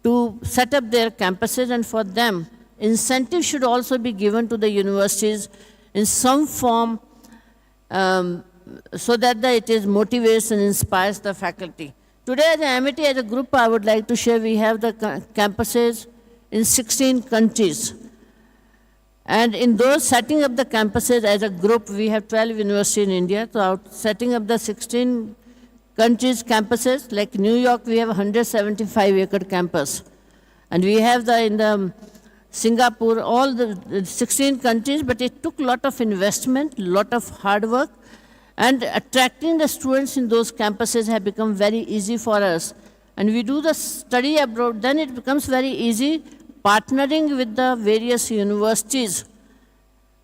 to set up their campuses, and for them, incentives should also be given to the universities in some form, so that it is motivates and inspires the faculty. Today as Amity, as a group, I would like to share, we have the campuses in 16 countries. And in those setting up the campuses as a group, we have 12 universities in India. So setting up the 16 countries campuses, like New York, we have 175-acre campus. And we have in the Singapore, all the 16 countries, but it took a lot of investment, lot of hard work, and attracting the students in those campuses have become very easy for us. And we do the study abroad, then it becomes very easy partnering with the various universities,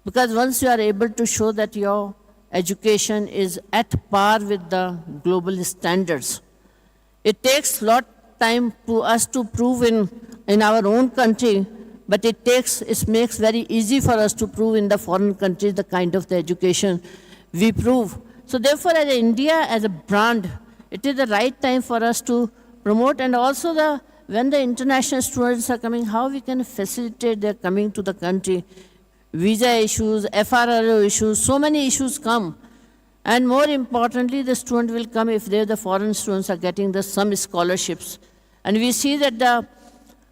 because once you are able to show that your education is at par with the global standards, it takes a lot of time to us to prove in our own country, but it makes very easy for us to prove in the foreign countries the kind of the education we prove. So therefore, as India, as a brand, it is the right time for us to promote, and also when the international students are coming, how we can facilitate their coming to the country. Visa issues, FRRO issues, so many issues come. And more importantly, the student will come if the foreign students are getting some scholarships. And we see that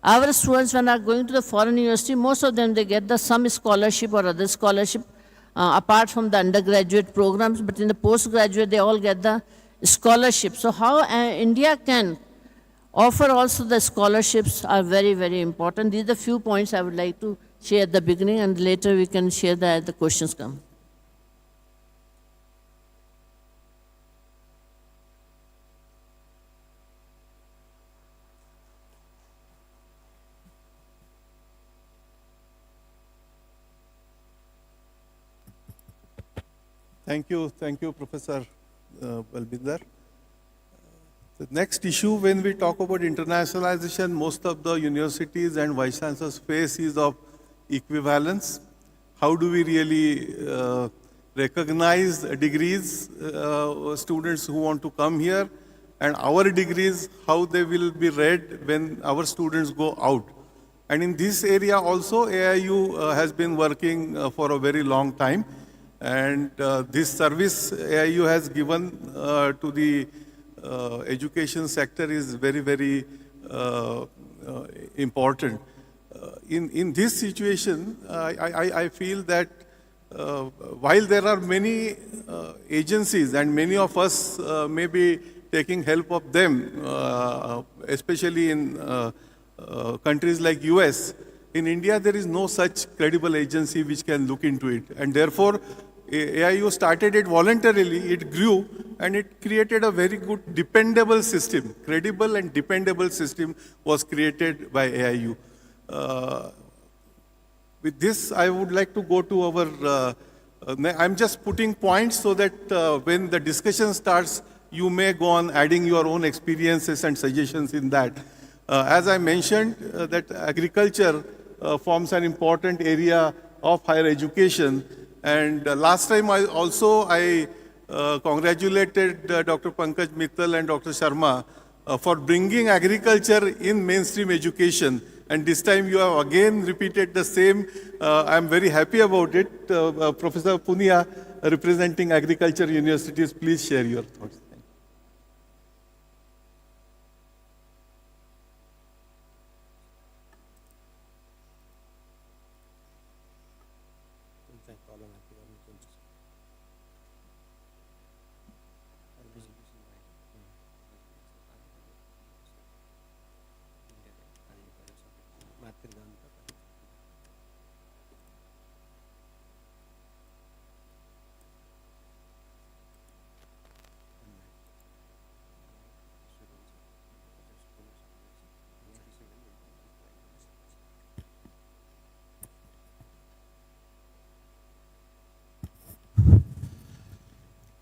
Our students, when are going to the foreign university, most of them, they get some scholarship or other scholarship apart from the undergraduate programs, but in the postgraduate, they all get the scholarship. So how India can offer also the scholarships are very, very important. These are the few points I would like to share at the beginning, and later we can share that as the questions come. Thank you, Professor Balbinder. The next issue, when we talk about internationalization, most of the universities and vice chancellors face is of equivalence. How do we really recognize degrees, students who want to come here, and our degrees, how they will be read when our students go out? And in this area also, AIU has been working for a very long time. And this service AIU has given to the education sector is very, very important. In this situation, I feel that while there are many agencies and many of us may be taking help of them, especially in countries like US, in India there is no such credible agency which can look into it. And therefore, AIU started it voluntarily, it grew, and it created a very good dependable system. Credible and dependable system was created by AIU. With this, I would like to go to our, I'm just putting points so that when the discussion starts, you may go on adding your own experiences and suggestions in that. As I mentioned, that agriculture forms an important area of higher education. And last time I congratulated Dr. Pankaj Mittal and Dr. Sharma for bringing agriculture in mainstream education. And this time you have again repeated the same. I'm very happy about it. Professor Punia, representing agriculture universities, please share your thoughts.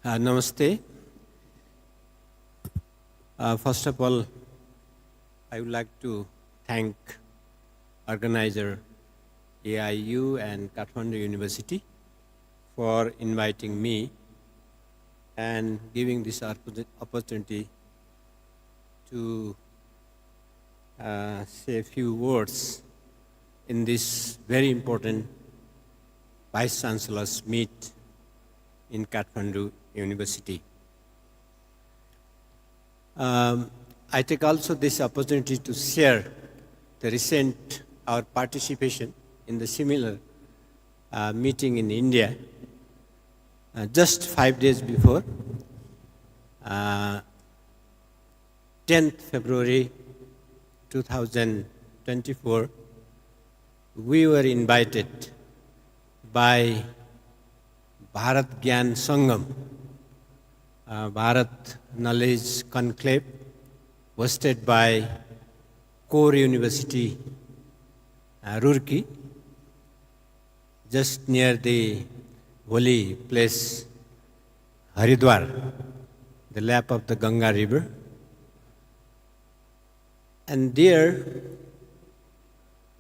Namaste. First of all, I would like to thank organizer AIU and Kathmandu University for inviting me and giving this opportunity to say a few words in this very important Vice Chancellors meet in Kathmandu University. I take also this opportunity to share the recent our participation in the similar meeting in India just 5 days before 10th February 2024. We were invited by Bharat Gyan Sangam, Bharat Knowledge Conclave, hosted by Core University, Roorkee, just near the holy place Haridwar, the lap of the Ganga River. And there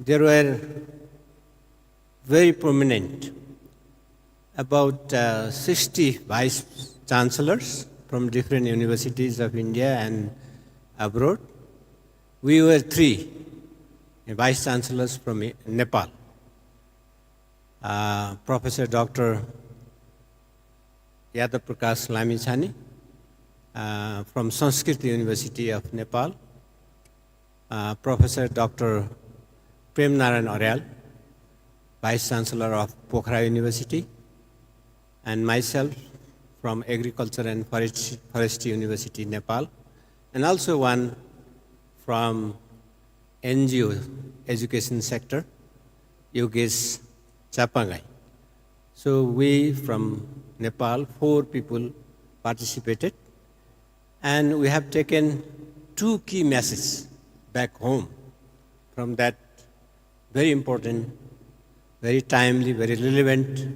were very prominent about 60 vice chancellors from different universities of India and abroad. We were 3 vice chancellors from Nepal. Professor Dr. Yadav Prakash Lamichhane from Sanskrit University of Nepal, Professor Dr. Prem Narayan Aryal, Vice Chancellor of Pokhara University, and myself from Agriculture and Forestry University, Nepal, and also one from NGO education sector, Yogesh Chapangai. So we from Nepal, 4 people participated, and we have taken 2 key messages back home from that very important, very timely, very relevant,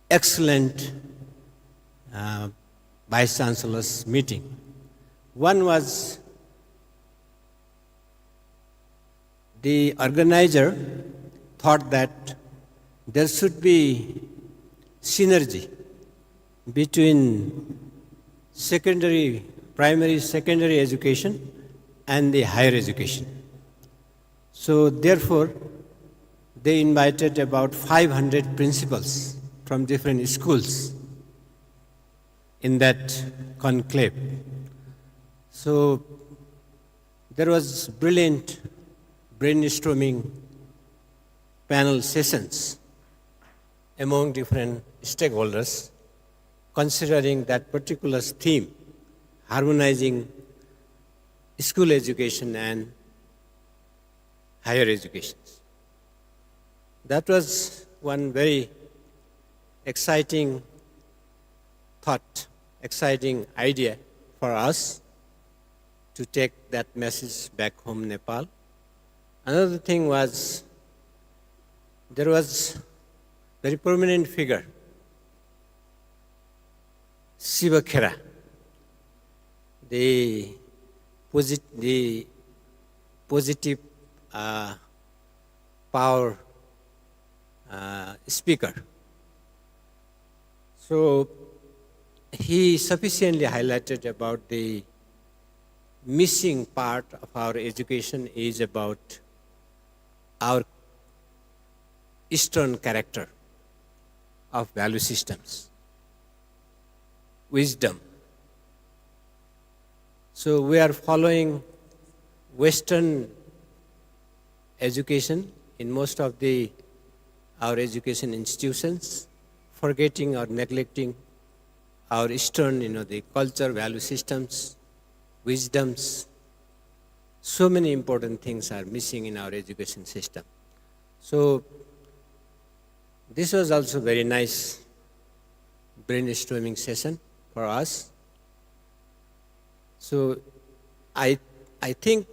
excellent Vice Chancellor's meeting. One was the organizer thought that there should be synergy between primary, secondary education and the higher education. So therefore, they invited about 500 principals from different schools in that conclave. So there was brilliant brainstorming panel sessions among different stakeholders considering that particular theme, harmonizing school education and higher education. That was one very exciting thought, exciting idea for us to take that message back home, Nepal. Another thing was, there was very prominent figure, Shiva Khera, the positive power speaker. So he sufficiently highlighted about the missing part of our education is about our Eastern character of value systems, wisdom. So we are following Western education in most of our education institutions, forgetting or neglecting our Eastern, the culture, value systems, wisdoms. So many important things are missing in our education system. So this was also very nice brainstorming session for us. So I think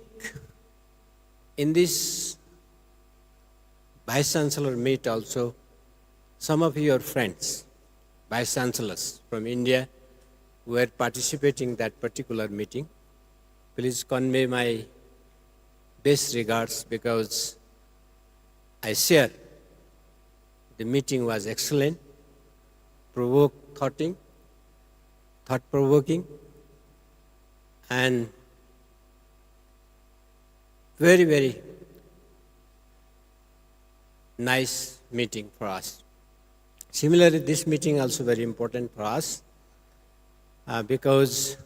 in this Vice Chancellor meet also, some of your friends, Vice Chancellors from India, were participating in that particular meeting. Please convey my best regards because I share the meeting was excellent, thought-provoking, and very, very nice meeting for us. Similarly, this meeting also very important for us because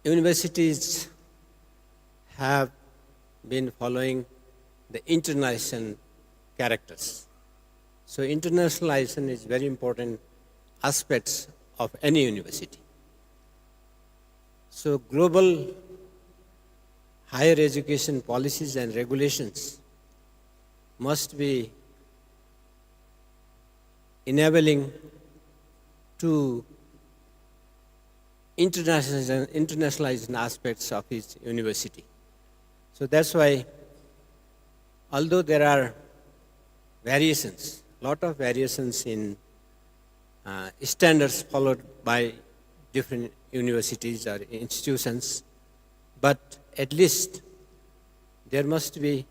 universities have been following the international characters. So internationalization is very important aspects of any university. So global higher education policies and regulations must be enabling to internationalize aspects of his university. So that's why, although there are variations, lot of variations in standards followed by different universities or institutions, but at least there must be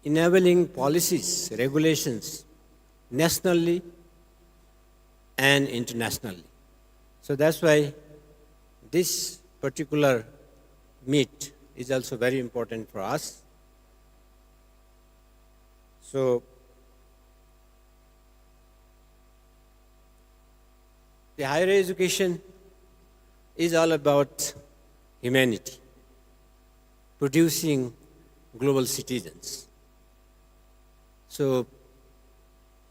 enabling policies, regulations, nationally and internationally. So that's why this particular meet is also very important for us. So the higher education is all about humanity, producing global citizens. So,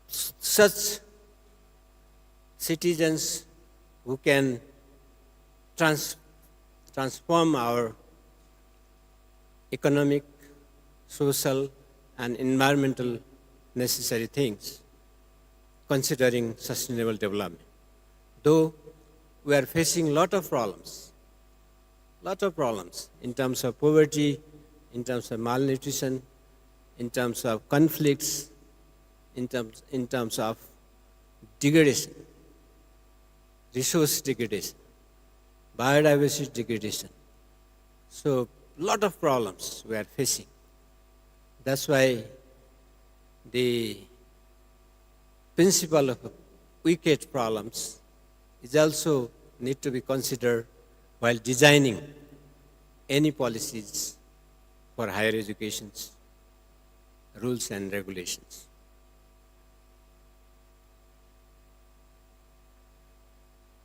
such citizens who can transform our economic, social, and environmental necessary things, considering sustainable development. Though we are facing a lot of problems in terms of poverty, in terms of malnutrition, in terms of conflicts, in terms of degradation, resource degradation, biodiversity degradation. So, lot of problems we are facing. That's why the principle of wicked problems is also need to be considered while designing any policies for higher education's rules and regulations.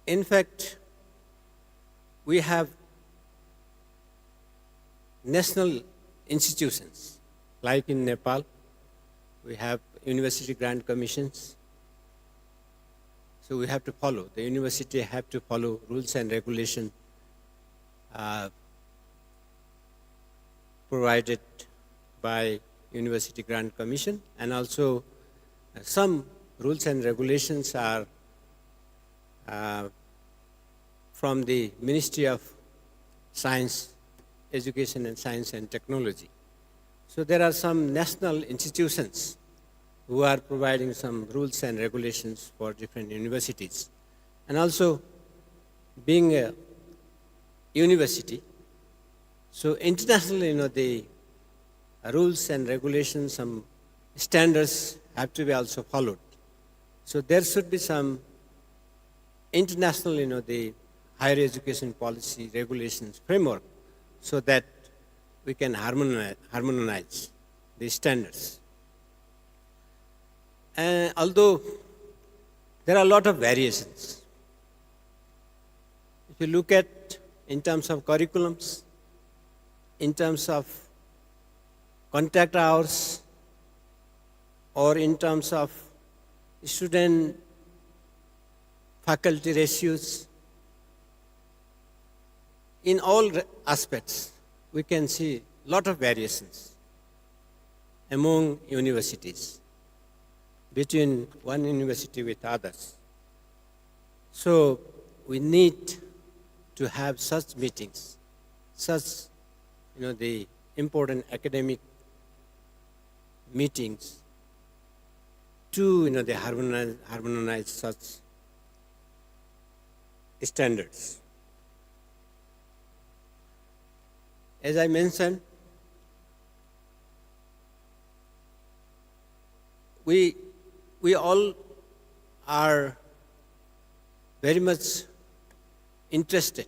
In fact, we have national institutions, like in Nepal, we have university grant commissions. So we have to follow, the university have to follow rules and regulations provided by University Grant Commission, and also some rules and regulations are from the Ministry of Science, Education and Science and Technology. So there are some national institutions who are providing some rules and regulations for different universities. And also, being a university, so internationally, the rules and regulations, some standards have to be also followed. So there should be some international, the higher education policy regulations framework, so that we can harmonize the standards. And although there are a lot of variations, if you look at in terms of curriculums, in terms of contact hours, or in terms of student-faculty ratios, in all aspects, we can see a lot of variations among universities, between one university with others. So we need to have such meetings, such the important academic meetings to harmonize such standards. As I mentioned, we all are very much interested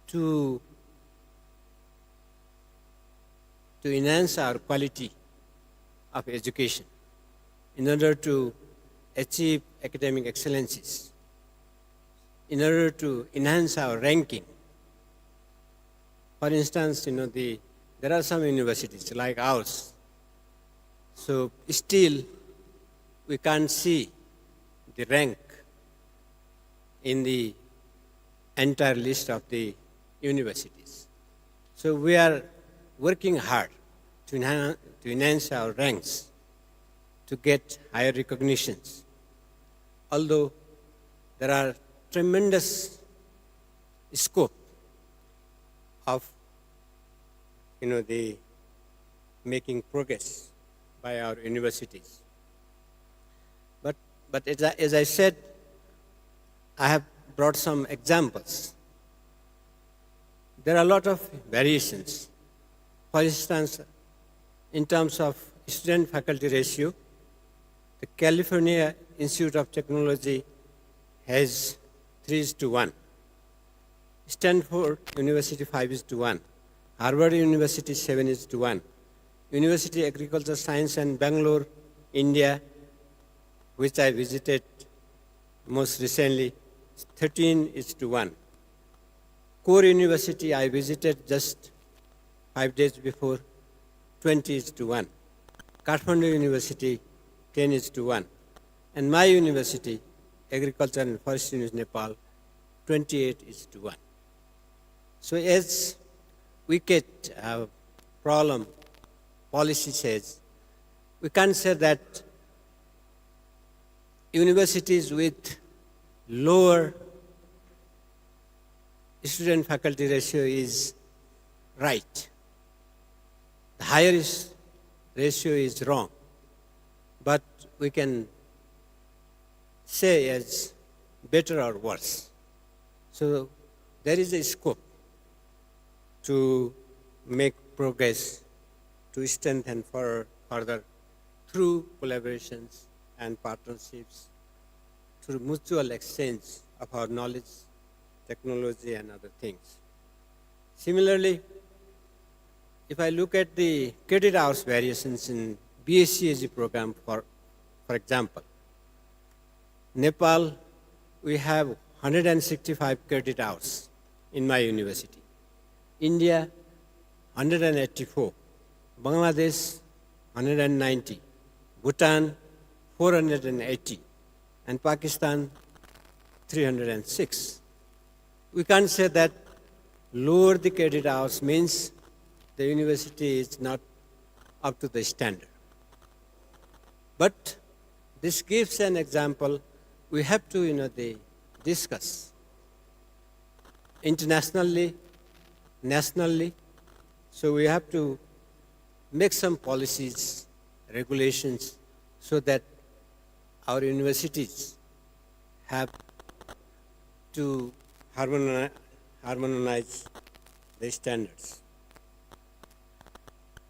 to enhance our quality of education in order to achieve academic excellencies, in order to enhance our ranking. For instance, there are some universities like ours, so still we can't see the rank in the entire list of the universities. So we are working hard to enhance our ranks, to get higher recognitions. Although there are tremendous scope of the making progress by our universities. But as I said, I have brought some examples. There are a lot of variations. For instance, in terms of student-faculty ratio, the California Institute of Technology has 3:1. Stanford University 5:1. Harvard University 7:1. University of Agricultural Science and Bangalore, India, which I visited most recently, 13:1. core university I visited just 5 days before, 20:1. Kathmandu University, 10:1. And my university, Agriculture and Forestry University, Nepal, 28:1. So as wicked problem policy says, we can't say that universities with lower student-faculty ratio is right. The higher ratio is wrong. But we can say as better or worse. So there is a scope to make progress, to strengthen further through collaborations and partnerships, through mutual exchange of our knowledge, technology, and other things. Similarly, if I look at the credit hours variations in BSc program, for example, Nepal, we have 165 credit hours in my university. India, 184. Bangladesh, 190. Bhutan, 480. And Pakistan, 306. We can't say that lower the credit hours means the university is not up to the standard. But this gives an example. We have to, discuss internationally, nationally. So we have to make some policies, regulations, so that our universities have to harmonize the standards.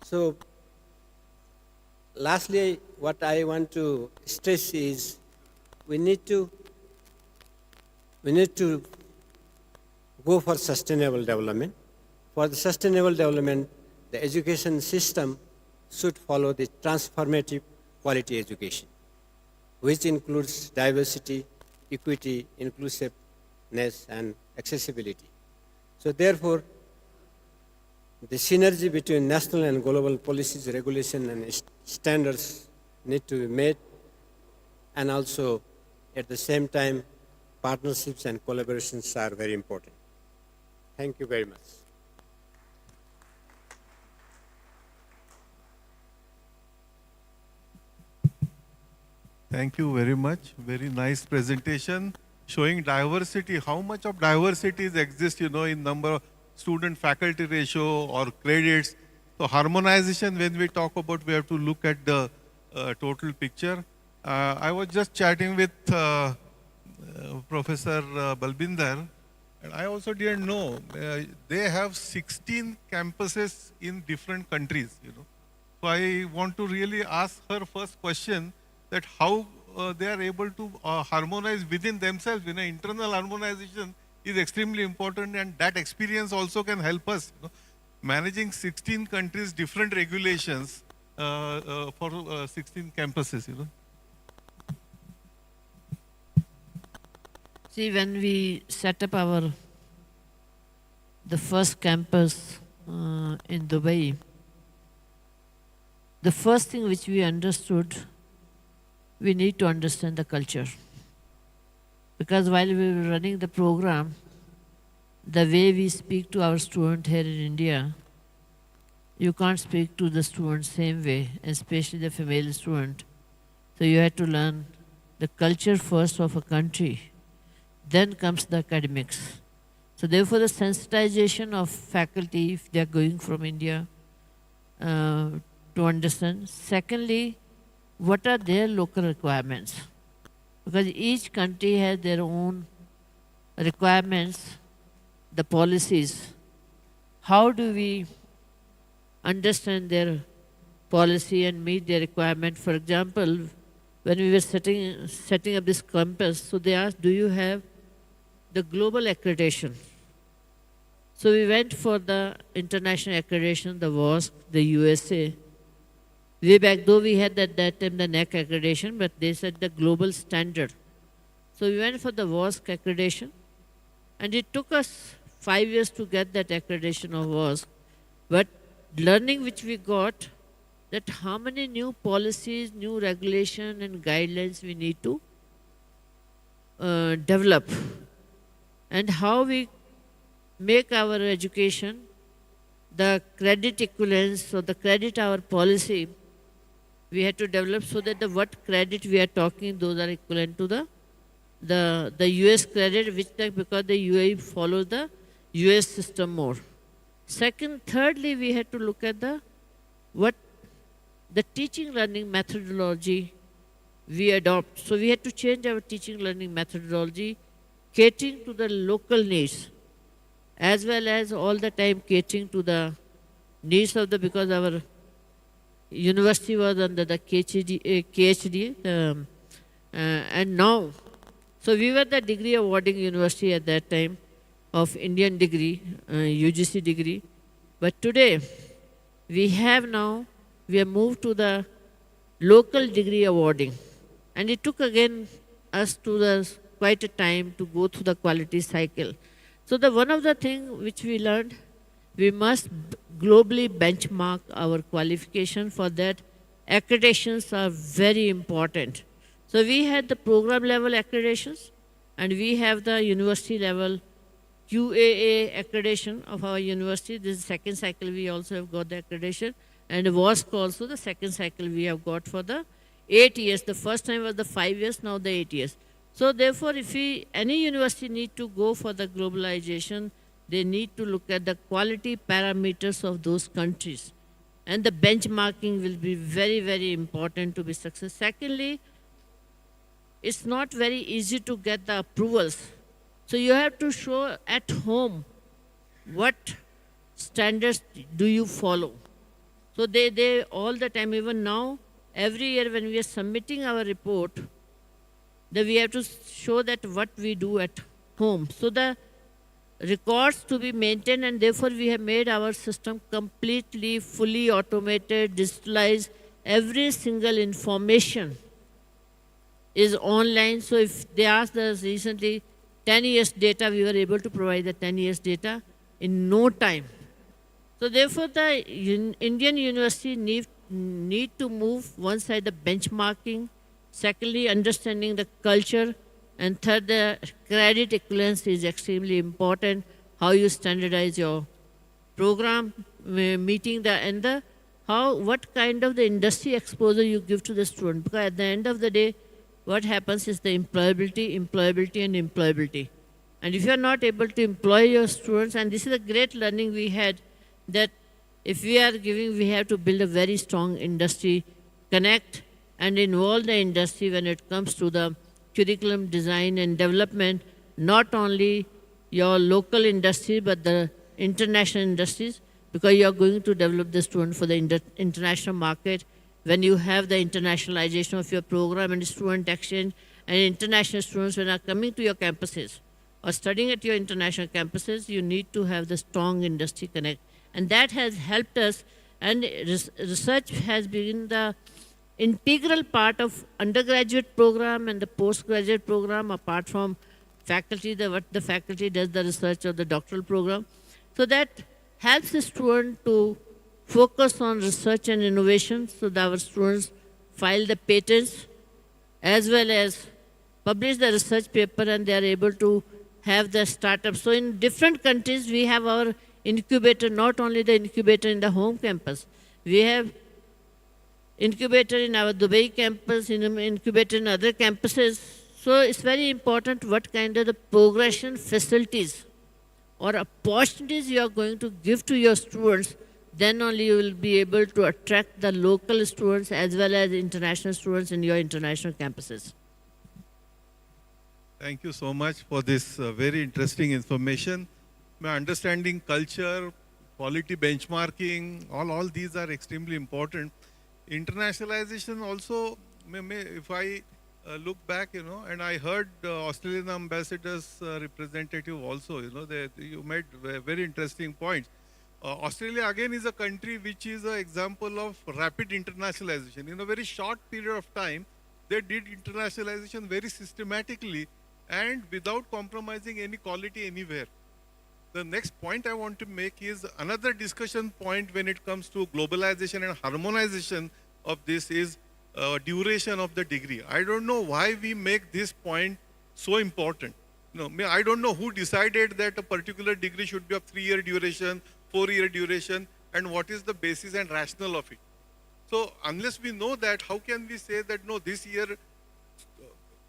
So lastly, what I want to stress is we need to go for sustainable development. For the sustainable development, the education system should follow the transformative quality education, which includes diversity, equity, inclusiveness, and accessibility. So therefore, the synergy between national and global policies, regulation, and standards need to be made, and also at the same time, partnerships and collaborations are very important. Thank you very much. Thank you very much. Very nice presentation showing diversity. How much of diversities exist, in number of student faculty ratio or credits. So harmonization, when we talk about, we have to look at the total picture. I was just chatting with Professor Balbinder, and I also didn't know they have 16 campuses in different countries. So I want to really ask her first question, that how they are able to harmonize within themselves. Internal harmonization is extremely important, and that experience also can help us. Managing 16 countries, different regulations for 16 campuses. See, when we set up the first campus in Dubai, the first thing which we understood, we need to understand the culture. Because while we were running the program, the way we speak to our student here in India, you can't speak to the student same way, especially the female student. So you had to learn the culture first of a country, then comes the academics. So therefore the sensitization of faculty, if they are going from India, to understand. Secondly, what are their local requirements? Because each country has their own requirements, the policies. How do we understand their policy and meet their requirement? For example, when we were setting up this campus, so they asked, do you have the global accreditation? So we went for the international accreditation, the WASC, the USA. Way back, though we had at that time the NAC accreditation, but they said the global standard. So we went for the WASC accreditation, and it took us 5 years to get that accreditation of WASC. But learning which we got, that how many new policies, new regulation and guidelines we need to develop, and how we make our education the credit equivalence or the credit hour policy we had to develop, so that the what credit we are talking, those are equivalent to the US credit, which because the UAE follows the US system more. Second, thirdly, we had to look at what the teaching learning methodology we adopt. So we had to change our teaching learning methodology, catering to the local needs, as well as all the time catering to the needs of because our university was under the KHD and now, so we were the degree awarding university at that time of Indian degree, UGC degree. But today, we have moved to the local degree awarding. And it took again us to quite a time to go through the quality cycle. So one of the things which we learned, we must globally benchmark our qualification. For that, accreditations are very important. So we had the program level accreditations, and we have the university level QAA accreditation of our university. This is the second cycle we also have got the accreditation, and WASC also the second cycle we have got for the 8 years. The first time was the 5 years, now the 8 years. So therefore, if any university need to go for the globalization, they need to look at the quality parameters of those countries. And the benchmarking will be very, very important to be successful. Secondly, it's not very easy to get the approvals. So you have to show at home what standards do you follow. So they all the time, even now, every year when we are submitting our report, that we have to show that what we do at home. So the records to be maintained, and therefore we have made our system completely, fully automated, digitalized. Every single information is online. So if they asked us recently 10 years data, we were able to provide the 10 years data in no time. So therefore, the Indian university need to move one side the benchmarking, secondly understanding the culture, and third the credit equivalence is extremely important. How you standardize your program, meeting what kind of the industry exposure you give to the student. Because at the end of the day, what happens is the employability, and employability. And if you are not able to employ your students, and this is a great learning we had, that if we are giving, we have to build a very strong industry connect and involve the industry when it comes to the curriculum design and development, not only your local industry, but the international industries, because you are going to develop the student for the international market. When you have the internationalization of your program and student exchange, and international students when are coming to your campuses or studying at your international campuses, you need to have the strong industry connect. And that has helped us, and research has been the integral part of undergraduate program and the postgraduate program, apart from faculty, what the faculty does the research of the doctoral program. So that helps the student to focus on research and innovation, so that our students file the patents as well as publish the research paper, and they are able to have the startup. So in different countries, we have our incubator, not only the incubator in the home campus. We have incubator in our Dubai campus, incubator in other campuses. So it's very important what kind of the progression facilities or opportunities you are going to give to your students. Then only you will be able to attract the local students as well as international students in your international campuses. Thank you so much for this very interesting information. My understanding culture, quality benchmarking, all these are extremely important. Internationalization also, if I look back, and I heard Australian ambassador's representative also, you made very interesting points. Australia again is a country which is an example of rapid internationalization. In a very short period of time, they did internationalization very systematically and without compromising any quality anywhere. The next point I want to make is another discussion point when it comes to globalization and harmonization of this is duration of the degree. I don't know why we make this point so important. I don't know who decided that a particular degree should be of 3-year duration, 4-year duration, and what is the basis and rationale of it. So unless we know that, how can we say that no, this year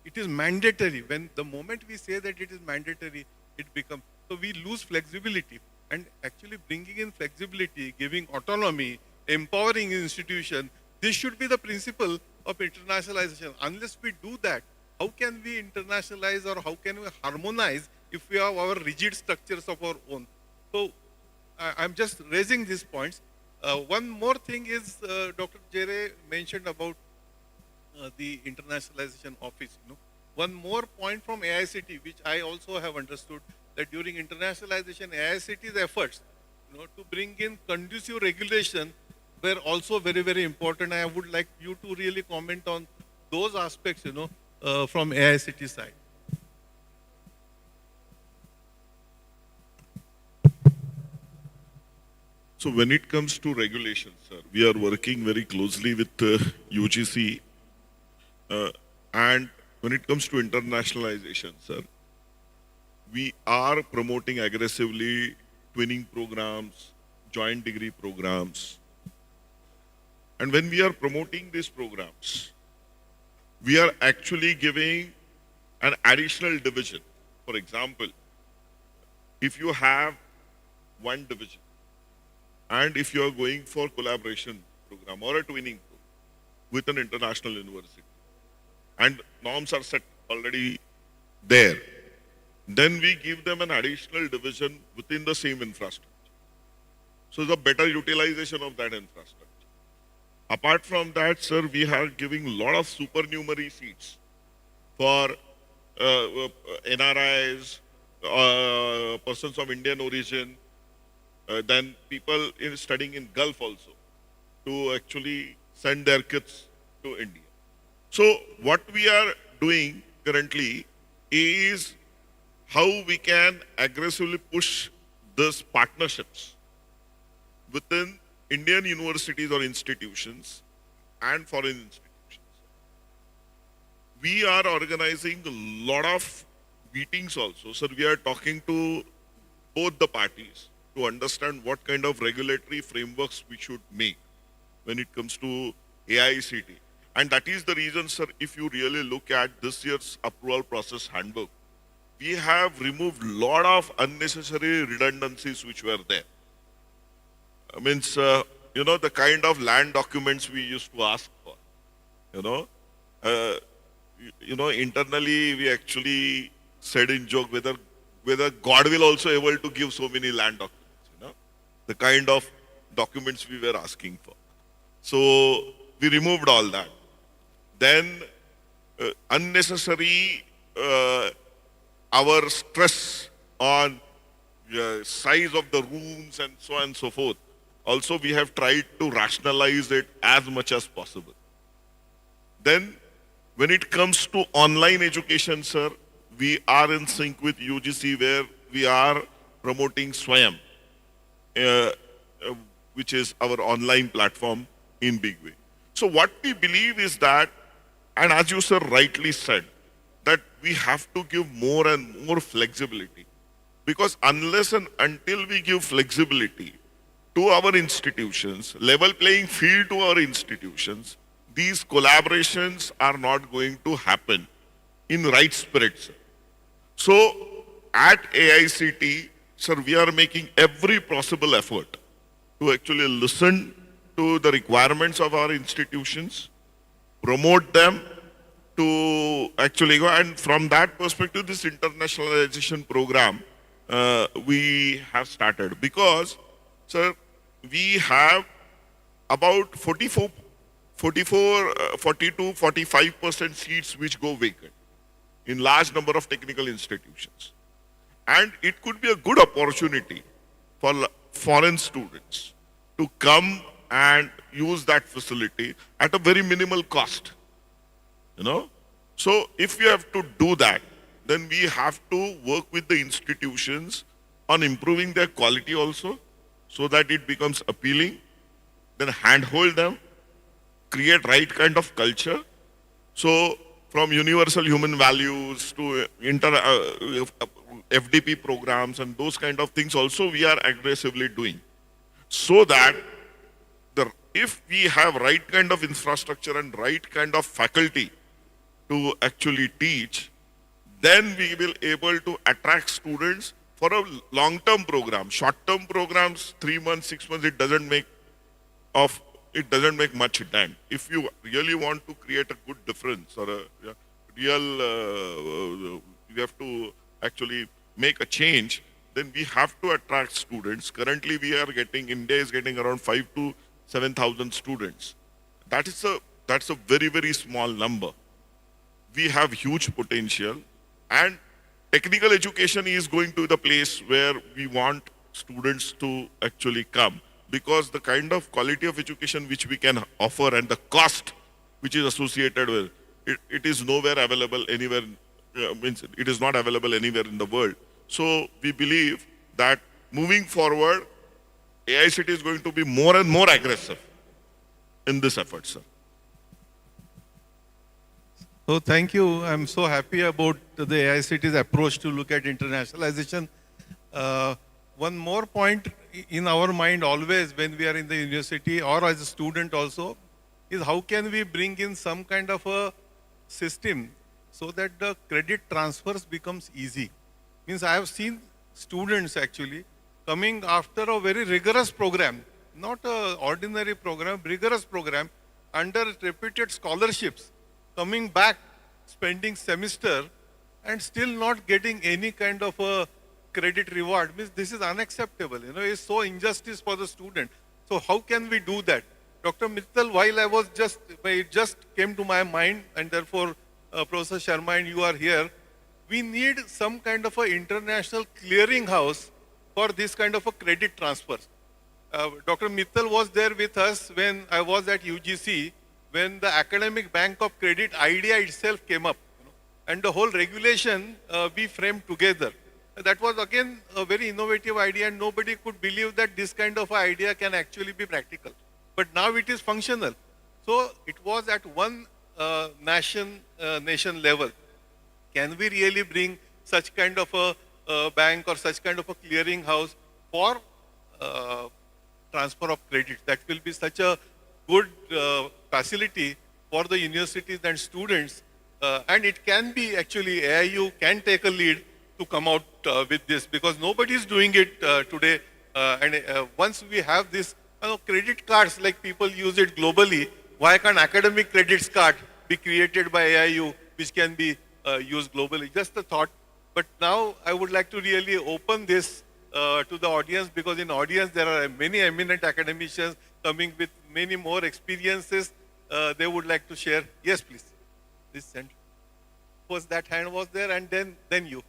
it is mandatory? When the moment we say that it is mandatory, it becomes, so we lose flexibility. And actually bringing in flexibility, giving autonomy, empowering institution, this should be the principle of internationalization. Unless we do that, how can we internationalize or how can we harmonize if we have our rigid structures of our own? So I'm just raising these points. One more thing is Dr. Jere mentioned about the internationalization office. One more point from AICT, which I also have understood, that during internationalization, AICT's efforts to bring in conducive regulation were also very, very important. I would like you to really comment on those aspects, from AICT side. So when it comes to regulations, sir, we are working very closely with UGC. And when it comes to internationalization, sir, we are promoting aggressively twinning programs, joint degree programs. And when we are promoting these programs, we are actually giving an additional division. For example, if you have one division, and if you are going for collaboration program or a twinning program with an international university, and norms are set already there, then we give them an additional division within the same infrastructure. So the better utilization of that infrastructure. Apart from that, sir, we are giving a lot of supernumerary seats for NRIs, persons of Indian origin, then people studying in Gulf also, to actually send their kids to India. So what we are doing currently is how we can aggressively push these partnerships within Indian universities or institutions and foreign institutions. We are organizing a lot of meetings also. So we are talking to both the parties to understand what kind of regulatory frameworks we should make when it comes to AICT. And that is the reason, sir, if you really look at this year's approval process handbook, we have removed a lot of unnecessary redundancies which were there. Means, the kind of land documents we used to ask for, internally we actually said in joke whether God will also able to give so many land documents, the kind of documents we were asking for. So we removed all that. Then unnecessary our stress on size of the rooms and so on and so forth. Also, we have tried to rationalize it as much as possible. Then, when it comes to online education, sir, we are in sync with UGC where we are promoting Swayam, which is our online platform in big way. So what we believe is that, and as you sir rightly said, that we have to give more and more flexibility. Because unless and until we give flexibility to our institutions, level playing field to our institutions, these collaborations are not going to happen in right spirit, sir. So at AICT, sir, we are making every possible effort to actually listen to the requirements of our institutions, promote them to actually go. And from that perspective, this internationalization program we have started. Because, sir, we have about 42, 45% seats which go vacant in large number of technical institutions. And it could be a good opportunity for foreign students to come and use that facility at a very minimal cost. So if we have to do that, then we have to work with the institutions on improving their quality also, so that it becomes appealing, then handhold them, create right kind of culture. So from universal human values to FDP programs and those kind of things also we are aggressively doing. So that if we have right kind of infrastructure and right kind of faculty to actually teach, then we will able to attract students for a long-term program. Short-term programs, 3 months, 6 months, it doesn't make much time. If you really want to create a good difference or a real, you have to actually make a change, then we have to attract students. Currently, India is getting around 5,000 to 7,000 students. That's a very, very small number. We have huge potential, and technical education is going to the place where we want students to actually come, because the kind of quality of education which we can offer and the cost which is associated with it is nowhere available anywhere, it is not available anywhere in the world. So we believe that moving forward, AICT is going to be more and more aggressive in this effort, sir. So thank you. I'm so happy about the AICT's approach to look at internationalization. One more point in our mind always when we are in the university or as a student also is how can we bring in some kind of a system so that the credit transfers becomes easy. Means I have seen students actually coming after a very rigorous program, not an ordinary program, rigorous program under reputed scholarships, coming back, spending semester and still not getting any kind of a credit reward. Means this is unacceptable. It's so injustice for the student. So how can we do that? Dr. Mittal, while it just came to my mind, and therefore Professor Sharma and you are here, we need some kind of an international clearing house for this kind of a credit transfer. Dr. Mittal was there with us when I was at UGC, when the Academic Bank of Credit idea itself came up, and the whole regulation we framed together. That was again a very innovative idea, and nobody could believe that this kind of idea can actually be practical. But now it is functional. So it was at one nation level. Can we really bring such kind of a bank or such kind of a clearing house for transfer of credit? That will be such a good facility for the universities and students. And it can be actually, AIU can take a lead to come out with this, because nobody is doing it today. And once we have this credit cards, like people use it globally, why can't academic credits card be created by AIU, which can be used globally? Just a thought. But now I would like to really open this to the audience, because in audience there are many eminent academicians coming with many more experiences. They would like to share. Yes, please. This center. First that hand was there, and then you.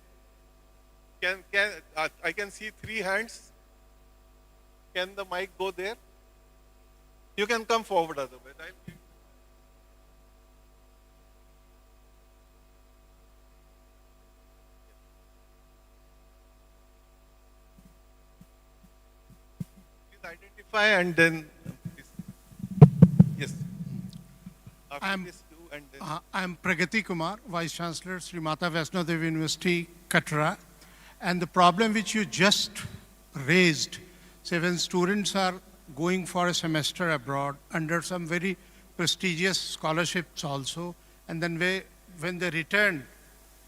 I can see 3 hands. Can the mic go there? You can come forward otherwise. Please identify and then. Yes. I'm Pragati Kumar, Vice Chancellor, Sri Mata Vaishno Devi University, Katra. And the problem which you just raised, say when students are going for a semester abroad under some very prestigious scholarships also, and then when they return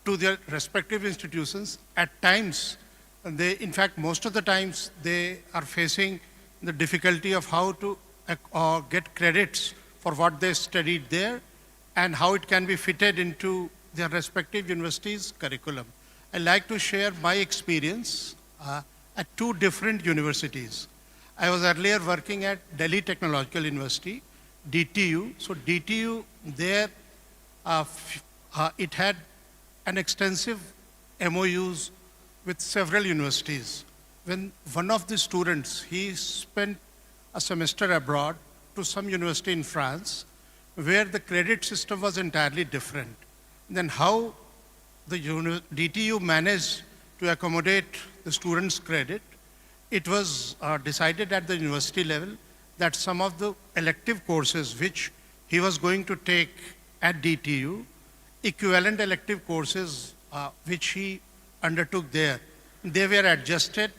to their respective institutions, at times, in fact, most of the times, they are facing the difficulty of how to get credits for what they studied there and how it can be fitted into their respective universities' curriculum. I'd like to share my experience at 2 different universities. I was earlier working at Delhi Technological University, DTU. So DTU there, it had an extensive MOUs with several universities. When one of the students, he spent a semester abroad to some university in France, where the credit system was entirely different. Then how the DTU managed to accommodate the students credit. It was decided at the university level that some of the elective courses which he was going to take at DTU, equivalent elective courses which he undertook there, they were adjusted,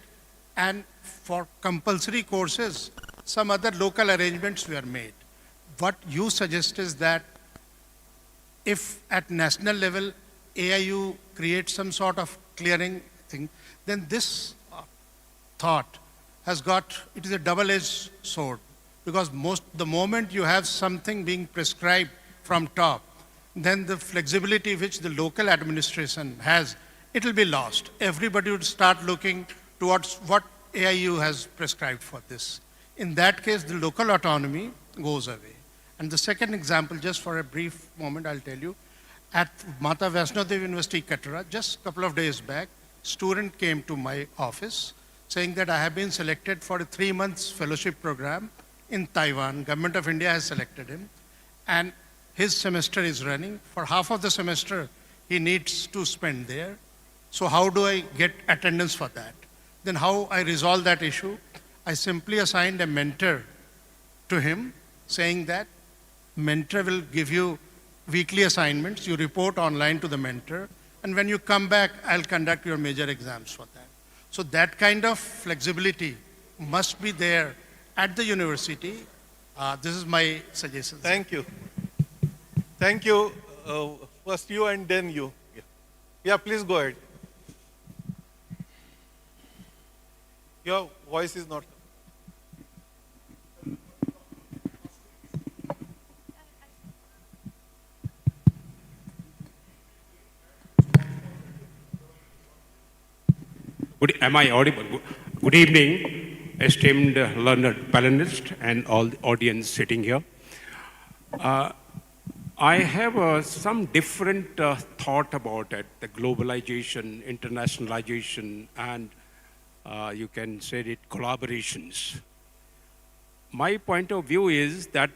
and for compulsory courses, some other local arrangements were made. What you suggest is that if at national level AIU creates some sort of clearing thing, then this thought has got, it is a double-edged sword, because the moment you have something being prescribed from top, then the flexibility which the local administration has, it will be lost. Everybody would start looking towards what AIU has prescribed for this. In that case, the local autonomy goes away. And the second example, just for a brief moment, I'll tell you, at Mata Vaishno Devi University, Katra, just a couple of days back, student came to my office saying that I have been selected for a 3-month fellowship program in Taiwan. Government of India has selected him, and his semester is running. For half of the semester, he needs to spend there. So how do I get attendance for that? Then how I resolve that issue? I simply assigned a mentor to him, saying that mentor will give you weekly assignments, you report online to the mentor, and when you come back, I'll conduct your major exams for that. So that kind of flexibility must be there at the university. This is my suggestion. Thank you. Thank you. First you and then you. Yeah, please go ahead. Your voice is not. Am I audible? Good evening, esteemed learned panelists and all the audience sitting here. I have some different thought about it, the globalization, internationalization, and you can say it, collaborations. My point of view is that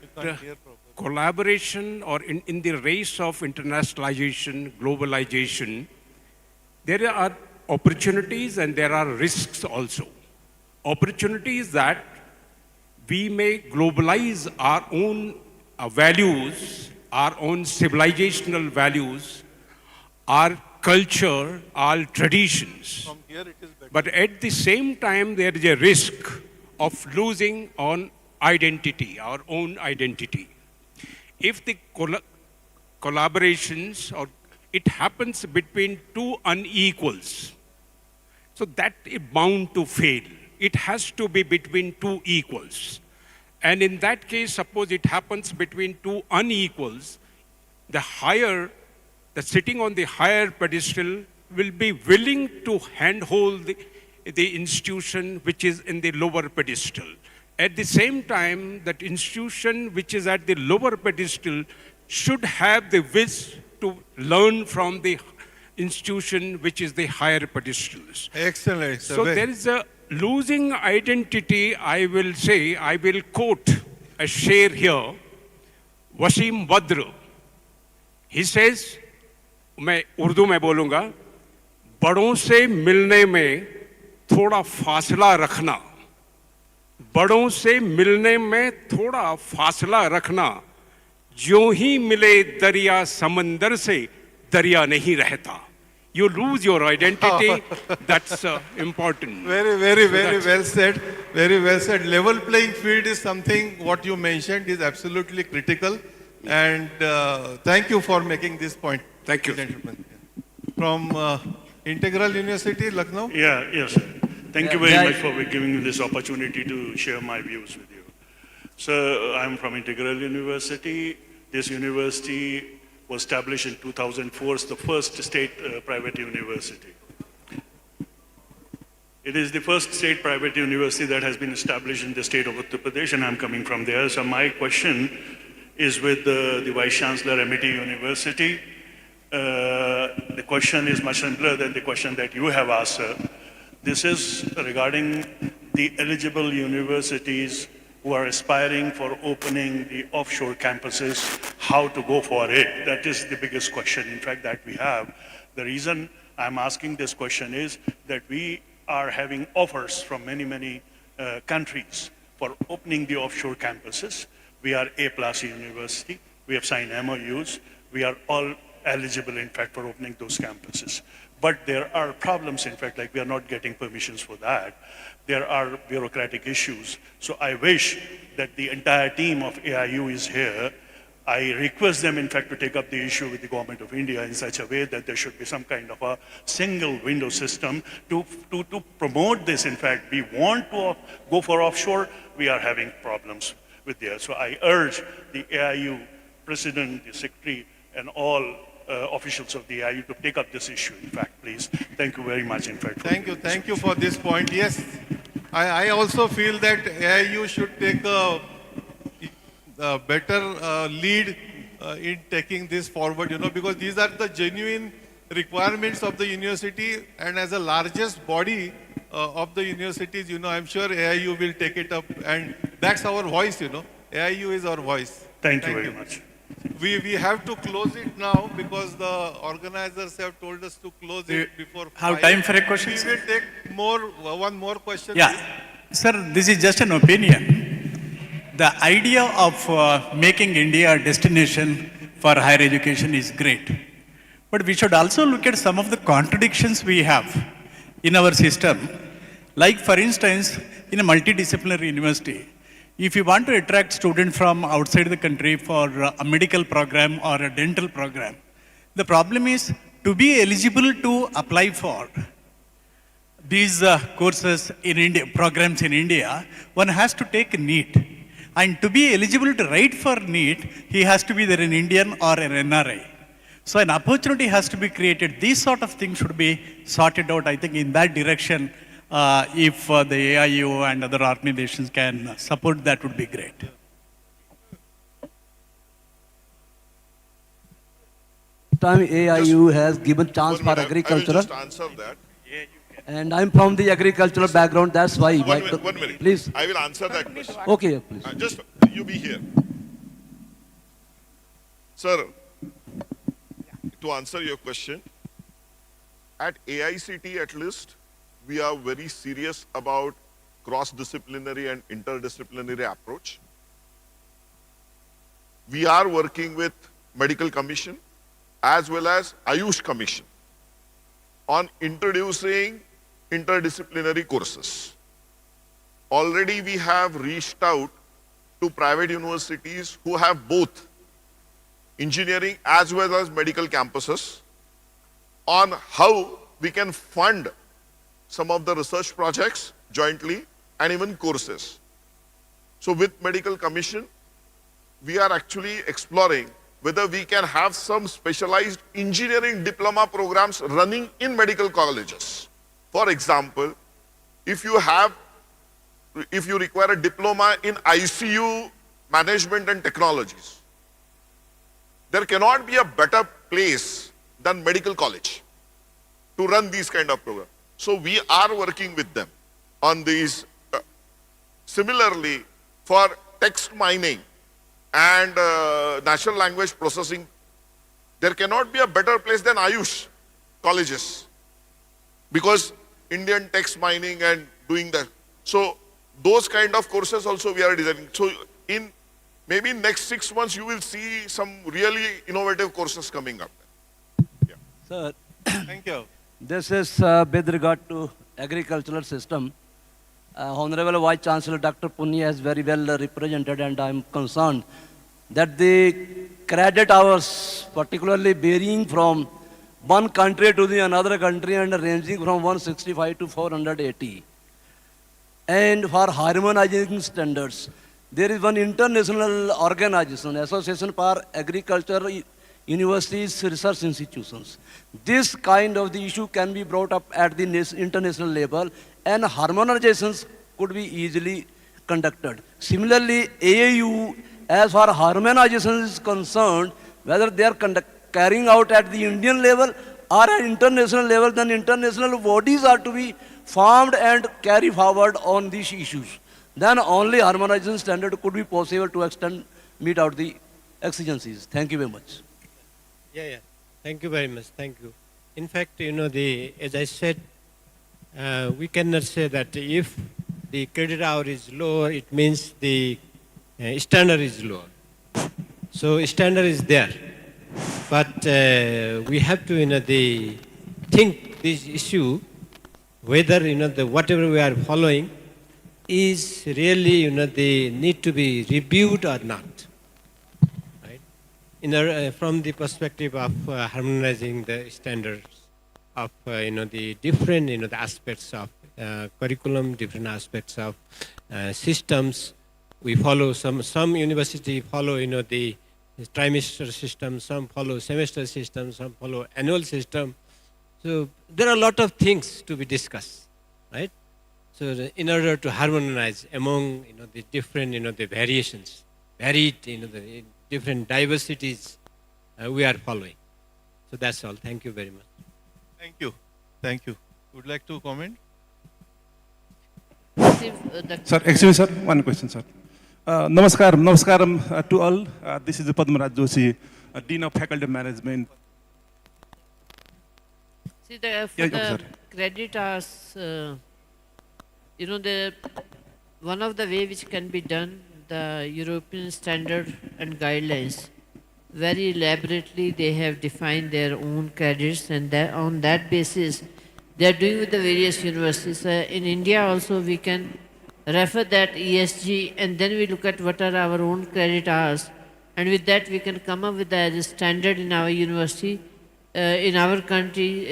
collaboration, or in the race of internationalization, globalization, there are opportunities and there are risks also. Opportunities that we may globalize our own values, our own civilizational values, our culture, our traditions. But at the same time, there is a risk of losing on identity, our own identity. If the collaborations, or it happens between two unequals, so that is bound to fail. It has to be between two equals. And in that case, suppose it happens between two unequals, the sitting on the higher pedestal will be willing to handhold the institution which is in the lower pedestal. At the same time, that institution which is at the lower pedestal should have the wish to learn from the institution which is the higher pedestals. Excellent. So there is a losing identity, I will say, I will quote a share here, Wasim Badr. He says, मैं उर्दू में बोलूँगा, बड़ों से मिलने में थोड़ा फासला रखना, बड़ों से मिलने में थोड़ा फासला रखना, जो ही मिले दरिया समंदर से दरिया नहीं रहता. You lose your identity, that's important. Very well said. Very well said. Level playing field is something, what you mentioned is absolutely critical. And thank you for making this point. Thank you. Gentlemen. From Integral University, Lucknow. Yes, sir. Thank you very much for giving me this opportunity to share my views with you. So I'm from Integral University. This university was established in 2004. It's the first state private university. It is the first state private university that has been established in the state of Uttar Pradesh, and I'm coming from there. So my question is with the Vice Chancellor, MET University. The question is much simpler than the question that you have asked, sir. This is regarding the eligible universities who are aspiring for opening the offshore campuses, how to go for it. That is the biggest question, in fact, that we have. The reason I'm asking this question is that we are having offers from many countries for opening the offshore campuses. We are A+ university. We have signed MOUs. We are all eligible, in fact, for opening those campuses. But there are problems, in fact, like we are not getting permissions for that. There are bureaucratic issues. So I wish that the entire team of AIU is here. I request them, in fact, to take up the issue with the government of India in such a way that there should be some kind of a single window system to promote this. In fact, we want to go for offshore. We are having problems with there. So I urge the AIU president, the secretary, and all officials of the AIU to take up this issue, in fact, please. Thank you very much, in fact. Thank you for this point. Yes, I also feel that AIU should take a better lead in taking this forward, because these are the genuine requirements of the university, and as the largest body of the universities, I'm sure AIU will take it up, and that's our voice, AIU is our voice. Thank you very much. We have to close it now because the organizers have told us to close it before 5. Have time for a question? We will take one more question. Yeah. Sir, this is just an opinion. The idea of making India a destination for higher education is great. But we should also look at some of the contradictions we have in our system. Like, for instance, in a multidisciplinary university, if you want to attract students from outside the country for a medical program or a dental program, the problem is to be eligible to apply for these courses in India, programs in India, one has to take NEET. And to be eligible to write for NEET, he has to be either an Indian or an NRI. So an opportunity has to be created. These sort of things should be sorted out, I think, in that direction. If the AIU and other organizations can support, that would be great. Time AIU has given chance for agriculture. I will just answer that. And I'm from the agricultural background, that's why. One minute. Please. I will answer that question. Okay, please. Just you be here. Sir, to answer your question, at AICT at least, we are very serious about cross-disciplinary and interdisciplinary approach. We are working with Medical Commission as well as Ayush Commission on introducing interdisciplinary courses. Already we have reached out to private universities who have both engineering as well as medical campuses on how we can fund some of the research projects jointly and even courses. So with Medical Commission, we are actually exploring whether we can have some specialized engineering diploma programs running in medical colleges. For example, if you require a diploma in ICU management and technologies, there cannot be a better place than medical college to run these kind of programs. So we are working with them on these. Similarly, for text mining and natural language processing, there cannot be a better place than Ayush colleges, because Indian text mining and doing that. So those kind of courses also we are designing. So in maybe next 6 months, you will see some really innovative courses coming up. Yeah. Sir, thank you. This is with regard to agricultural system. Honorable Vice Chancellor Dr. Punya has very well represented, and I am concerned that the credit hours, particularly varying from one country to the another country and ranging from 165 to 480. And for harmonizing standards, there is one international organization, Association for Agriculture Universities Research Institutions. This kind of the issue can be brought up at the international level, and harmonizations could be easily conducted. Similarly, AAU, as far as harmonization is concerned, whether they are carrying out at the Indian level or at international level, then international bodies are to be formed and carry forward on these issues. Then only harmonization standard could be possible to meet out the exigencies. Thank you very much. Yeah. Thank you very much. Thank you. In fact, as I said, we cannot say that if the credit hour is lower, it means the standard is lower. So standard is there, but we have to, think this issue whether whatever we are following is really they need to be reviewed or not, right? From the perspective of harmonizing the standards of the different the aspects of curriculum, different aspects of systems. We follow some university follow the trimester system, some follow semester system, some follow annual system. So there are a lot of things to be discussed, right? So in order to harmonize among the different the variations, varied the different diversities we are following. So that's all. Thank you very much. Thank you. Thank you. Would like to comment? Sir, excuse me, sir. One question, sir. Namaskaram to all. This is Padmaraj Joshi, Dean of Faculty Management. See, the credit hours, one of the way which can be done, the European standard and guidelines, very elaborately they have defined their own credits, and on that basis they are doing with the various universities. In India also we can refer that ESG, and then we look at what are our own credit hours, and with that we can come up with the standard in our university, in our country,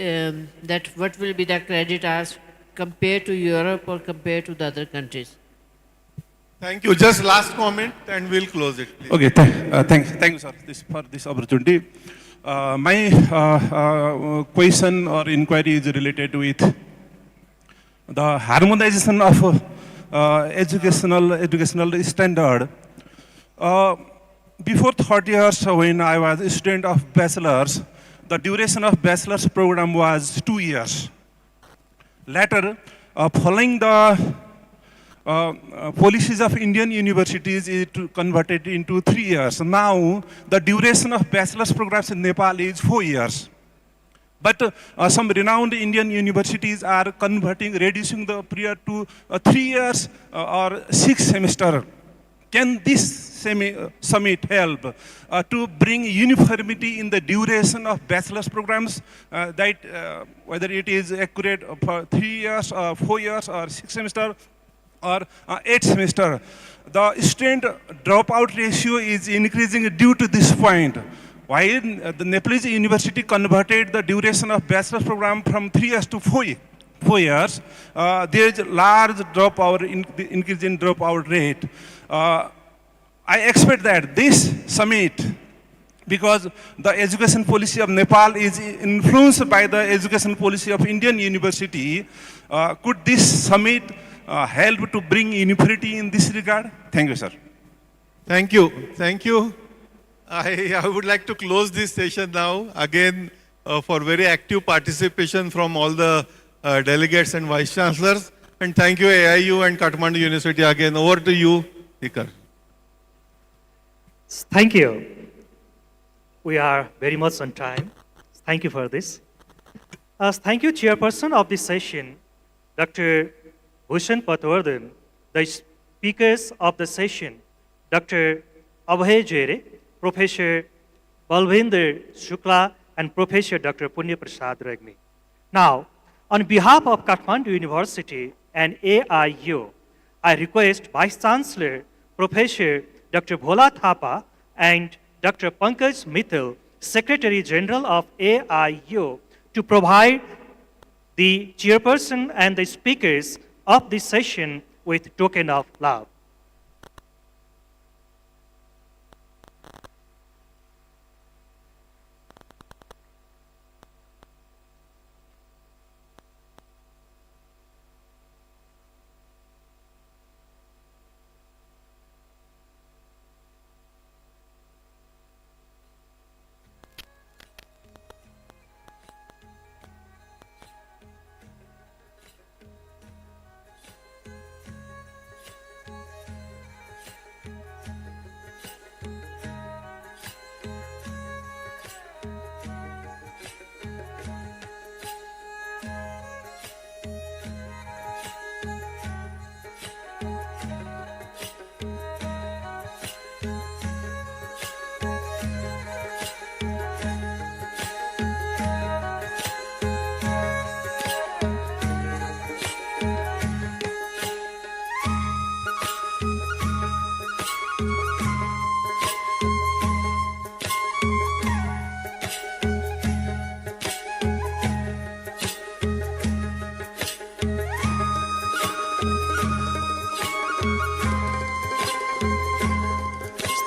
that what will be the credit hours compared to Europe or compared to the other countries. Thank you. Just last comment and we'll close it, please. Okay, thank you, sir, for this opportunity. My question or inquiry is related with the harmonization of educational standard. Before 30 years, when I was a student of bachelor's, the duration of bachelor's program was 2 years. Later, following the policies of Indian universities, it converted into 3 years. Now, the duration of bachelor's programs in Nepal is 4 years. But some renowned Indian universities are reducing the period to 3 years or 6 semesters. Can this summit help to bring uniformity in the duration of bachelor's programs, whether it is accurate for 3 years, or 4 years, or 6 semesters, or 8 semesters? The student dropout ratio is increasing due to this point. While the Nepalese university converted the duration of bachelor's program from 3 years to 4 years, there is a large increase in dropout rate. I expect that this summit, because the education policy of Nepal is influenced by the education policy of Indian university, could this summit help to bring uniformity in this regard? Thank you, sir. Thank you. Thank you. I would like to close this session now. Again, for very active participation from all the delegates and vice chancellors. And thank you, AIU and Kathmandu University again. Over to you, Speaker. Thank you. We are very much on time. Thank you for this. Thank you, Chairperson of this session, Dr. Bhushan Patwardhan, the speakers of the session, Dr. Abhay Jere, Professor Balvinder Shukla, and Professor Dr. Punya Prasad Ragni. Now, on behalf of Kathmandu University and AIU, I request Vice Chancellor, Professor Dr. Bhola Thapa, and Dr. Pankaj Mittal, Secretary General of AIU, to provide the chairperson and the speakers of this session with token of love.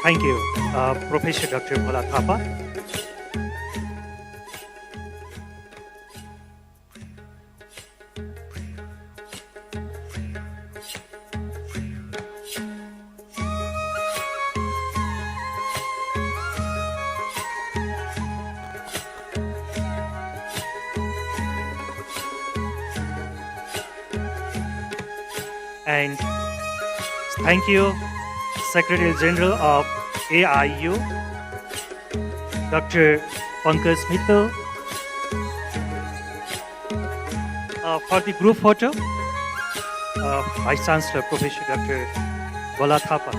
Thank you, Professor Dr. Bharat Thapa. And thank you, Secretary General of AIU, Dr. Pankaj Mittal, for the group photo, Vice Chancellor Professor Dr. Bharat Thapa.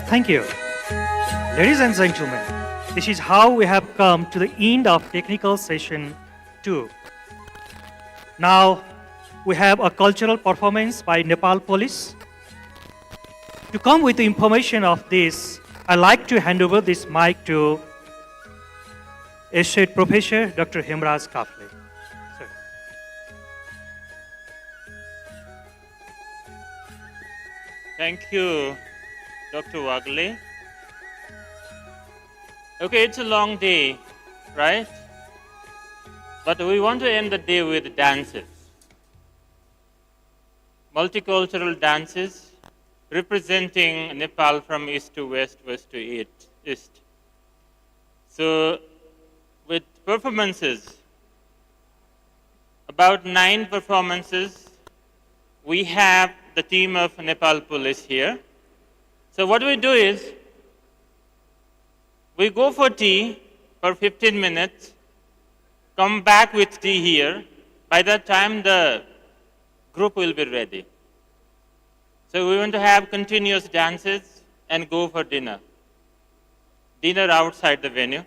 Thank you. Ladies and gentlemen, this is how we have come to the end of technical session 2. Now, we have a cultural performance by Nepal Police. To come with the information of this, I'd like to hand over this mic to Associate Professor Dr. Hemraj Kafle. Sir. Thank you, Dr. Wagle. Okay, it's a long day, right? But we want to end the day with dances. Multicultural dances representing Nepal from east to west, west to east. So, with performances, about 9 performances, we have the team of Nepal Police here. So what we do is, we go for tea for 15 minutes, come back with tea here. By that time, the group will be ready. So we want to have continuous dances and go for dinner. Dinner outside the venue.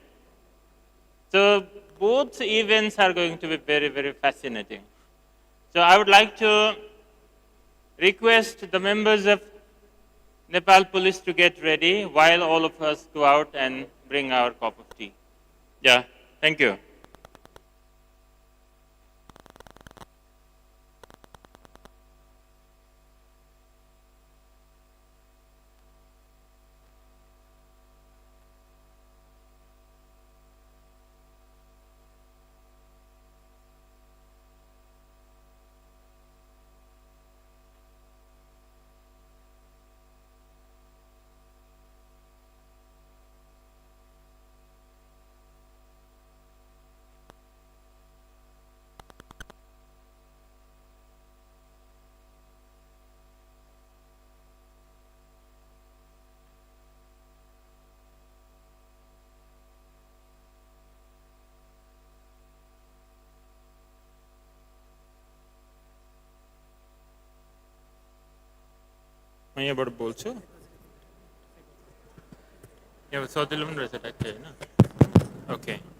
So both events are going to be very, very fascinating. So I would like to request the members of Nepal Police to get ready while all of us go out and bring our cup of tea. Yeah, thank you. म यहाँबाट बोल्छु यहाँ सजिलो पनि रहेछ ट्याक्कै हैन okay